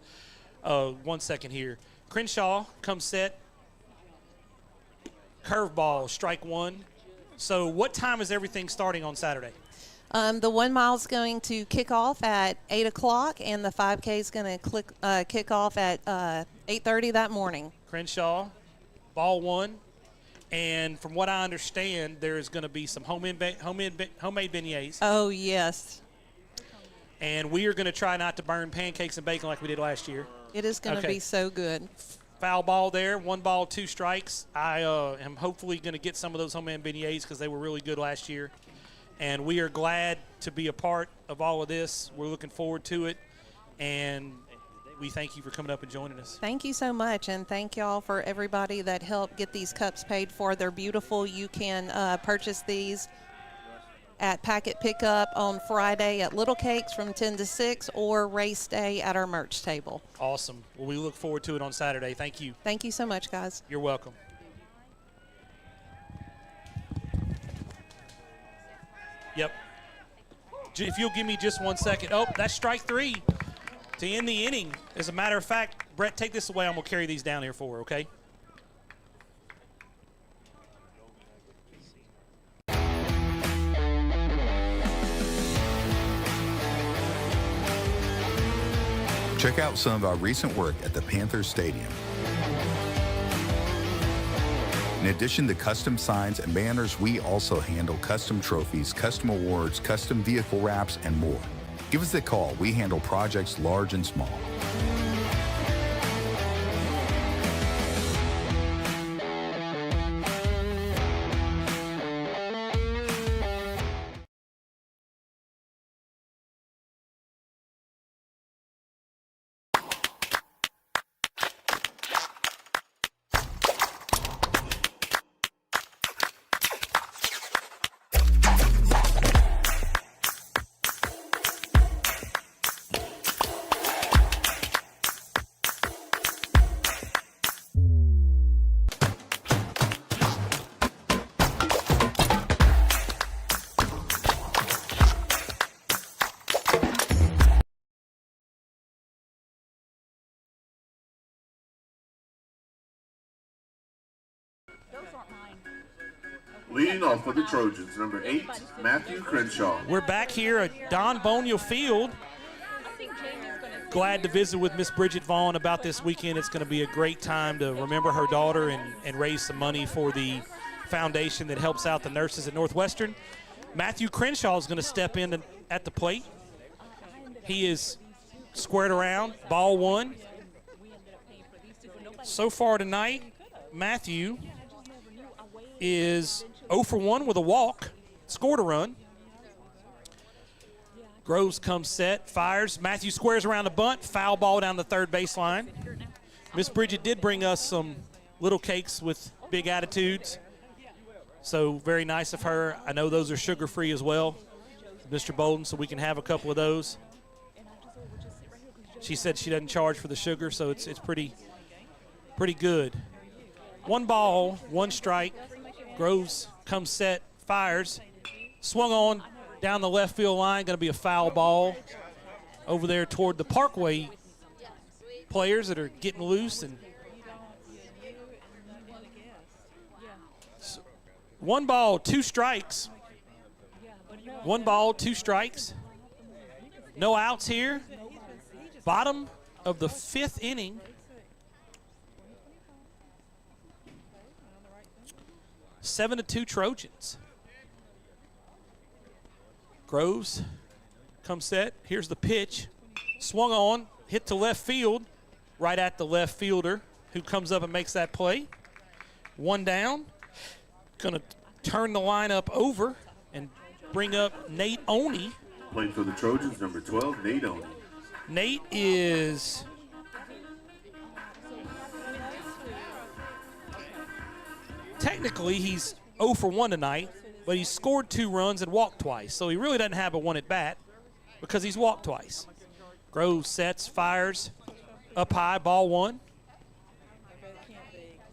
[SPEAKER 1] 1 second here. Crenshaw comes set. Curveball, strike 1. So what time is everything starting on Saturday?
[SPEAKER 9] The 1 mile is going to kick off at 8 o'clock, and the 5K is going to kick off at 8:30 that morning.
[SPEAKER 1] Crenshaw, ball 1. And from what I understand, there is going to be some homemade beignets.
[SPEAKER 9] Oh, yes.
[SPEAKER 1] And we are going to try not to burn pancakes and bacon like we did last year.
[SPEAKER 9] It is going to be so good.
[SPEAKER 1] Foul ball there, 1 ball, 2 strikes. I am hopefully going to get some of those homemade beignets because they were really good last year. And we are glad to be a part of all of this. We're looking forward to it. And we thank you for coming up and joining us.
[SPEAKER 9] Thank you so much, and thank y'all for everybody that helped get these cups paid for. They're beautiful. You can purchase these at packet pickup on Friday at Little Cakes from 10 to 6 or race day at our merch table.
[SPEAKER 1] Awesome. Well, we look forward to it on Saturday. Thank you.
[SPEAKER 9] Thank you so much, guys.
[SPEAKER 1] You're welcome. Yep. If you'll give me just 1 second. Oh, that's strike 3 to end the inning. As a matter of fact, Brett, take this away. I'm going to carry these down here for her, okay?
[SPEAKER 12] Check out some of our recent work at the Panthers Stadium. In addition to custom signs and banners, we also handle custom trophies, custom awards, custom vehicle wraps, and more. Give us a call. We handle projects large and small.
[SPEAKER 3] Leading off for the Trojans, number 8, Matthew Crenshaw.
[SPEAKER 1] We're back here at Don Boniel Field. Glad to visit with Miss Bridget Vaughn about this weekend. It's going to be a great time to remember her daughter and raise some money for the foundation that helps out the nurses at Northwestern. Matthew Crenshaw is going to step in at the plate. He is squared around, ball 1. So far tonight, Matthew is 0 for 1 with a walk, scored a run. Groves comes set, fires. Matthew squares around a bunt, foul ball down the third baseline. Miss Bridget did bring us some little cakes with big attitudes, so very nice of her. I know those are sugar-free as well, Mr. Bolden, so we can have a couple of those. She said she doesn't charge for the sugar, so it's pretty good. 1 ball, 1 strike. Groves comes set, fires. Swung on down the left field line. Going to be a foul ball over there toward the Parkway players that are getting loose. And 1 ball, 2 strikes. 1 ball, 2 strikes. No outs here. Bottom of the 5th inning. 7-2 Trojans. Groves comes set. Here's the pitch. Swung on, hit to left field, right at the left fielder who comes up and makes that play. 1 down. Going to turn the lineup over and bring up Nate Oney
[SPEAKER 3] Playing for the Trojans, number 12, Nate Oney.
[SPEAKER 1] Nate is technically he's 0 for 1 tonight, but he's scored 2 runs and walked twice. So he really doesn't have a 1 at bat because he's walked twice. Groves sets, fires, up high, ball 1.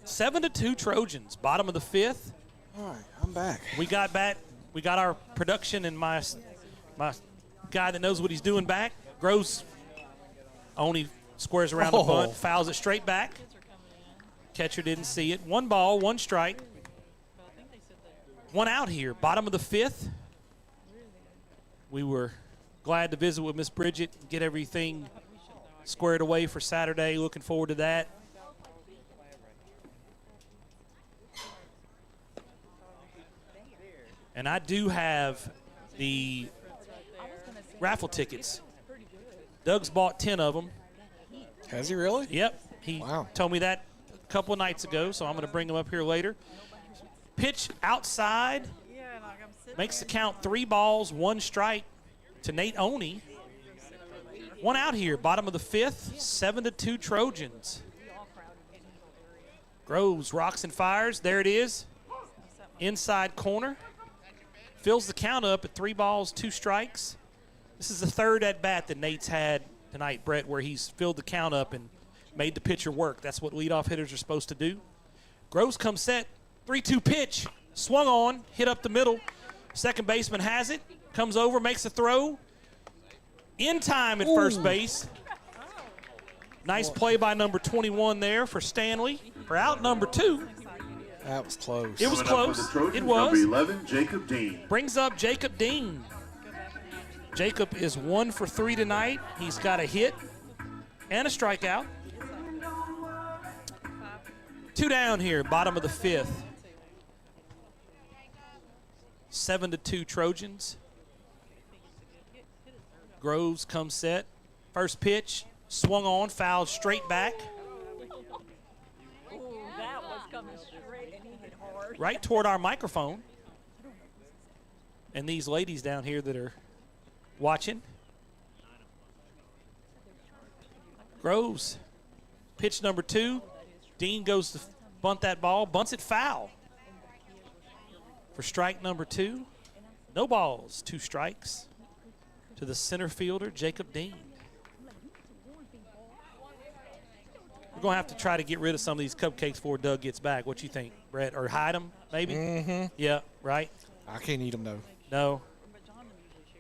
[SPEAKER 1] 7-2 Trojans, bottom of the 5th.
[SPEAKER 11] All right, I'm back.
[SPEAKER 1] We got our production and my guy that knows what he's doing back. Groves only squares around the bunt, fouls it straight back. Catcher didn't see it. 1 ball, 1 strike. 1 out here, bottom of the 5th. We were glad to visit with Miss Bridget, get everything squared away for Saturday. Looking forward to that. And I do have the raffle tickets. Doug's bought 10 of them.
[SPEAKER 11] Has he really?
[SPEAKER 1] Yep. He told me that a couple of nights ago, so I'm going to bring them up here later. Pitch outside. Makes the count 3 balls, 1 strike to Nate Oney. 1 out here, bottom of the 5th, 7-2 Trojans. Groves rocks and fires. There it is. Inside corner. Fills the count up at 3 balls, 2 strikes. This is the 3rd at-bat that Nate's had tonight, Brett, where he's filled the count up and made the pitcher work. That's what leadoff hitters are supposed to do. Groves comes set. 3-2 pitch. Swung on, hit up the middle. Second baseman has it. Comes over, makes a throw. In time at first base. Nice play by number 21 there for Stanley. For out number 2.
[SPEAKER 11] That was close.
[SPEAKER 1] It was close. It was.
[SPEAKER 3] Number 11, Jacob Dean.
[SPEAKER 1] Brings up Jacob Dean. Jacob is 1 for 3 tonight. He's got a hit and a strikeout. 2 down here, bottom of the 5th. 7-2 Trojans. Groves comes set. First pitch, swung on, fouled straight back. Right toward our microphone. And these ladies down here that are watching. Groves, pitch number 2. Dean goes to bunt that ball, bunts it foul. For strike number 2. No balls, 2 strikes to the center fielder, Jacob Dean. We're going to have to try to get rid of some of these cupcakes before Doug gets back. What you think, Brett? Or hide them, maybe?
[SPEAKER 11] Mm-hmm.
[SPEAKER 1] Yeah, right?
[SPEAKER 11] I can't eat them, though.
[SPEAKER 1] No.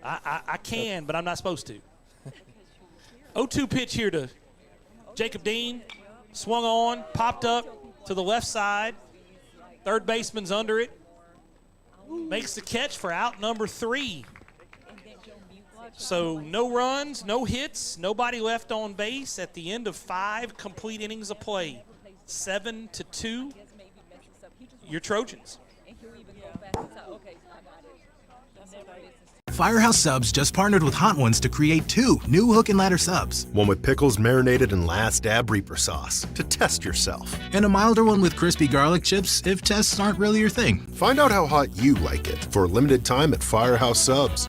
[SPEAKER 1] I can, but I'm not supposed to. 0-2 pitch here to Jacob Dean. Swung on, popped up to the left side. Third baseman's under it. Makes the catch for out number 3. So no runs, no hits, nobody left on base at the end of 5 complete innings of play. 7-2, your Trojans.
[SPEAKER 4] Firehouse Subs just partnered with Hot Ones to create 2 new hook and ladder subs.
[SPEAKER 5] One with pickles marinated in last dab Reaper sauce to test yourself.
[SPEAKER 4] And a milder one with crispy garlic chips if tests aren't really your thing.
[SPEAKER 5] Find out how hot you like it for a limited time at Firehouse Subs.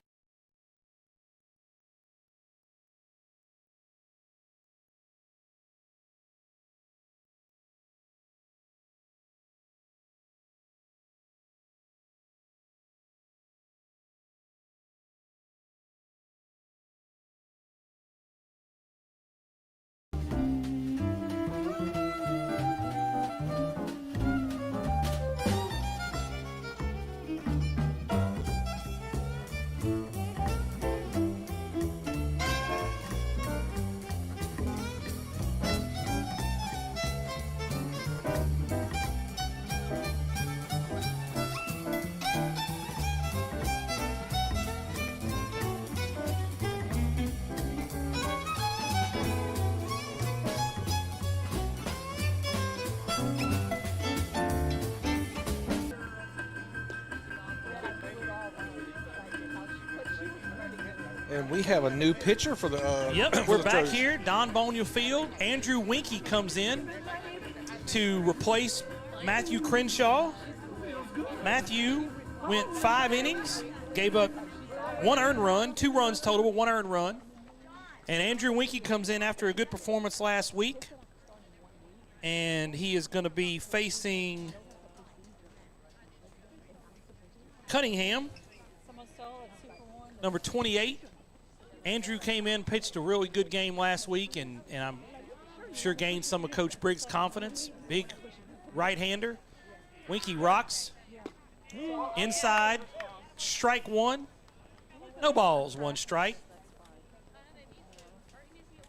[SPEAKER 11] And we have a new pitcher for the
[SPEAKER 1] Yep,
[SPEAKER 11] for
[SPEAKER 1] we're
[SPEAKER 11] the
[SPEAKER 1] back
[SPEAKER 11] Trojans.
[SPEAKER 1] here. Don Bonia Field. Andrew Winkie comes in to replace Matthew Crenshaw. Matthew went 5 innings, gave up 1 earned run, 2 runs total, but 1 earned run. And Andrew Winkie comes in after a good performance last week. And he is going to be facing Cunningham, number 28. Andrew came in, pitched a really good game last week, and I'm sure gained some of Coach Briggs' confidence. Big right-hander. Winkie rocks. Inside, strike 1. No balls, 1 strike.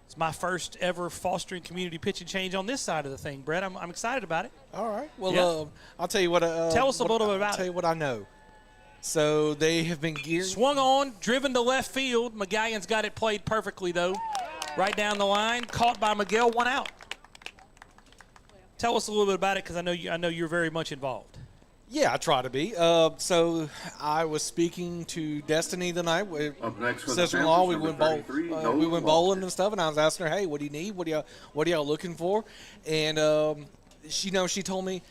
[SPEAKER 1] It's my first ever fostering community pitching change on this side of the thing, Brett. I'm excited about it.
[SPEAKER 11] All right. Well, I'll tell you what.
[SPEAKER 1] Tell us a little bit about it.
[SPEAKER 11] I'll tell you what I know. So they have been geared.
[SPEAKER 1] Swung on, driven to left field. McGalligan's got it played perfectly, though. Right down the line, caught by Miguel, 1 out. Tell us a little bit about it, because I know you're very much involved.
[SPEAKER 11] Yeah, I try to be. So I was speaking to Destiny the night with sister-in-law. We went bowling and stuff, and I was asking her, "Hey, what do you need? What are y'all looking for?" And she told me,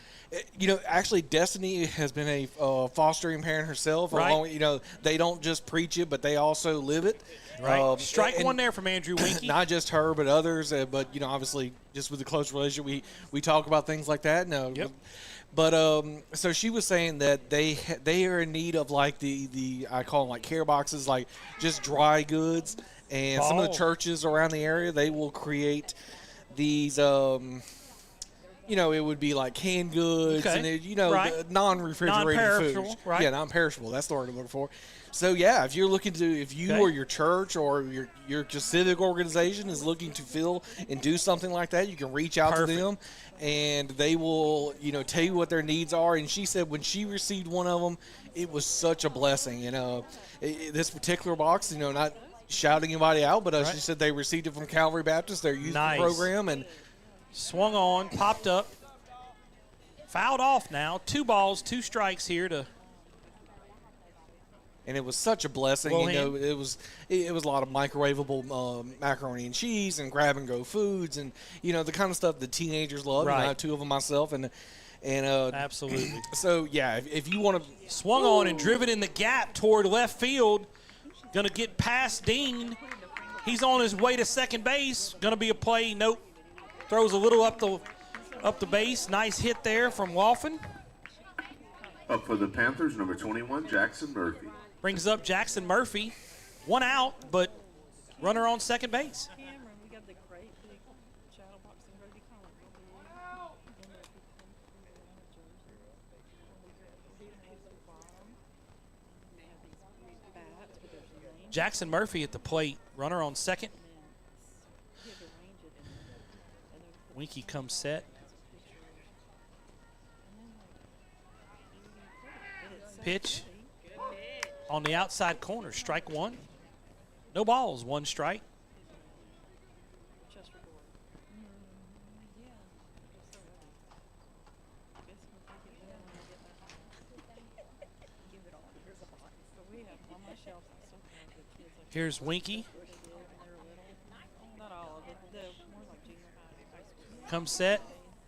[SPEAKER 11] actually Destiny has been a fostering parent herself.
[SPEAKER 1] Right.
[SPEAKER 11] They don't just preach it, but they also live it.
[SPEAKER 1] Right. Strike 1 there from Andrew Winkie.
[SPEAKER 11] Not just her, but others. But obviously, just with the close relationship, we talk about things like that. No.
[SPEAKER 1] Yep.
[SPEAKER 11] But so she was saying that they are in need of like the I call them like care boxes, like just dry goods, and some of the churches around the area, they will create these it would be like canned goods and non-refrigerated foods.
[SPEAKER 1] Right.
[SPEAKER 11] Yeah, non-perishable. That's the word I'm looking for. So yeah, if you're looking to, if you or your church or your civic organization is looking to fill and do something like that, you can reach out to them, and they will tell you what their needs are. And she said when she received one of them, it was such a blessing. This particular box, not shouting anybody out, but she said they received it from Calvary Baptist, their youth program, and
[SPEAKER 1] swung on, popped up, fouled off now. 2 balls, 2 strikes here to.
[SPEAKER 11] And it was such a blessing. It was a lot of microwavable macaroni and cheese and grab and go foods, and the kind of stuff the teenagers love.
[SPEAKER 1] Right.
[SPEAKER 11] I have 2 of them myself, and
[SPEAKER 1] absolutely.
[SPEAKER 11] So yeah, if you want to
[SPEAKER 1] swung on and driven in the gap toward left field, gonna get past Dean. He's on his way to second base. Gonna be a play. Nope. Throws a little up the base. Nice hit there from Laughlin.
[SPEAKER 3] Up for the Panthers, number 21, Jackson Murphy.
[SPEAKER 1] Brings up Jackson Murphy. 1 out, but runner on second base. Jackson Murphy at the plate. Runner on second. Winkie comes set. Pitch on the outside corner. Strike 1. No balls. 1 strike. Here's Winkie. Comes set.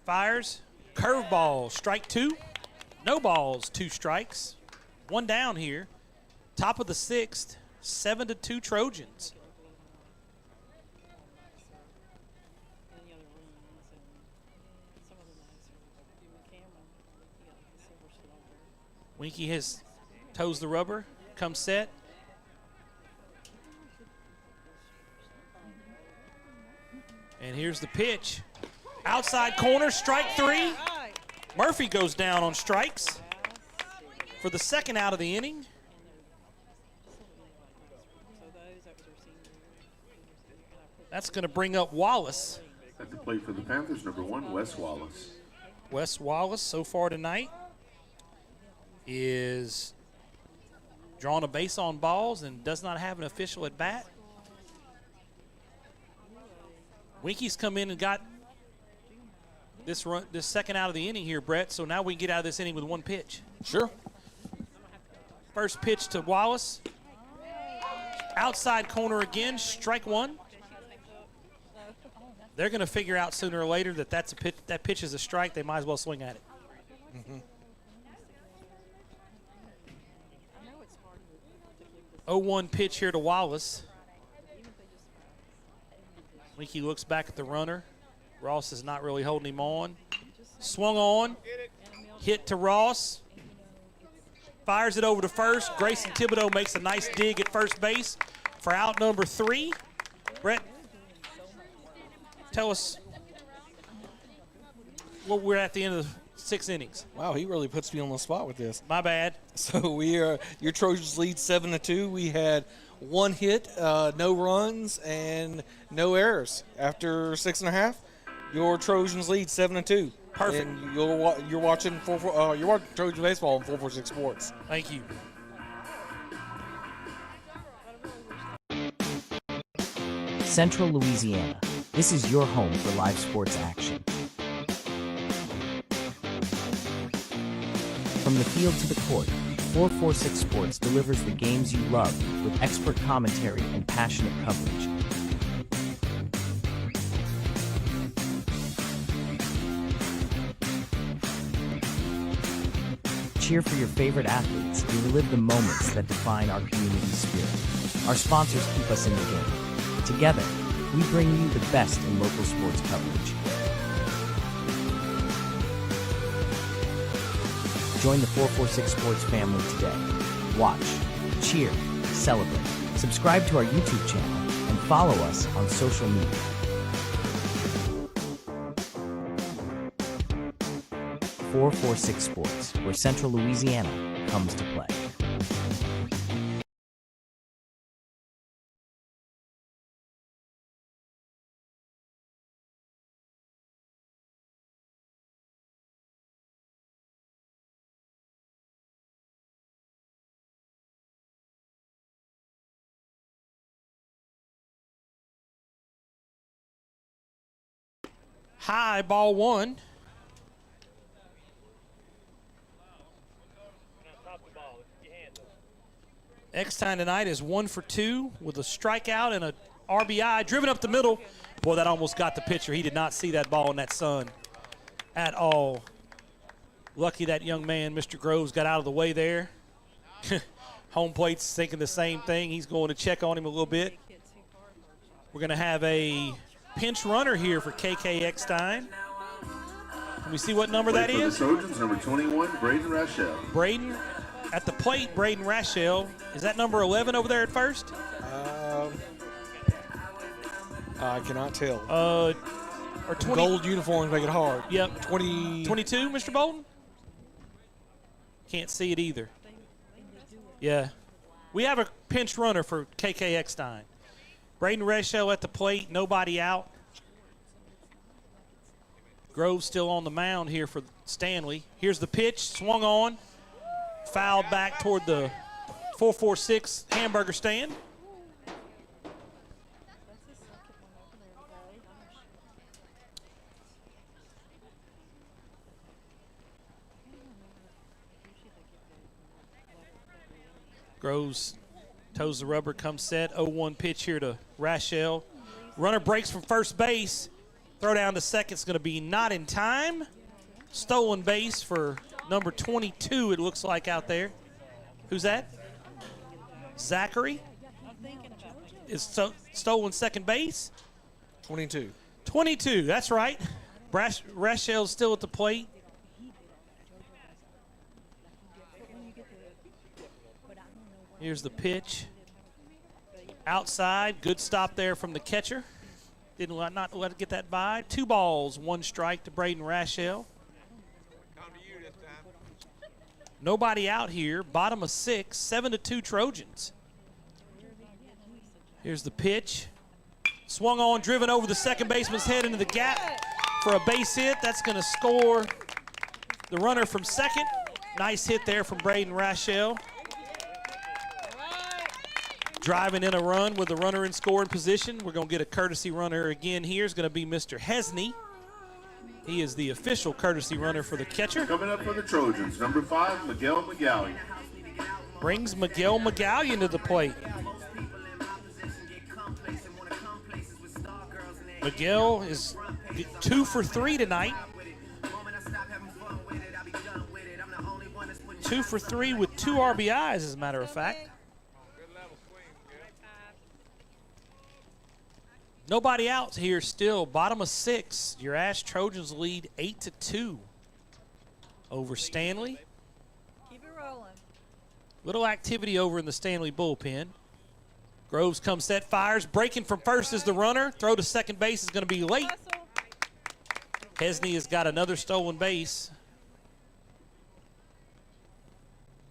[SPEAKER 1] Fires. Curveball. Strike 2. No balls. 2 strikes. 1 down here. Top of the 6th. 7-2 Trojans. Winkie has toes the rubber. Comes set. And here's the pitch. Outside corner, strike 3. Murphy goes down on strikes for the 2nd out of the inning. That's going to bring up Wallace.
[SPEAKER 3] At the plate for the Panthers, number 1, Wes Wallace.
[SPEAKER 1] Wes Wallace, so far tonight, is drawing a base on balls and does not have an official at bat. Winkie's come in and got this 2nd out of the inning here, Brett. So now we can get out of this inning with 1 pitch.
[SPEAKER 11] Sure.
[SPEAKER 1] First pitch to Wallace. Outside corner again, strike 1. They're going to figure out sooner or later that that's a pitch. That pitch is a strike. They might as well swing at it. 0-1 pitch here to Wallace. Leakey looks back at the runner. Ross is not really holding him on. Swung on. Hit to Ross. Fires it over to first. Grayson Thibodeau makes a nice dig at first base for out number 3. Brett, tell us what we're at the end of the 6 innings.
[SPEAKER 11] Wow, he really puts me on the spot with this.
[SPEAKER 1] My bad.
[SPEAKER 11] So your Trojans lead 7-2. We had 1 hit, no runs, and no errors. After 6.5, your Trojans lead 7-2.
[SPEAKER 1] Perfect.
[SPEAKER 11] And you're watching Trojan Baseball on 446 Sports.
[SPEAKER 1] Thank you.
[SPEAKER 14] Central Louisiana. This is your home for live sports action. From the field to the court, 446 Sports delivers the games you love with expert commentary and passionate coverage. Cheer for your favorite athletes and relive the moments that define our community spirit. Our sponsors keep us in the game. Together, we bring you the best in local sports coverage. Join the 446 Sports family today. Watch, cheer, celebrate. Subscribe to our YouTube channel and follow us on social media. 446 Sports, where Central Louisiana comes to play.
[SPEAKER 1] High, ball 1. Eckstein tonight is 1 for 2 with a strikeout and a RBI. Driven up the middle. Boy, that almost got the pitcher. He did not see that ball in that sun at all. Lucky that young man, Mr. Groves, got out of the way there. Home plate's thinking the same thing. He's going to check on him a little bit. We're going to have a pinch runner here for KK Eckstein. Can we see what number that is?
[SPEAKER 3] For the Trojans, number 21, Braden Rachel.
[SPEAKER 1] Braden at the plate, Braden Rachel. Is that number 11 over there at first?
[SPEAKER 11] I cannot tell.
[SPEAKER 1] Or 20.
[SPEAKER 11] Gold uniforms make it hard.
[SPEAKER 1] Yep.
[SPEAKER 11] 22,
[SPEAKER 1] Mr. Bolden? Can't see it either. Yeah. We have a pinch runner for KK Eckstein. Braden Rachel at the plate, nobody out. Groves still on the mound here for Stanley. Here's the pitch, swung on, fouled back toward the 446 hamburger stand. Groves toes the rubber, comes set. 0-1 pitch here to Rachel. Runner breaks from first base. Throw down to second is going to be not in time. Stolen base for number 22, it looks like out there. Who's that? Zachary is stolen second base.
[SPEAKER 11] 22.
[SPEAKER 1] 22, that's right. Rachel's still at the plate. Here's the pitch. Outside, good stop there from the catcher. Didn't not let it get that by. 2 balls, 1 strike to Braden Rachel. Nobody out here. Bottom of 6, 7-2 Trojans. Here's the pitch. Swung on, driven over the second baseman's head into the gap for a base hit. That's going to score the runner from second. Nice hit there from Braden Rachel. Driving in a run with the runner in scoring position. We're going to get a courtesy runner again here. Is going to be Mr. Hesney. He is the official courtesy runner for the catcher.
[SPEAKER 3] Coming up for the Trojans, number 5, Miguel Magallian.
[SPEAKER 1] Brings Miguel Magallian to the plate. Miguel is 2 for 3 tonight. 2 for 3 with 2 RBIs, as a matter of fact. Nobody out here still. Bottom of 6. Your Ash Trojans lead 8-2 over Stanley.
[SPEAKER 15] Keep it rolling.
[SPEAKER 1] Little activity over in the Stanley bullpen. Groves comes set, fires. Breaking from first is the runner. Throw to second base is going to be late. Hesney has got another stolen base.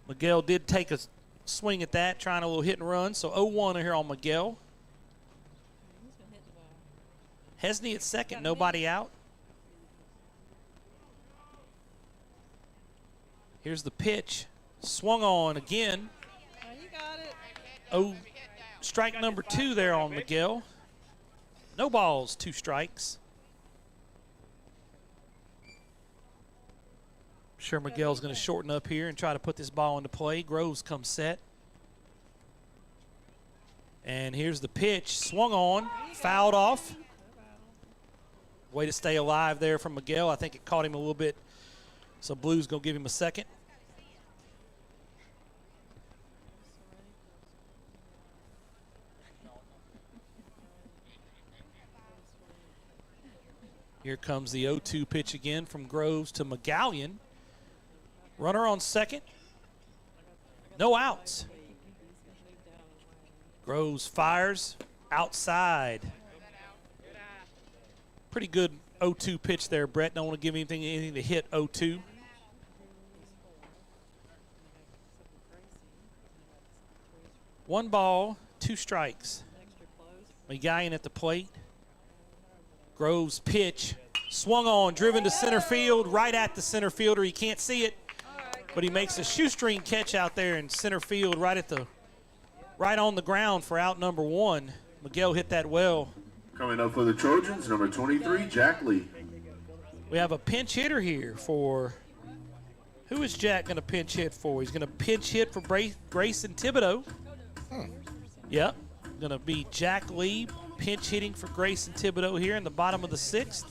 [SPEAKER 1] Miguel did take a swing at that, trying a little hit and run. So 0-1 here on Miguel. Hesney at second, nobody out. Here's the pitch. Swung on again.
[SPEAKER 15] Oh, you got it.
[SPEAKER 1] Oh, strike number 2 there on Miguel. No balls, 2 strikes. I'm sure Miguel's going to shorten up here and try to put this ball into play. Groves comes set. And here's the pitch. Swung on, fouled off. Way to stay alive there from Miguel. I think it caught him a little bit. So Blue's going to give him a second. Here comes the 0-2 pitch again from Groves to McGallion. Runner on second. No outs. Groves fires outside. Pretty good 0-2 pitch there, Brett. Don't want to give anything to hit 0-2. One ball, 2 strikes. McGallion at the plate. Groves pitch, swung on, driven to center field, right at the center fielder. He can't see it, but he makes a shoestring catch out there in center field, right on the ground for out number 1. Miguel hit that well.
[SPEAKER 3] Coming up for the Trojans, number 23, Jack Lee.
[SPEAKER 1] We have a pinch hitter here for, who is Jack going to pinch hit for? He's going to pinch hit for Grayson Thibodeau. Yep, going to be Jack Lee pinch hitting for Grayson Thibodeau here in the bottom of the 6th.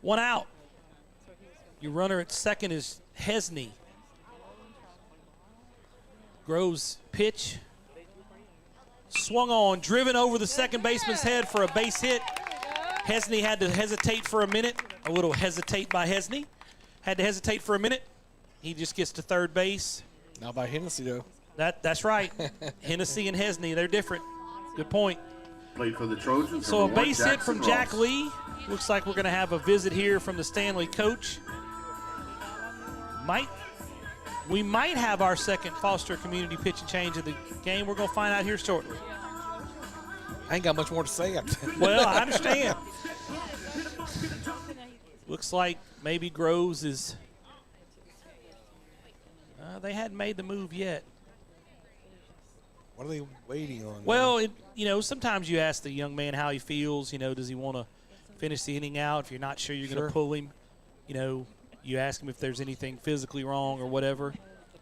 [SPEAKER 1] One out. Your runner at second is Hesney. Groves pitch. Swung on, driven over the second baseman's head for a base hit. Hesney had to hesitate for a minute. A little hesitate by Hesney. Had to hesitate for a minute. He just gets to third base.
[SPEAKER 11] Not by Hennessy, though.
[SPEAKER 1] That's right. Hennessy and Hesney, they're different. Good point.
[SPEAKER 3] Played for the Trojans.
[SPEAKER 1] So a base hit from Jack Lee. Looks like we're going to have a visit here from the Stanley coach. We might have our second Foster Community pitching change of the game. We're going to find out here shortly.
[SPEAKER 11] I ain't got much more to say after that.
[SPEAKER 1] Well, I understand. Looks like maybe Groves is they hadn't made the move yet.
[SPEAKER 11] What are they waiting on?
[SPEAKER 1] Well, sometimes you ask the young man how he feels. Does he want to finish the inning out? If you're not sure you're going to pull him, you ask him if there's anything physically wrong or whatever.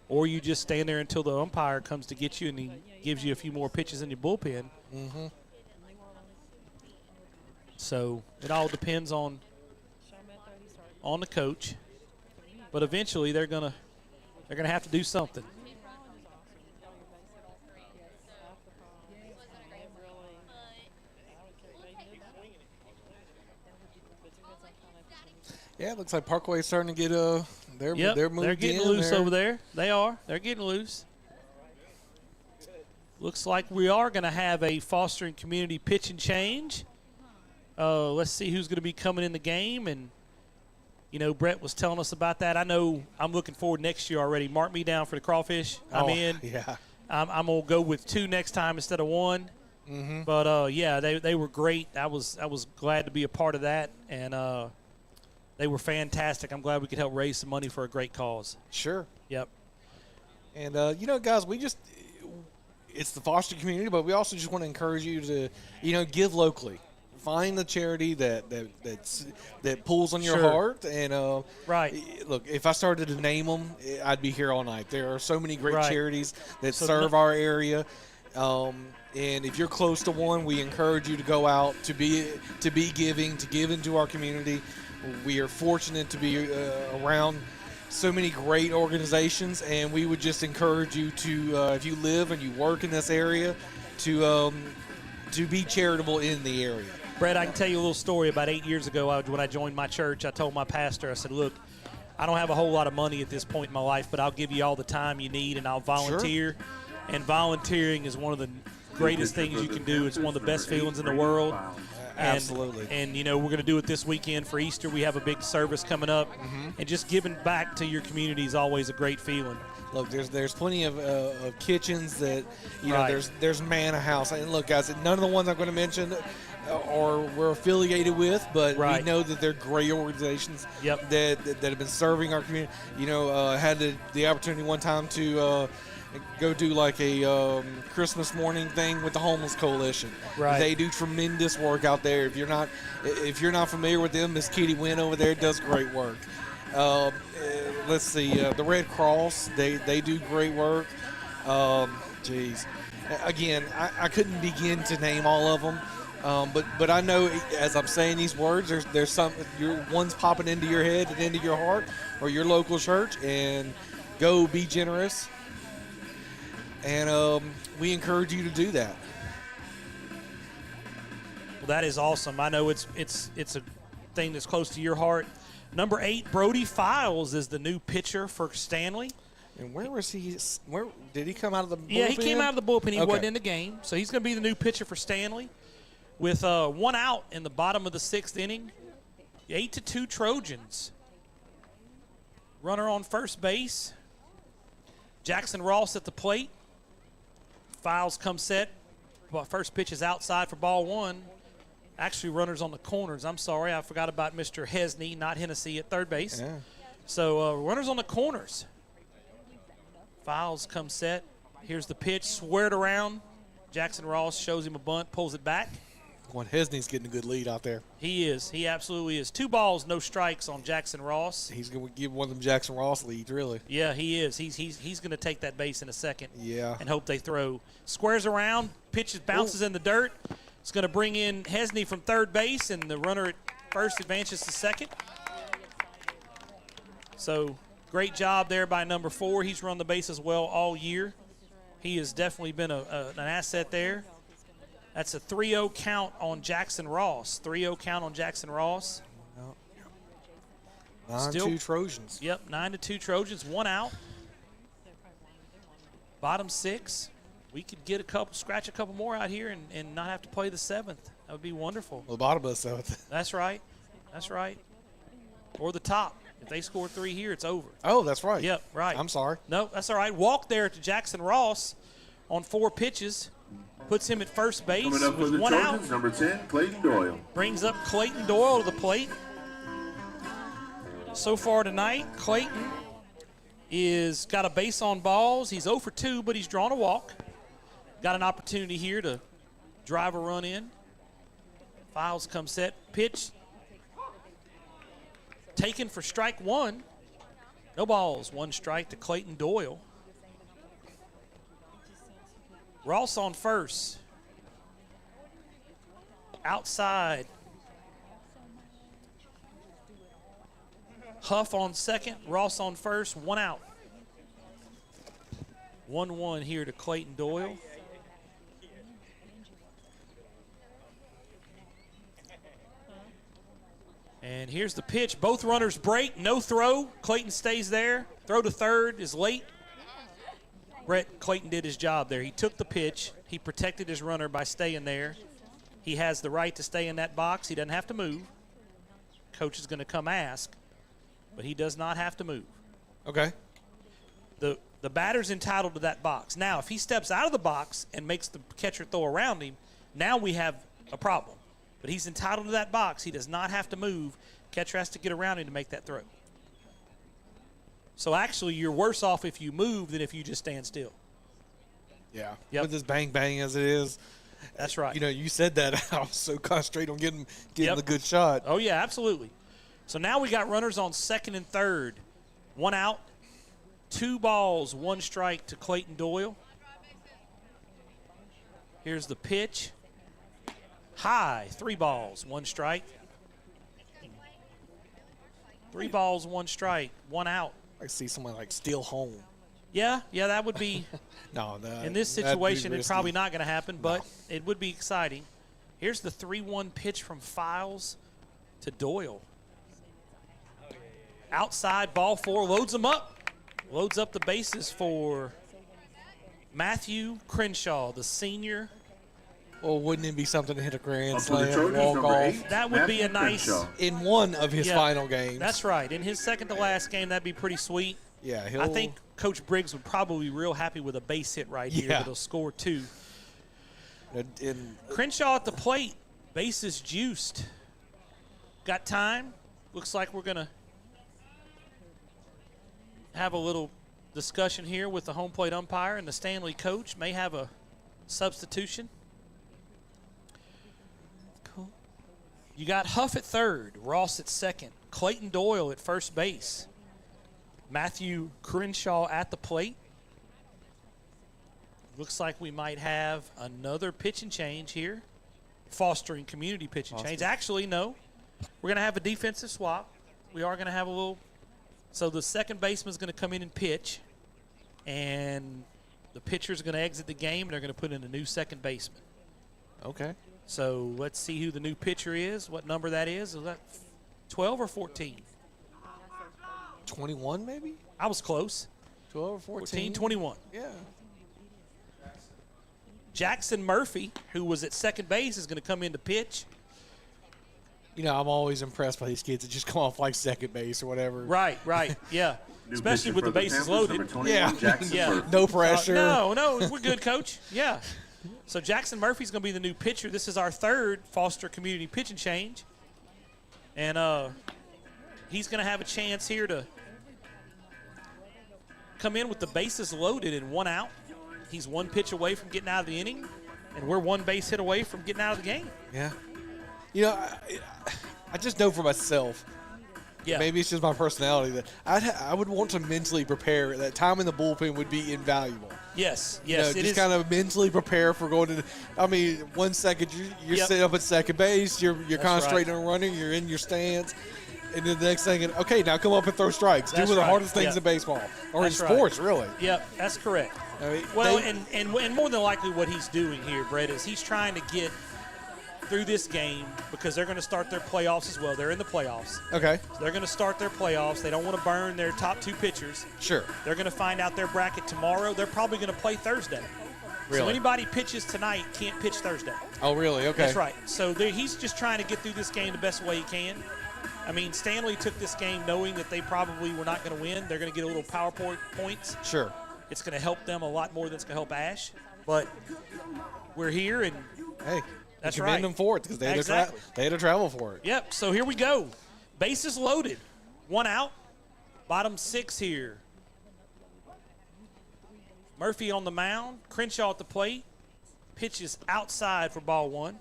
[SPEAKER 1] Or you just stand there until the umpire comes to get you and he gives you a few more pitches in your bullpen.
[SPEAKER 11] Mm-hmm.
[SPEAKER 1] So it all depends on the coach. But eventually they're gonna have to do something.
[SPEAKER 11] Yeah, it looks like Parkway's starting to get they're moved
[SPEAKER 1] they're getting
[SPEAKER 11] in
[SPEAKER 1] loose
[SPEAKER 11] there.
[SPEAKER 1] over there. They are. They're getting loose. Looks like we are going to have a Foster and Community pitching change. Let's see who's going to be coming in the game. And, Brett was telling us about that. I know I'm looking forward next year already. Mark me down for the Crawfish. I'm in.
[SPEAKER 11] Yeah.
[SPEAKER 1] I'm going to go with 2 next time instead of 1.
[SPEAKER 11] Mm-hmm.
[SPEAKER 1] But, they were great. I was glad to be a part of that. And they were fantastic. I'm glad we could help raise some money for a great cause.
[SPEAKER 11] Sure.
[SPEAKER 1] Yep.
[SPEAKER 11] And, guys, it's the Foster Community, but we also just want to encourage you to, give locally. Find the charity that pulls on your heart. And,
[SPEAKER 1] right.
[SPEAKER 11] Look, if I started to name them, I'd be here all night. There are so many great charities that serve our area. And if you're close to one, we encourage you to go out to be giving, to give into our community. We are fortunate to be around so many great organizations, and we would just encourage you to, if you live and you work in this area, to be charitable in the area.
[SPEAKER 1] Brett, I can tell you a little story. About 8 years ago, when I joined my church, I told my pastor, I said, look, I don't have a whole lot of money at this point in my life, but I'll give you all the time you need, and I'll volunteer. Sure. And volunteering is one of the greatest things you can do. It's one of the best feelings in the world.
[SPEAKER 11] Absolutely.
[SPEAKER 1] And, we're going to do it this weekend for Easter. We have a big service coming up. And just giving back to your community is always a great feeling.
[SPEAKER 11] Look, there's plenty of kitchens that, there's Manna House. And look, guys, none of the ones I'm going to mention or we're affiliated with, but we know that they're great organizations that have been serving our community. Had the opportunity one time to go do like a Christmas morning thing with the Homeless Coalition.
[SPEAKER 1] Right.
[SPEAKER 11] They do tremendous work out there. If you're not familiar with them, Miss Kitty Wynn over there does great work. Let's see, the Red Cross, they do great work. Again, I couldn't begin to name all of them. But I know as I'm saying these words, there's some one's popping into your head and into your heart, or your local church, and go be generous. And we encourage you to do that.
[SPEAKER 1] Well, that is awesome. I know it's a thing that's close to your heart. Number 8, Brody Files is the new pitcher for Stanley.
[SPEAKER 11] And where was he? Where did he come out of the bullpen?
[SPEAKER 1] Yeah, he came out of the bullpen. He wasn't in the game, so he's going to be the new pitcher for Stanley. With 1 out in the bottom of the 6th inning, 8-2 Trojans. Runner on first base. Jackson Ross at the plate. Files come set. First pitch is outside for ball 1. Actually, runners on the corners. I'm sorry, I forgot about Mr. Hesney, not Hennessy, at third base.
[SPEAKER 11] Yeah.
[SPEAKER 1] So runners on the corners. Files come set. Here's the pitch, squared around. Jackson Ross shows him a bunt, pulls it back.
[SPEAKER 11] Hesney's getting a good lead out there.
[SPEAKER 1] He is. He absolutely is. 2 balls, no strikes on Jackson Ross.
[SPEAKER 11] He's going to give one of them Jackson Ross leads, really.
[SPEAKER 1] Yeah, he is. He's going to take that base in a second.
[SPEAKER 11] Yeah.
[SPEAKER 1] And hope they throw. Squares around, pitches, bounces in the dirt. It's going to bring in Hesney from third base, and the runner at first advances to second. So great job there by number 4. He's run the bases well all year. He has definitely been an asset there. That's a 3-0 count on Jackson Ross. 3-0 count on Jackson Ross.
[SPEAKER 11] 9-2 Trojans.
[SPEAKER 1] Yep, 9-2 Trojans. 1 out. Bottom 6. We could get scratch a couple more out here and not have to play the 7th. That would be wonderful.
[SPEAKER 11] The bottom of the 7th.
[SPEAKER 1] That's right. That's right. Or the top. If they score 3 here, it's over.
[SPEAKER 11] Oh, that's right.
[SPEAKER 1] Yep, right.
[SPEAKER 11] I'm sorry.
[SPEAKER 1] No, that's all right. Walk there to Jackson Ross on 4 pitches. Puts him at first base
[SPEAKER 3] Coming up
[SPEAKER 1] with
[SPEAKER 3] for the
[SPEAKER 1] 1
[SPEAKER 3] Trojans,
[SPEAKER 1] out.
[SPEAKER 3] number 10, Clayton Doyle.
[SPEAKER 1] Brings up Clayton Doyle to the plate. So far tonight, Clayton is got a base on balls. He's 0 for 2, but he's drawn a walk. Got an opportunity here to drive a run in. Files come set. Pitch taken for strike 1. No balls. 1 strike to Clayton Doyle. Ross on first. Outside. Huff on second. Ross on first. 1 out. 1-1 here to Clayton Doyle. And here's the pitch. Both runners break. No throw. Clayton stays there. Throw to third is late. Brett, Clayton did his job there. He took the pitch. He protected his runner by staying there. He has the right to stay in that box. He doesn't have to move. Coach is going to come ask, but he does not have to move.
[SPEAKER 11] Okay.
[SPEAKER 1] The batter's entitled to that box. Now, if he steps out of the box and makes the catcher throw around him, now we have a problem. But he's entitled to that box. He does not have to move. Catcher has to get around him to make that throw. So actually, you're worse off if you move than if you just stand still.
[SPEAKER 11] Yeah.
[SPEAKER 1] Yep.
[SPEAKER 11] With as bang as it is.
[SPEAKER 1] That's right.
[SPEAKER 11] You said that. I was so concentrated on getting the good shot.
[SPEAKER 1] Oh, yeah, absolutely. So now we got runners on second and third. 1 out, 2 balls, 1 strike to Clayton Doyle. Here's the pitch. High, 3 balls, 1 strike. 3 balls, 1 strike, 1 out.
[SPEAKER 11] I see someone like steal home.
[SPEAKER 1] Yeah, that would be.
[SPEAKER 11] No,
[SPEAKER 1] in this situation, it's probably not going to happen, but it would be exciting. Here's the 3-1 pitch from Files to Doyle. Outside, ball 4, loads them up. Loads up the bases for Matthew Crenshaw, the senior.
[SPEAKER 11] Well, wouldn't it be something to hit a grand
[SPEAKER 3] Up to the
[SPEAKER 11] slam,
[SPEAKER 3] Trojans,
[SPEAKER 11] walk
[SPEAKER 3] number
[SPEAKER 11] off?
[SPEAKER 3] 8,
[SPEAKER 1] That would be
[SPEAKER 3] Matthew
[SPEAKER 1] a nice.
[SPEAKER 3] Crenshaw.
[SPEAKER 11] In one of his
[SPEAKER 1] Yeah,
[SPEAKER 11] final games.
[SPEAKER 1] That's right. In his second to last game, that'd be pretty sweet.
[SPEAKER 11] Yeah,
[SPEAKER 1] I think Coach Briggs would probably be real happy with a base hit right here,
[SPEAKER 11] Yeah.
[SPEAKER 1] but he'll score 2.
[SPEAKER 11] And
[SPEAKER 1] Crenshaw at the plate, bases juiced. Got time. Looks like we're going to have a little discussion here with the home plate umpire and the Stanley coach. May have a substitution. Cool. You got Huff at third, Ross at second, Clayton Doyle at first base, Matthew Crenshaw at the plate. Looks like we might have another pitch and change here, fostering community pitch and change. Actually, no. We're going to have a defensive swap. We are going to have a little. So the second baseman's going to come in and pitch, and the pitcher's going to exit the game, and they're going to put in a new second baseman.
[SPEAKER 11] Okay.
[SPEAKER 1] So let's see who the new pitcher is, what number that is. Is that 12 or 14?
[SPEAKER 11] 21 maybe?
[SPEAKER 1] I was close.
[SPEAKER 11] 12 or 14?
[SPEAKER 1] 21.
[SPEAKER 11] Yeah.
[SPEAKER 1] Jackson Murphy, who was at second base, is going to come in to pitch.
[SPEAKER 11] You know, I'm always impressed by these kids that just come off like second base or whatever.
[SPEAKER 1] Right, yeah. Especially with the bases loaded.
[SPEAKER 11] Yeah.
[SPEAKER 1] Yeah.
[SPEAKER 11] No pressure.
[SPEAKER 1] No, we're good, Coach. Yeah. So Jackson Murphy's going to be the new pitcher. This is our third Foster Community pitch and change. And he's going to have a chance here to come in with the bases loaded and 1 out. He's 1 pitch away from getting out of the inning, and we're 1 base hit away from getting out of the game.
[SPEAKER 11] Yeah. You know, I just know for myself.
[SPEAKER 1] Yeah.
[SPEAKER 11] Maybe it's just my personality that I would want to mentally prepare. That time in the bullpen would be invaluable.
[SPEAKER 1] Yes.
[SPEAKER 11] You know, just kind of mentally prepare for going to. I mean, 1 second you're sitting up at second base, you're concentrating on running, you're in your stance, and then the next thing, okay, now come up and throw strikes. Do one of the hardest things in baseball or in sports, really.
[SPEAKER 1] Yep, that's correct.
[SPEAKER 11] I mean,
[SPEAKER 1] well, and more than likely, what he's doing here, Brett, is he's trying to get through this game because they're going to start their playoffs as well. They're in the playoffs.
[SPEAKER 11] Okay.
[SPEAKER 1] So they're going to start their playoffs. They don't want to burn their top 2 pitchers.
[SPEAKER 11] Sure.
[SPEAKER 1] They're going to find out their bracket tomorrow. They're probably going to play Thursday.
[SPEAKER 11] Really?
[SPEAKER 1] So anybody pitches tonight can't pitch Thursday.
[SPEAKER 11] Oh, really? Okay.
[SPEAKER 1] That's right. So he's just trying to get through this game the best way he can. I mean, Stanley took this game knowing that they probably were not going to win. They're going to get a little power points.
[SPEAKER 11] Sure.
[SPEAKER 1] It's going to help them a lot more than it's going to help Ash. But we're here, and
[SPEAKER 11] hey,
[SPEAKER 1] that's
[SPEAKER 11] commend
[SPEAKER 1] right.
[SPEAKER 11] them for it because they had to travel for it.
[SPEAKER 1] Yep. So here we go. Bases loaded. 1 out. Bottom 6 here. Murphy on the mound. Crenshaw at the plate. Pitches outside for ball 1.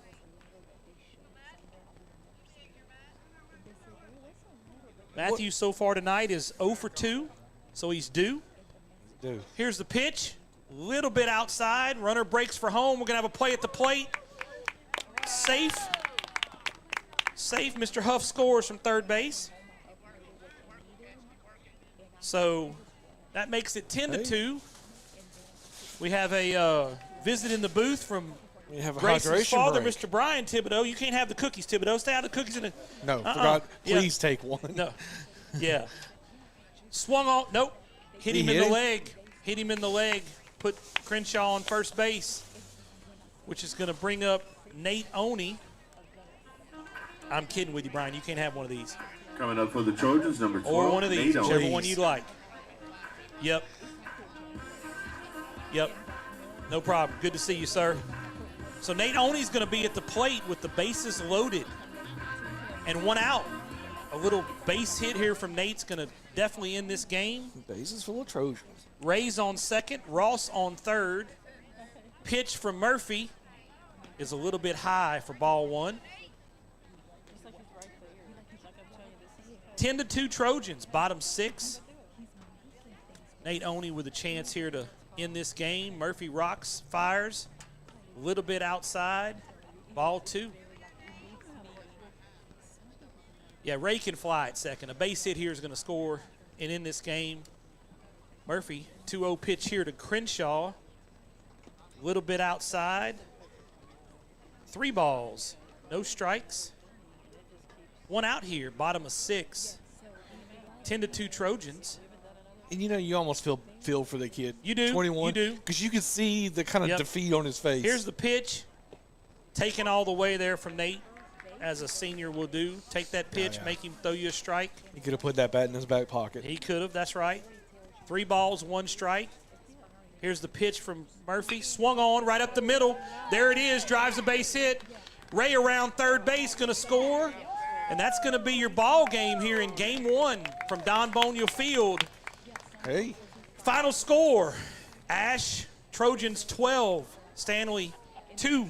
[SPEAKER 1] Matthew so far tonight is 0 for 2, so he's due. Here's the pitch. Little bit outside. Runner breaks for home. We're going to have a play at the plate. Safe. Mr. Huff scores from third base. So that makes it 10-2. We have a visit in the booth from Grayson's father,
[SPEAKER 11] break.
[SPEAKER 1] Mr. Brian Thibodeau. You can't have the cookies, Thibodeau. Stay out of the cookies.
[SPEAKER 11] No, forgot. Please take one.
[SPEAKER 1] No. Yeah. Swung on. Nope. Hit him in the leg. Hit him in the leg. Put Crenshaw on first base, which is going to bring up Nate Oney. I'm kidding with you, Brian. You can't have one of these.
[SPEAKER 3] Coming up for the Trojans, number 12.
[SPEAKER 1] Or one of these,
[SPEAKER 3] Nate
[SPEAKER 1] whichever
[SPEAKER 3] Oney.
[SPEAKER 1] one you'd like. Yep. No problem. Good to see you, sir. So Nate Oney's going to be at the plate with the bases loaded and 1 out. A little base hit here from Nate's going to definitely end this game.
[SPEAKER 11] Bases full of Trojans.
[SPEAKER 1] Ray's on second. Ross on third. Pitch from Murphy is a little bit high for ball 1. 10-2 Trojans, bottom 6. Nate Oney with a chance here to end this game. Murphy rocks, fires, a little bit outside, ball 2. Yeah, Ray can fly at second. A base hit here is going to score and end this game. Murphy, 2-0 pitch here to Crenshaw. A little bit outside. 3 balls, no strikes. 1 out here, bottom of 6. 10-2 Trojans.
[SPEAKER 11] And you almost feel for the kid.
[SPEAKER 1] You do.
[SPEAKER 11] 21.
[SPEAKER 1] You do.
[SPEAKER 11] Because you can see the kind of defeat on his face.
[SPEAKER 1] Here's the pitch. Taken all the way there from Nate, as a senior will do. Take that pitch, make him throw you a strike.
[SPEAKER 11] He could have put that bat in his back pocket.
[SPEAKER 1] He could have, that's right. 3 balls, 1 strike. Here's the pitch from Murphy. Swung on right up the middle. There it is, drives a base hit. Ray around third base, going to score. And that's going to be your ball game here in game 1 from Don Boniel Field.
[SPEAKER 11] Hey.
[SPEAKER 1] Final score, Ash, Trojans 12, Stanley 2.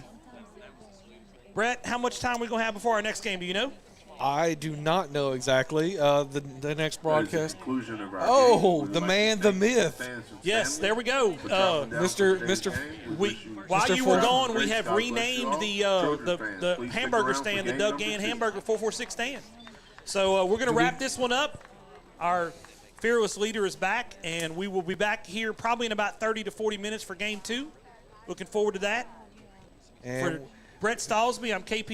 [SPEAKER 1] Brett, how much time are we going to have before our next game? Do you know?
[SPEAKER 11] I do not know exactly. The next broadcast.
[SPEAKER 3] The
[SPEAKER 11] the man, the myth.
[SPEAKER 1] Yes, there we go. While you were gone, we have renamed the hamburger stand, the Doug Gann Hamburger 446 stand. So we're going to wrap this one up. Our fearless leader is back, and we will be back here probably in about 30 to 40 minutes for game 2. Looking forward to that.
[SPEAKER 11] And
[SPEAKER 1] for Brett Stallsby, I'm KP